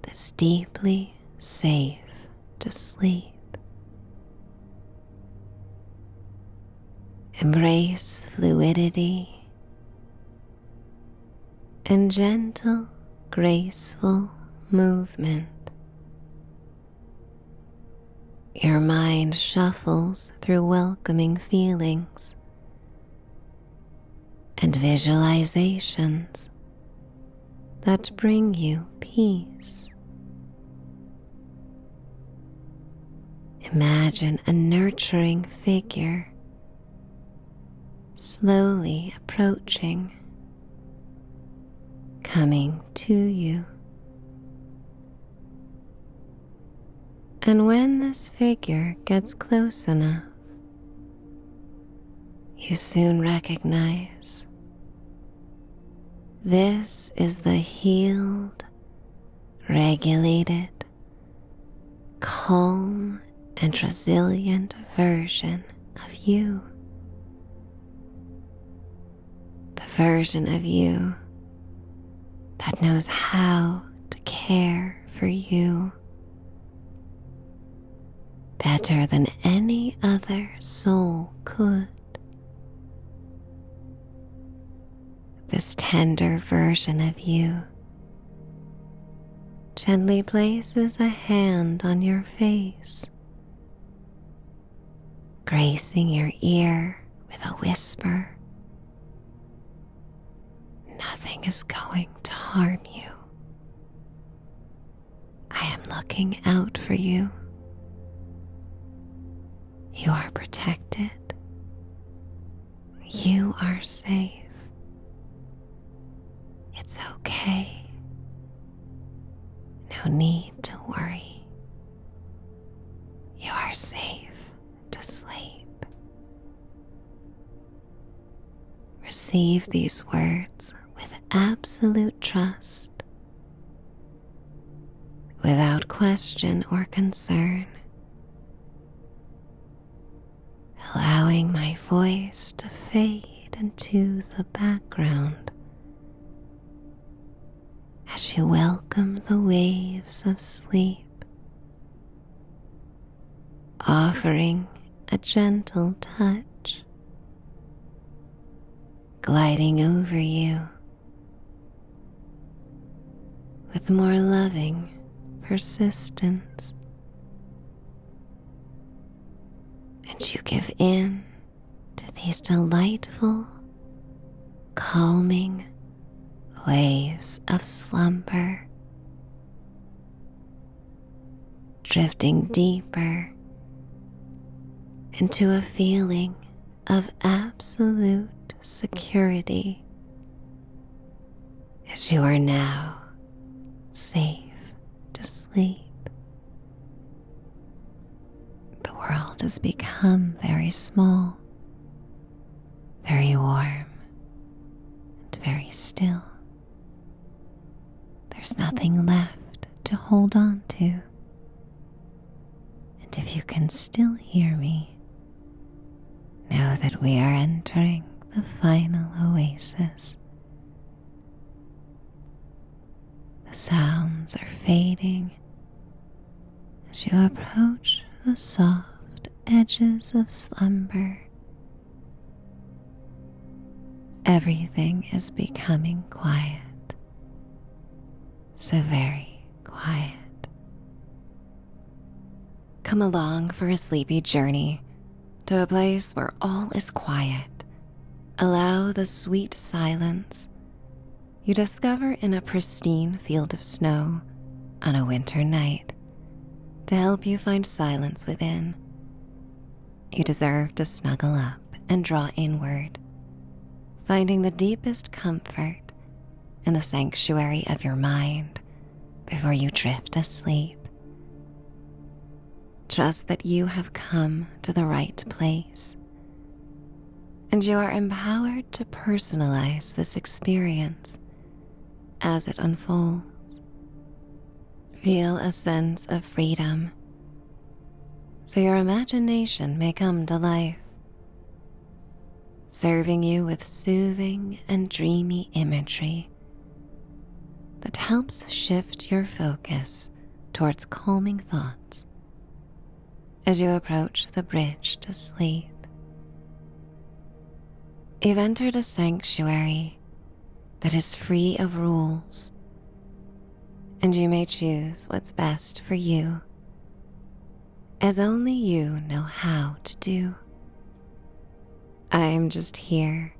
this deeply safe to sleep. Embrace fluidity and gentle, graceful movement. Your mind shuffles through welcoming feelings and visualizations that bring you peace. Imagine a nurturing figure slowly approaching, coming to you. And when this figure gets close enough, you soon recognize this is the healed, regulated, calm, and resilient version of you. The version of you that knows how to care for you better than any other soul could. This tender version of you gently places a hand on your face, gracing your ear with a whisper. Nothing is going to harm you. I am looking out for you. You are protected. You are safe. It's okay. No need to worry. You are safe to sleep. Receive these words with absolute trust, without question or concern, allowing my voice to fade into the background as you welcome the waves of sleep, offering a gentle touch, gliding over you with more loving persistence. And you give in to these delightful, calming waves of slumber, drifting deeper into a feeling of absolute security as you are now safe to sleep. The world has become very small, very warm, and very still. There's nothing left to hold on to. And if you can still hear me, know that we are entering the final oasis. The sounds are fading as you approach the soft edges of slumber. Everything is becoming quiet. So very quiet. Come along for a sleepy journey to a place where all is quiet. Allow the sweet silence you discover in a pristine field of snow on a winter night to help you find silence within. You deserve to snuggle up and draw inward, finding the deepest comfort in the sanctuary of your mind before you drift asleep. Trust that you have come to the right place, and you are empowered to personalize this experience as it unfolds. Feel a sense of freedom, so your imagination may come to life, serving you with soothing and dreamy imagery that helps shift your focus towards calming thoughts as you approach the bridge to sleep. You've entered a sanctuary that is free of rules, and you may choose what's best for you, as only you know how to do. I am just here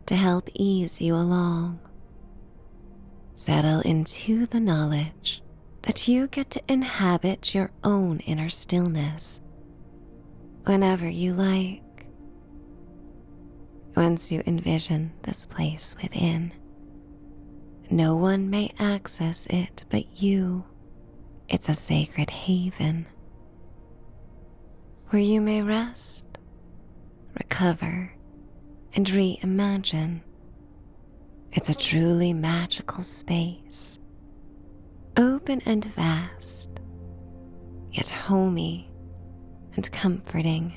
to help ease you along. Settle into the knowledge that you get to inhabit your own inner stillness whenever you like. Once you envision this place within, no one may access it but you. It's a sacred haven where you may rest, recover, and reimagine. It's a truly magical space, open and vast, yet homey and comforting.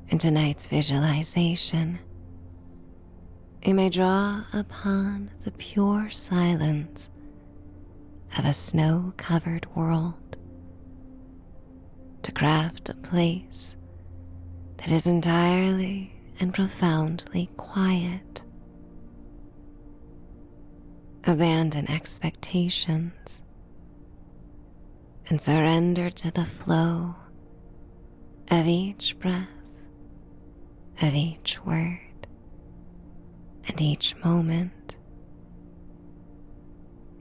In tonight's visualization, you may draw upon the pure silence of a snow-covered world to craft a place that is entirely and profoundly quiet. Abandon expectations and surrender to the flow of each breath, of each word, and each moment.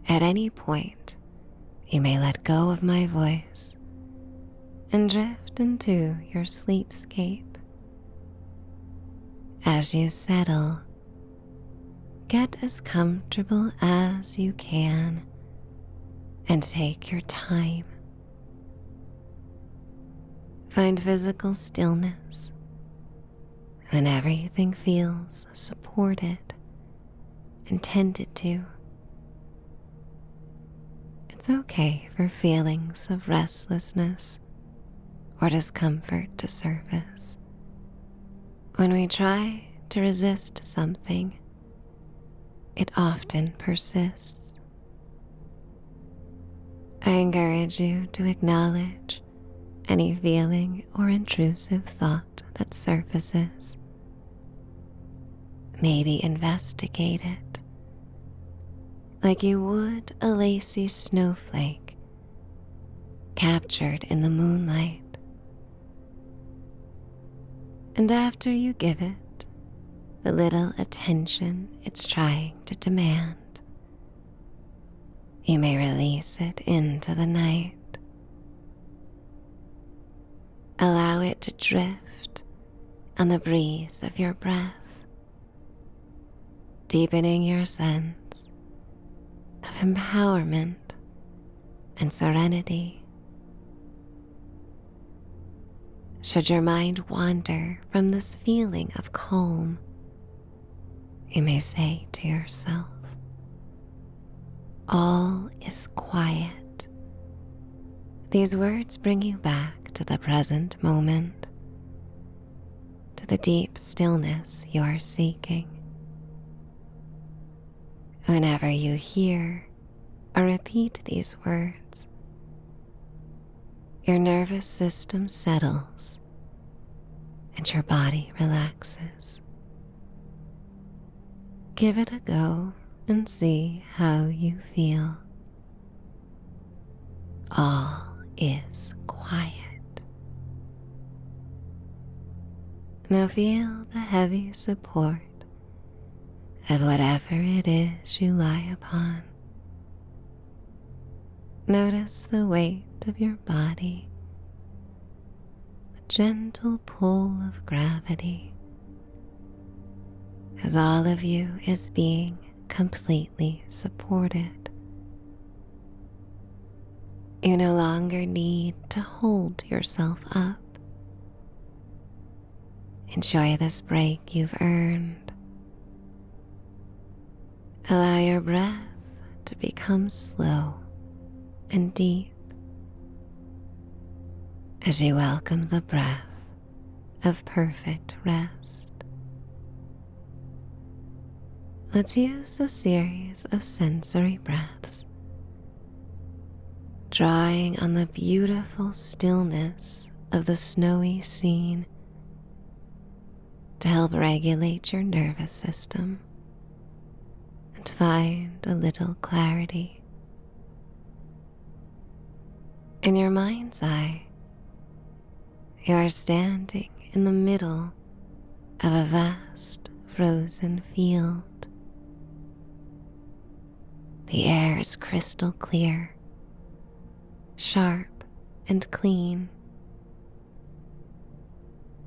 At any point, you may let go of my voice and drift into your sleepscape. As you settle, get as comfortable as you can and take your time. Find physical stillness when everything feels supported and tended to. It's okay for feelings of restlessness or discomfort to surface. When we try to resist something, it often persists. I encourage you to acknowledge any feeling or intrusive thought that surfaces. Maybe investigate it like you would a lacy snowflake captured in the moonlight. And after you give it the little attention it's trying to demand, you may release it into the night. Allow it to drift on the breeze of your breath, deepening your sense of empowerment and serenity. Should your mind wander from this feeling of calm, you may say to yourself, "All is quiet." These words bring you back to the present moment, to the deep stillness you are seeking. Whenever you hear or repeat these words, your nervous system settles and your body relaxes. Give it a go and see how you feel. All is quiet. Now feel the heavy support of whatever it is you lie upon. Notice the weight of your body, the gentle pull of gravity, as all of you is being completely supported. You no longer need to hold yourself up. Enjoy this break you've earned. Allow your breath to become slow and deep as you welcome the breath of perfect rest. Let's use a series of sensory breaths, drawing on the beautiful stillness of the snowy scene to help regulate your nervous system and find a little clarity. In your mind's eye, you are standing in the middle of a vast frozen field. The air is crystal clear, sharp and clean.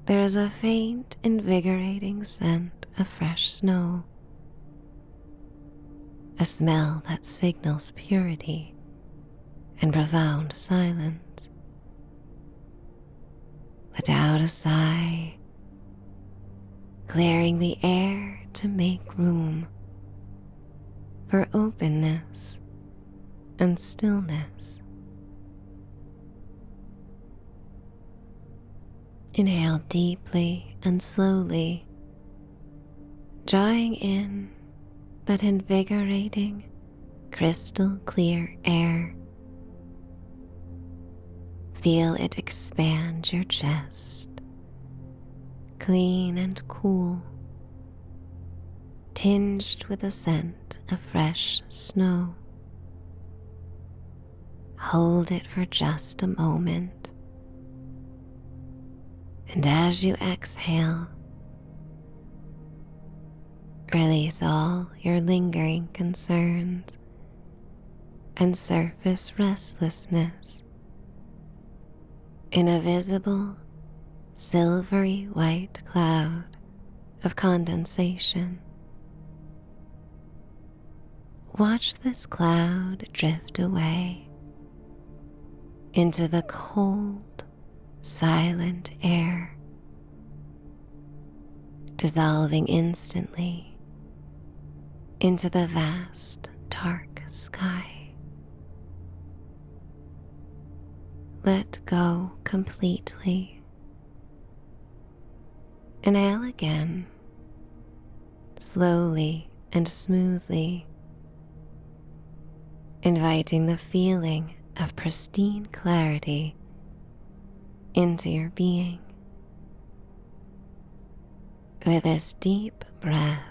There is a faint, invigorating scent of fresh snow, a smell that signals purity and profound silence. Let out a sigh, clearing the air to make room for openness and stillness. Inhale deeply and slowly, drawing in that invigorating, crystal clear air. Feel it expand your chest, clean and cool, tinged with the scent of fresh snow. Hold it for just a moment, and as you exhale, release all your lingering concerns and surface restlessness in a visible, silvery white cloud of condensation. Watch this cloud drift away into the cold, silent air, dissolving instantly into the vast, dark sky. Let go completely. Inhale again, slowly and smoothly, inviting the feeling of pristine clarity into your being. With this deep breath,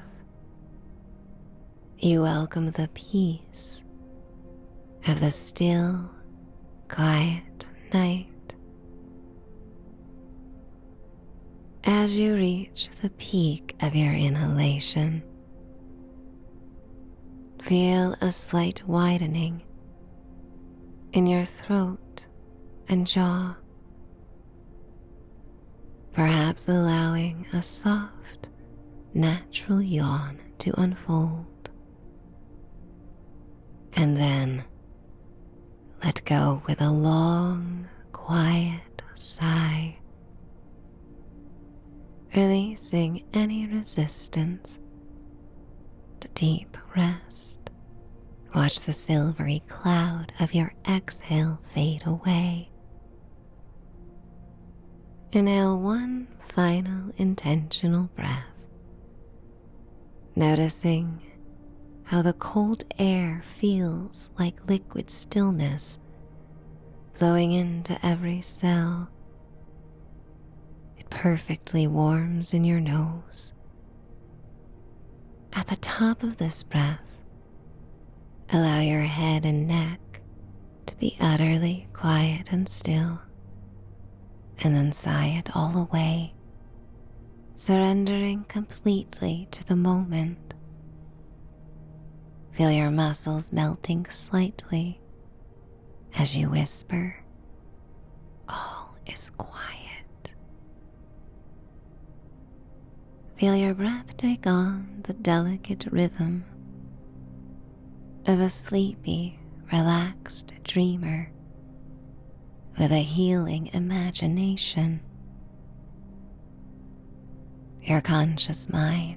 you welcome the peace of the still, quiet night. As you reach the peak of your inhalation, feel a slight widening in your throat and jaw, perhaps allowing a soft, natural yawn to unfold. And then let go with a long, quiet sigh, releasing any resistance to deep rest. Watch the silvery cloud of your exhale fade away. Inhale one final intentional breath, noticing how the cold air feels like liquid stillness flowing into every cell. It perfectly warms in your nose. At the top of this breath, allow your head and neck to be utterly quiet and still, and then sigh it all away, surrendering completely to the moment. Feel your muscles melting slightly as you whisper, "All is quiet." Feel your breath take on the delicate rhythm of a sleepy, relaxed dreamer with a healing imagination. Your conscious mind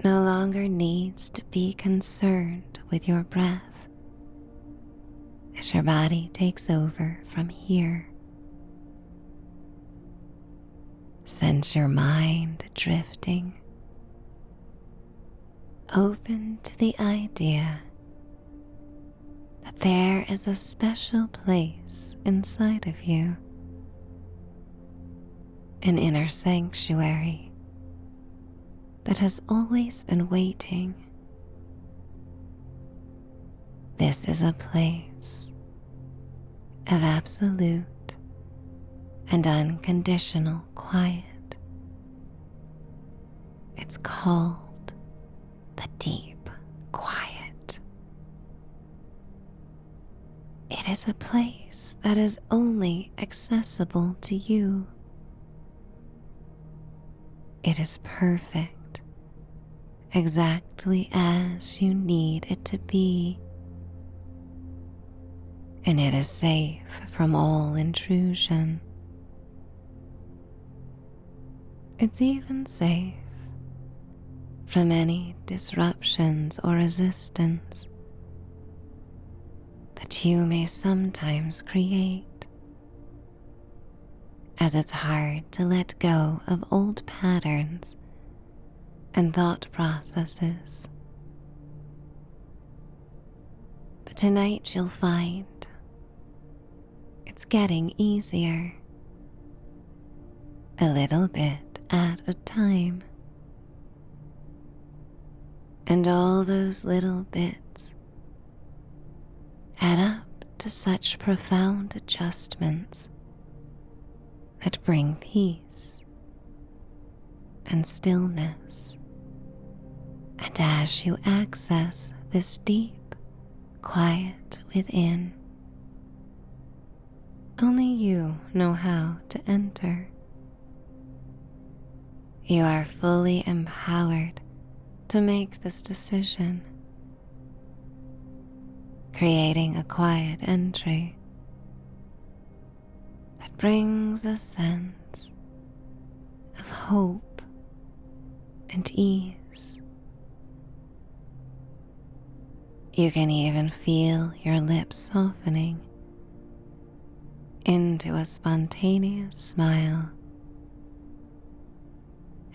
no longer needs to be concerned with your breath as your body takes over from here. Sense your mind drifting, open to the idea that there is a special place inside of you, an inner sanctuary that has always been waiting. This is a place of absolute and unconditional quiet. It's called the deep quiet. It is a place that is only accessible to you. It is perfect, exactly as you need it to be. And it is safe from all intrusion. It's even safe from any disruptions or resistance that you may sometimes create, as it's hard to let go of old patterns and thought processes. But tonight you'll find it's getting easier, a little bit at a time. And all those little bits add up to such profound adjustments that bring peace and stillness. And as you access this deep quiet within, only you know how to enter. You are fully empowered to make this decision, creating a quiet entry that brings a sense of hope and ease. You can even feel your lips softening into a spontaneous smile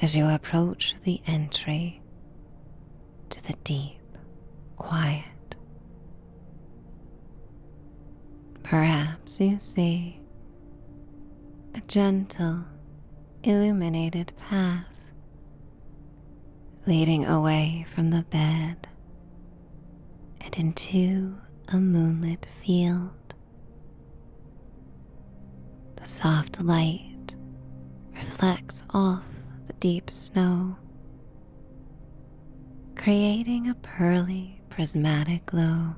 as you approach the entry to the deep quiet. Perhaps you see a gentle, illuminated path leading away from the bed and into a moonlit field. The soft light reflects off the deep snow, creating a pearly, prismatic glow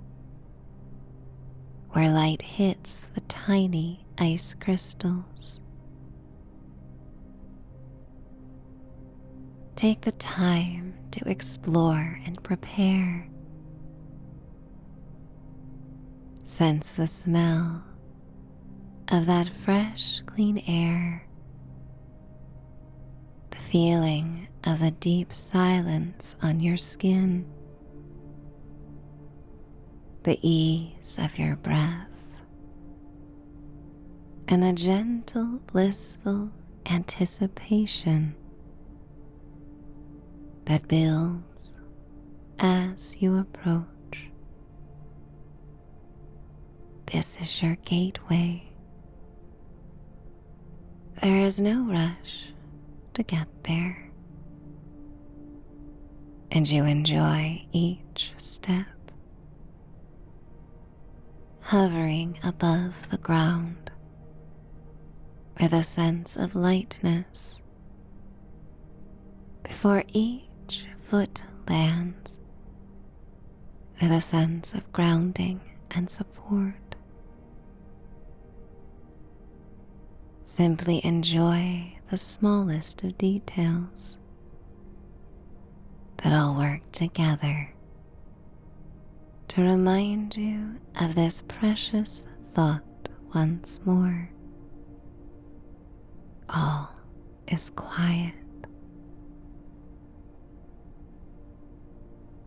where light hits the tiny ice crystals. Take the time to explore and prepare. Sense the smell of that fresh, clean air, the feeling of the deep silence on your skin, the ease of your breath, and the gentle, blissful anticipation that builds as you approach. This is your gateway. There is no rush to get there, and you enjoy each step, hovering above the ground with a sense of lightness. Before each foot lands, with a sense of grounding and support. Simply enjoy the smallest of details that all work together to remind you of this precious thought once more. All is quiet.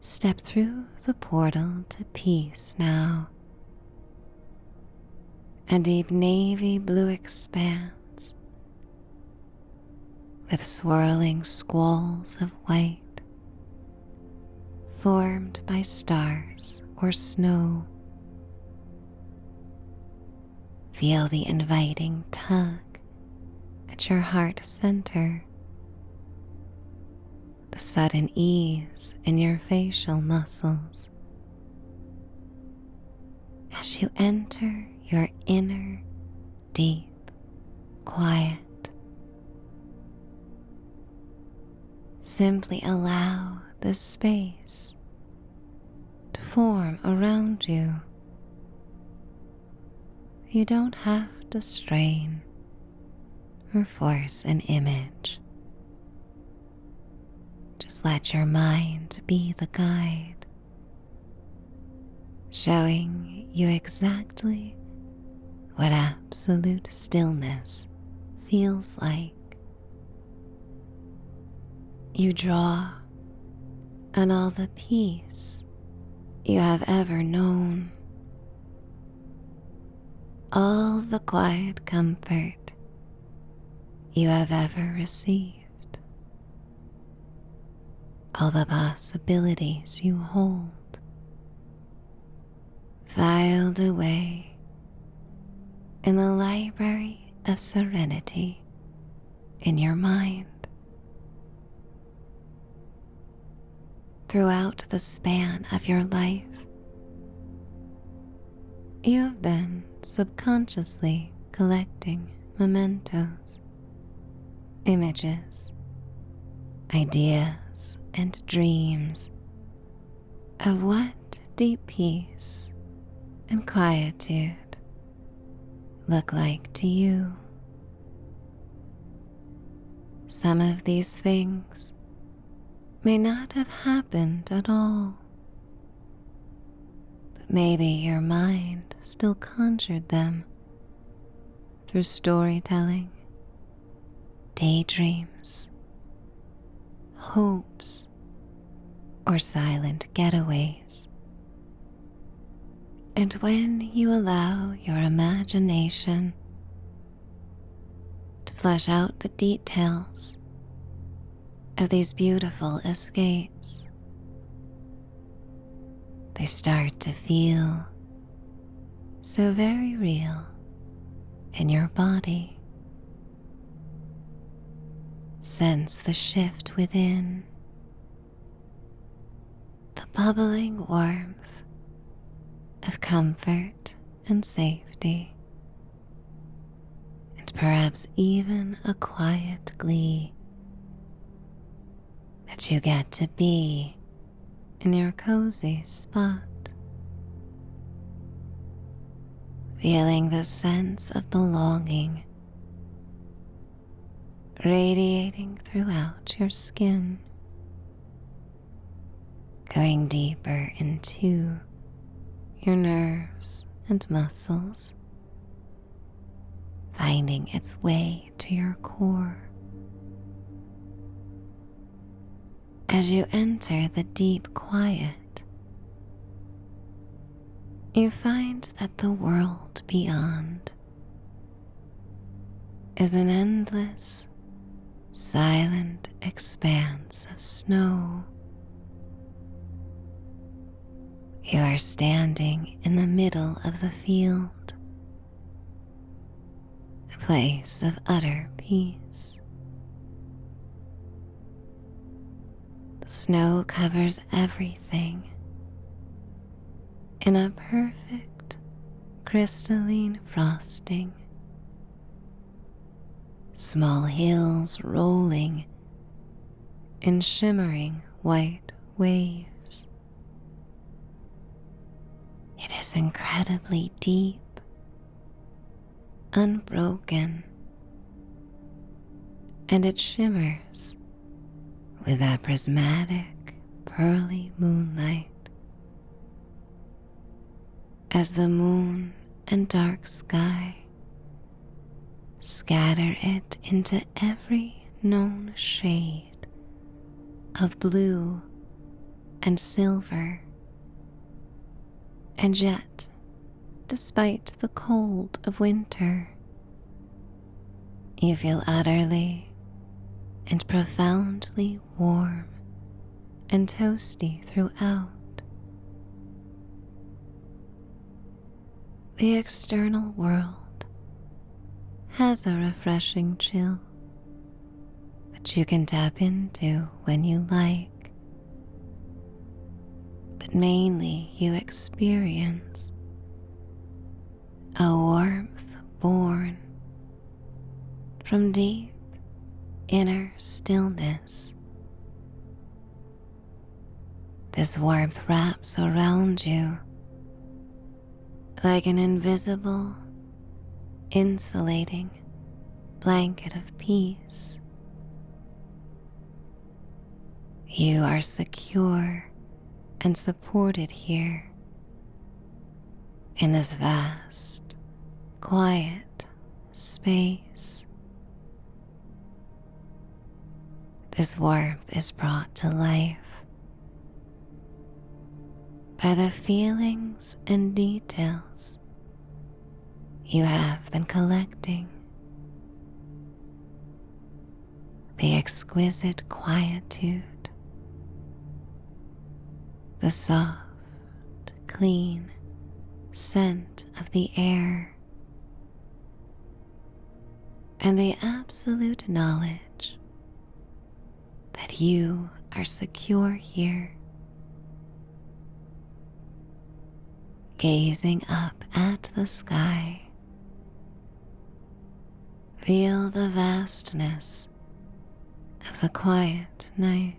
Step through the portal to peace now. A deep navy blue expanse with swirling squalls of white formed by stars or snow. Feel the inviting tug at your heart center, the sudden ease in your facial muscles as you enter your inner, deep quiet. Simply allow this space to form around you. You don't have to strain or force an image. Just let your mind be the guide, showing you exactly what absolute stillness feels like. You draw on all the peace you have ever known, all the quiet comfort you have ever received, all the possibilities you hold, filed away in the library of serenity in your mind. Throughout the span of your life, you have been subconsciously collecting mementos, images, ideas, and dreams of what deep peace and quietude look like to you. Some of these things may not have happened at all, but maybe your mind still conjured them through storytelling, daydreams, hopes, or silent getaways. And when you allow your imagination to flesh out the details of these beautiful escapes, they start to feel so very real in your body. Sense the shift within, the bubbling warmth of comfort and safety, and perhaps even a quiet glee that you get to be in your cozy spot. Feeling the sense of belonging radiating throughout your skin, going deeper into your nerves and muscles, finding its way to your core. As you enter the deep quiet, you find that the world beyond is an endless, silent expanse of snow. You are standing in the middle of the field, a place of utter peace. The snow covers everything in a perfect crystalline frosting. Small hills rolling in shimmering white waves. It is incredibly deep, unbroken, and it shimmers with that prismatic, pearly moonlight as the moon and dark sky scatter it into every known shade of blue and silver. And yet, despite the cold of winter, you feel utterly and profoundly warm and toasty throughout. The external world has a refreshing chill that you can tap into when you like, but mainly you experience a warmth born from deep inner stillness. This warmth wraps around you like an invisible, insulating blanket of peace. You are secure and supported here in this vast, quiet space. This warmth is brought to life by the feelings and details you have been collecting. The exquisite quietude, the soft, clean scent of the air, and the absolute knowledge that you are secure here. Gazing up at the sky, feel the vastness of the quiet night.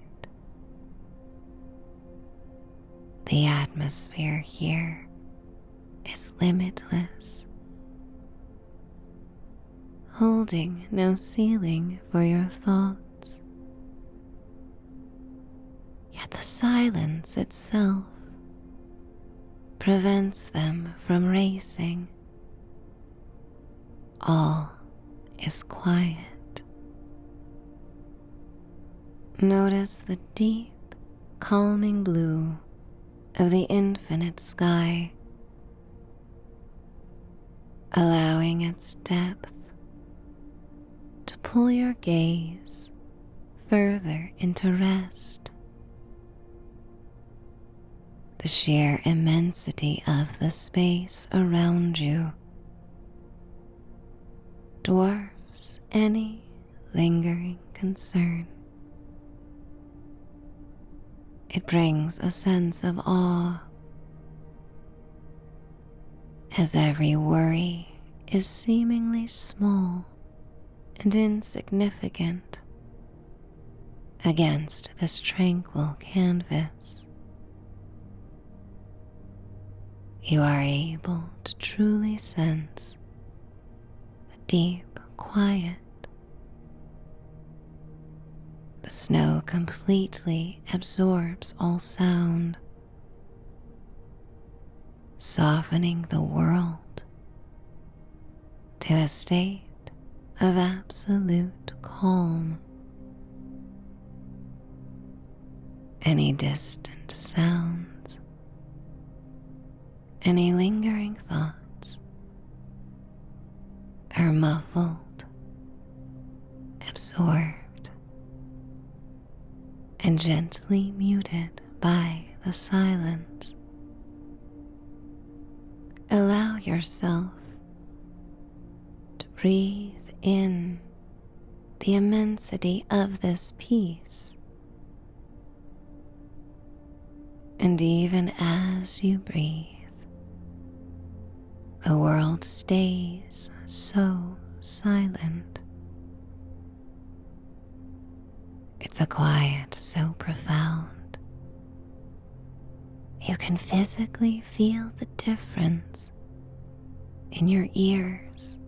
The atmosphere here is limitless, holding no ceiling for your thoughts. Yet the silence itself prevents them from racing. All is quiet. Notice the deep, calming blue of the infinite sky, allowing its depth to pull your gaze further into rest. The sheer immensity of the space around you dwarfs any lingering concern. It brings a sense of awe as every worry is seemingly small and insignificant against this tranquil canvas. You are able to truly sense the deep quiet. The snow completely absorbs all sound, softening the world to a state of absolute calm. Any distant sounds, any lingering thoughts are muffled, absorbed, and gently muted by the silence. Allow yourself to breathe in the immensity of this peace. And even as you breathe, the world stays so silent. It's a quiet so profound You can physically feel the difference in your ears.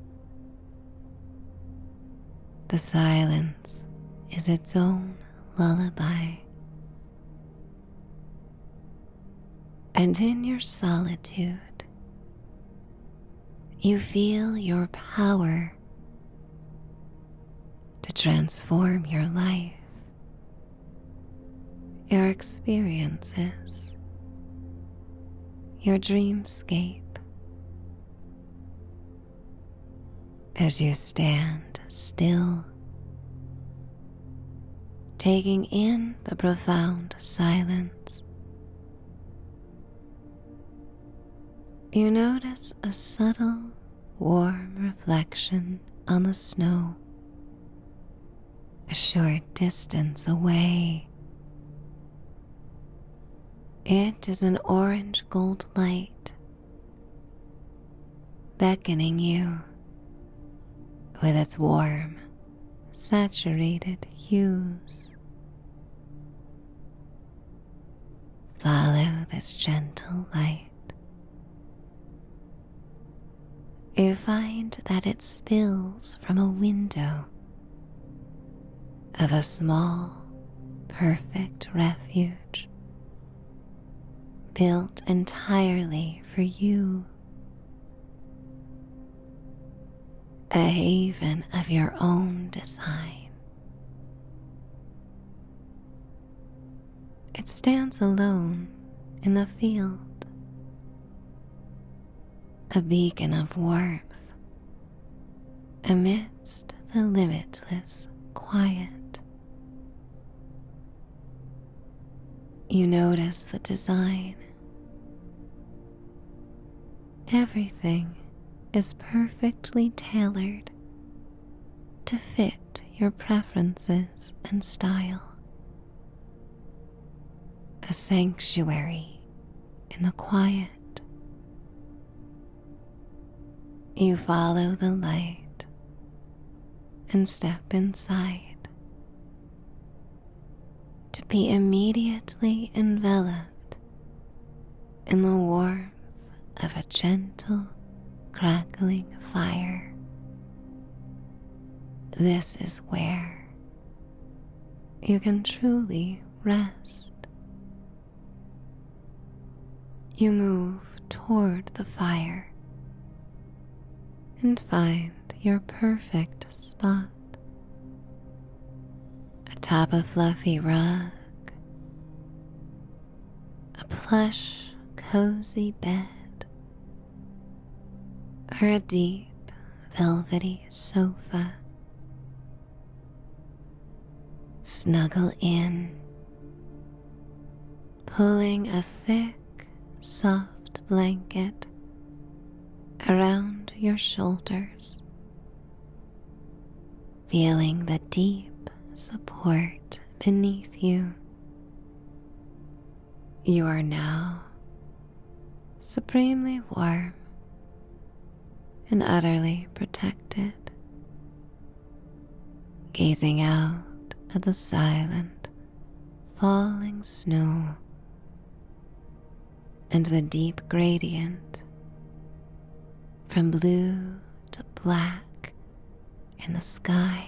The silence is its own lullaby. And in your solitude, you feel your power to transform your life, your experiences, your dreamscape. As you stand still, taking in the profound silence, you notice a subtle, warm reflection on the snow, a short distance away. It is an orange gold light, beckoning you with its warm, saturated hues. Follow this gentle light. You find that it spills from a window of a small, perfect refuge built entirely for you, a haven of your own design. It stands alone in the field, a beacon of warmth amidst the limitless quiet. You notice the design. Everything is perfectly tailored to fit your preferences and style. A sanctuary in the quiet. You follow the light and step inside to be immediately enveloped in the warmth of a gentle, crackling fire. This is where you can truly rest. You move toward the fire and find your perfect spot. Atop a fluffy rug, a plush, cozy bed, or a deep, velvety sofa. Snuggle in, pulling a thick, soft blanket around your shoulders, feeling the deep support beneath you. You are now supremely warm and utterly protected, gazing out at the silent, falling snow and the deep gradient from blue to black in the sky.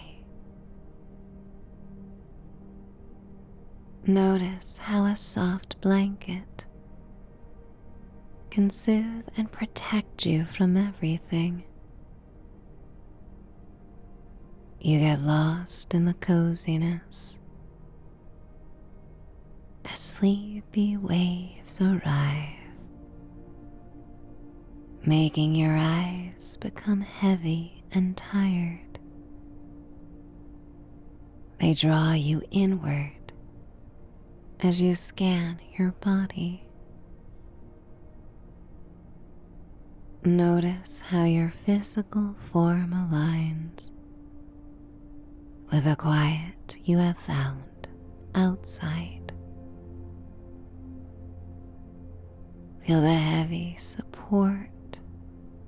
Notice how a soft blanket can soothe and protect you from everything. You get lost in the coziness as sleepy waves arrive, making your eyes become heavy and tired. They draw you inward as you scan your body. Notice how your physical form aligns with the quiet you have found outside. Feel the heavy support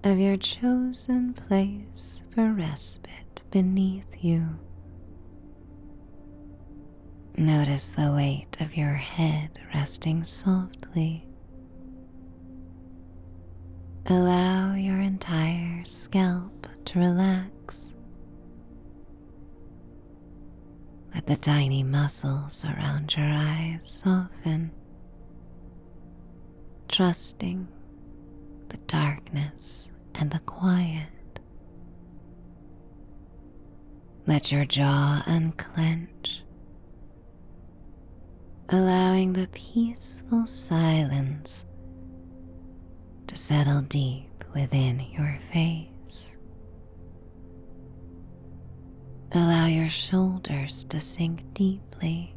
of your chosen place for respite beneath you. Notice the weight of your head resting softly Allow your entire scalp to relax. Let the tiny muscles around your eyes soften, trusting the darkness and the quiet. Let your jaw unclench, allowing the peaceful silence to settle deep within your face. Allow your shoulders to sink deeply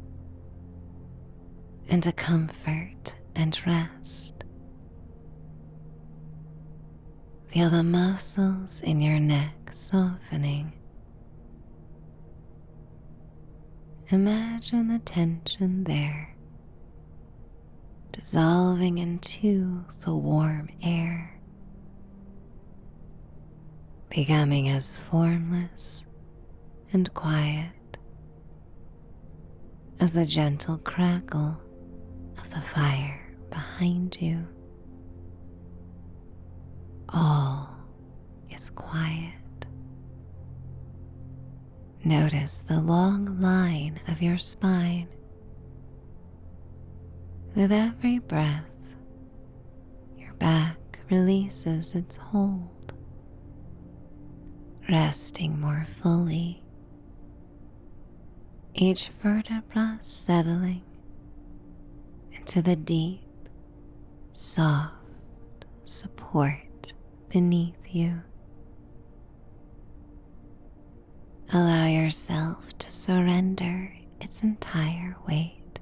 into comfort and rest. Feel the muscles in your neck softening. Imagine the tension there, dissolving into the warm air, becoming as formless and quiet as the gentle crackle of the fire behind you. All is quiet. Notice the long line of your spine. With every breath, your back releases its hold, resting more fully, each vertebra settling into the deep, soft support beneath you. Allow yourself to surrender its entire weight,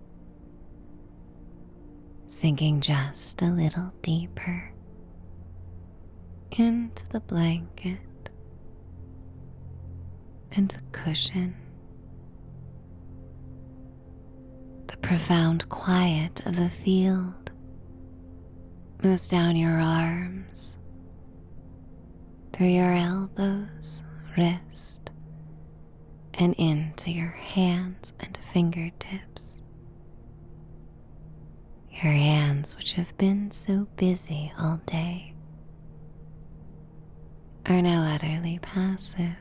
sinking just a little deeper into the blanket and the cushion. The profound quiet of the field moves down your arms, through your elbows, wrists, and into your hands and fingertips. Your hands, which have been so busy all day, are now utterly passive,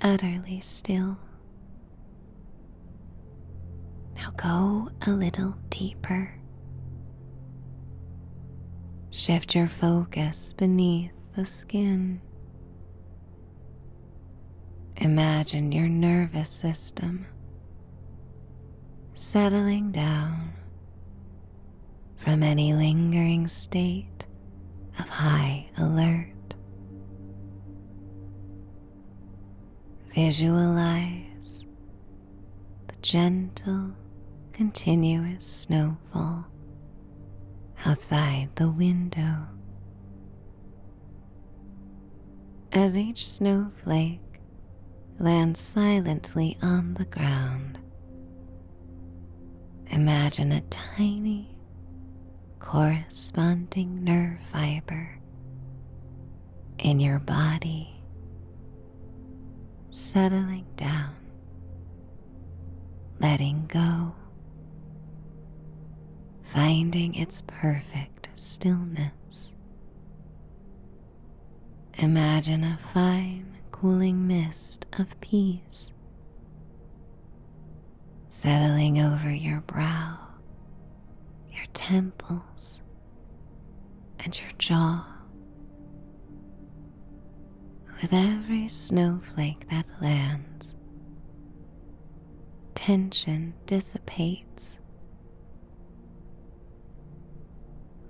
utterly still. Now go a little deeper. Shift your focus beneath the skin. Imagine your nervous system settling down from any lingering state of high alert. Visualize the gentle, continuous snowfall outside the window. As each snowflake lands silently on the ground, imagine a tiny, corresponding nerve fiber in your body, settling down, letting go, finding its perfect stillness. Imagine a fine, cooling mist of peace settling over your brow, your temples, and your jaw. With every snowflake that lands, tension dissipates.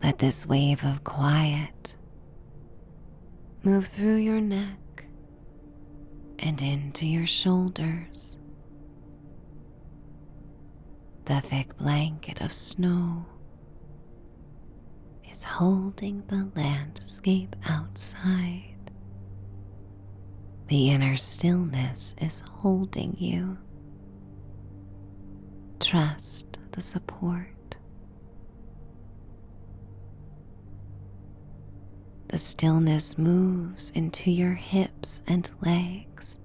Let this wave of quiet move through your neck and into your shoulders. The thick blanket of snow is holding the landscape outside. The inner stillness is holding you. Trust the support. The stillness moves into your hips and legs,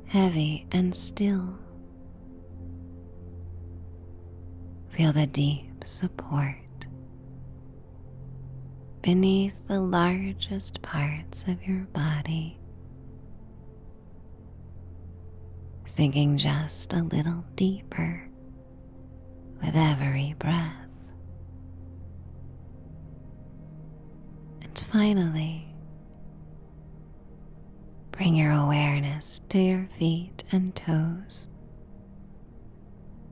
heavy and still. Feel the deep support beneath the largest parts of your body, sinking just a little deeper with every breath. And finally, bring your awareness to your feet and toes,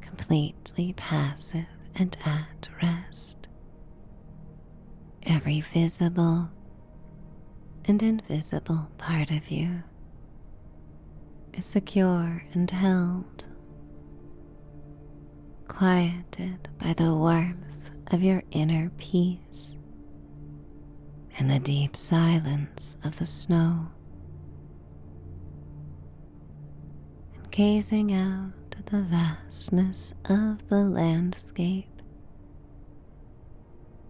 completely passive and at rest. Every visible and invisible part of you is secure and held, quieted by the warmth of your inner peace and the deep silence of the snow. And gazing out at the vastness of the landscape,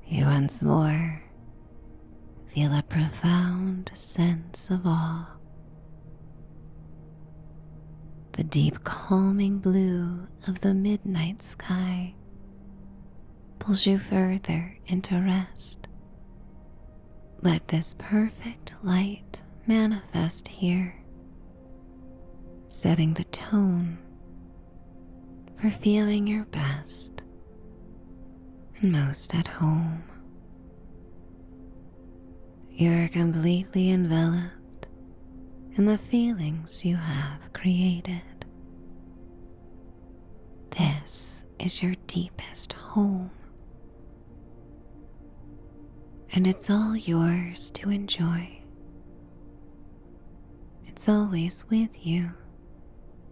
you once more feel a profound sense of awe. The deep calming blue of the midnight sky pulls you further into rest. Let this perfect light manifest here, setting the tone for feeling your best and most at home. You're completely enveloped in the feelings you have created. This is your deepest home, and it's all yours to enjoy. It's always with you,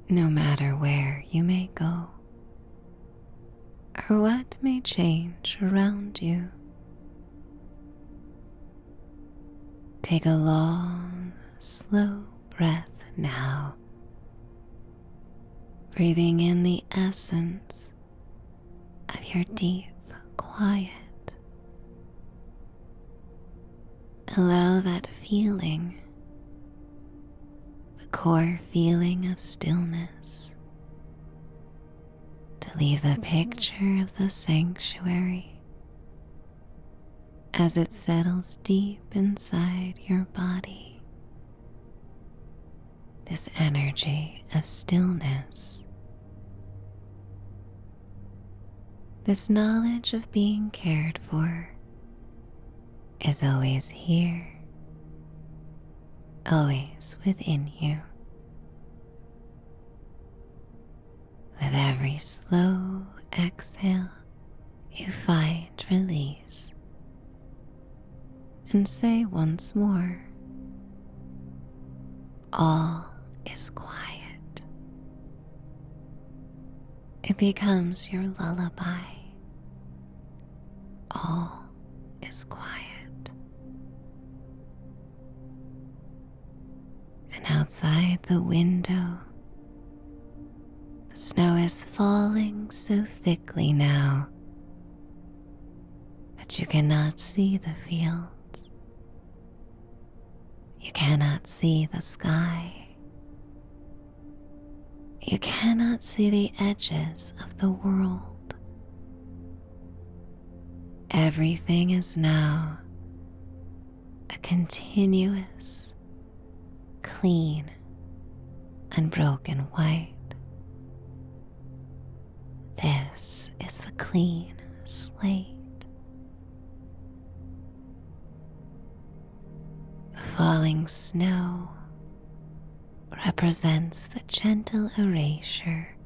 no matter where you may go or what may change around you. Take a long, slow breath now, breathing in the essence of your deep quiet. Allow that feeling, the core feeling of stillness, to leave the picture of the sanctuary as it settles deep inside your body. This energy of stillness, this knowledge of being cared for, is always here, always within you. With every slow exhale, you find release and say once more, all is quiet. It becomes your lullaby. All is quiet. And outside the window, the snow is falling so thickly now that you cannot see the fields. You cannot see the sky. You cannot see the edges of the world. Everything is now a continuous, clean, unbroken white. This is the clean slate. The falling snow represents the gentle erasure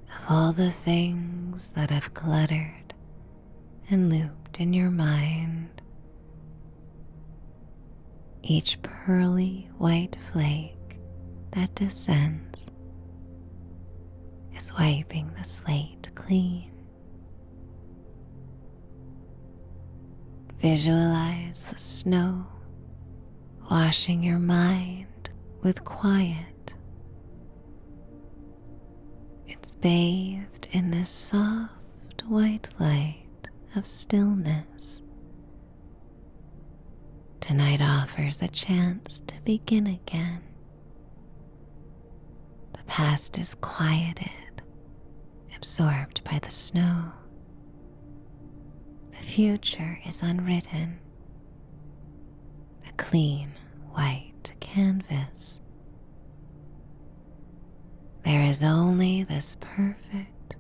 of all the things that have cluttered and looped in your mind. Each pearly white flake that descends is wiping the slate clean. Visualize the snow washing your mind with quiet. It's bathed in this soft white light of stillness. Tonight offers a chance to begin again. The past is quieted, absorbed by the snow. The future is unwritten, a clean white canvas. There is only this perfect,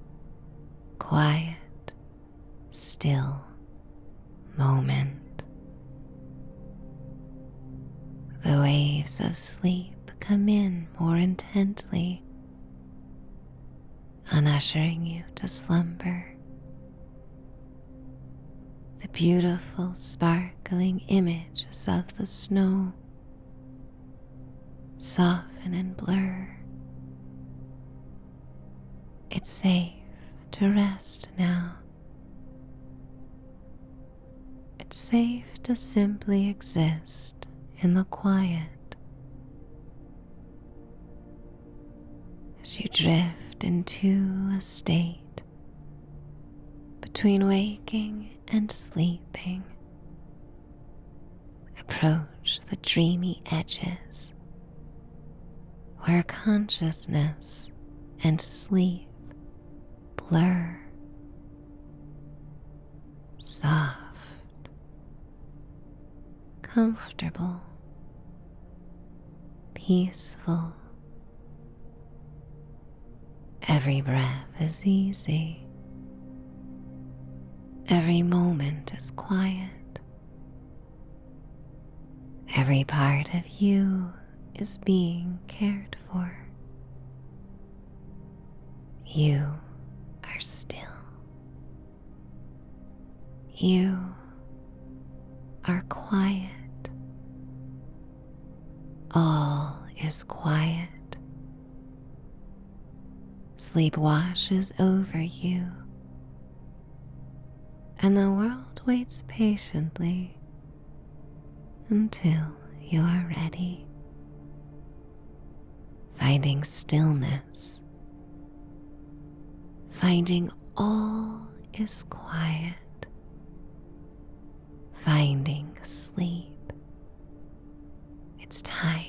quiet, still moment. The waves of sleep come in more intently, ushering you to slumber. The beautiful, sparkling images of the snow soften and blur. It's safe to rest now. It's safe to simply exist in the quiet. As you drift into a state between waking and sleeping, approach the dreamy edges where consciousness and sleep blur. Soft, comfortable, peaceful. Every breath is easy. Every moment is quiet. Every part of you is being cared for. You are still. You are quiet. All is quiet. Sleep washes over you, and the world waits patiently until you are ready. Finding stillness, finding all is quiet, finding sleep. It's time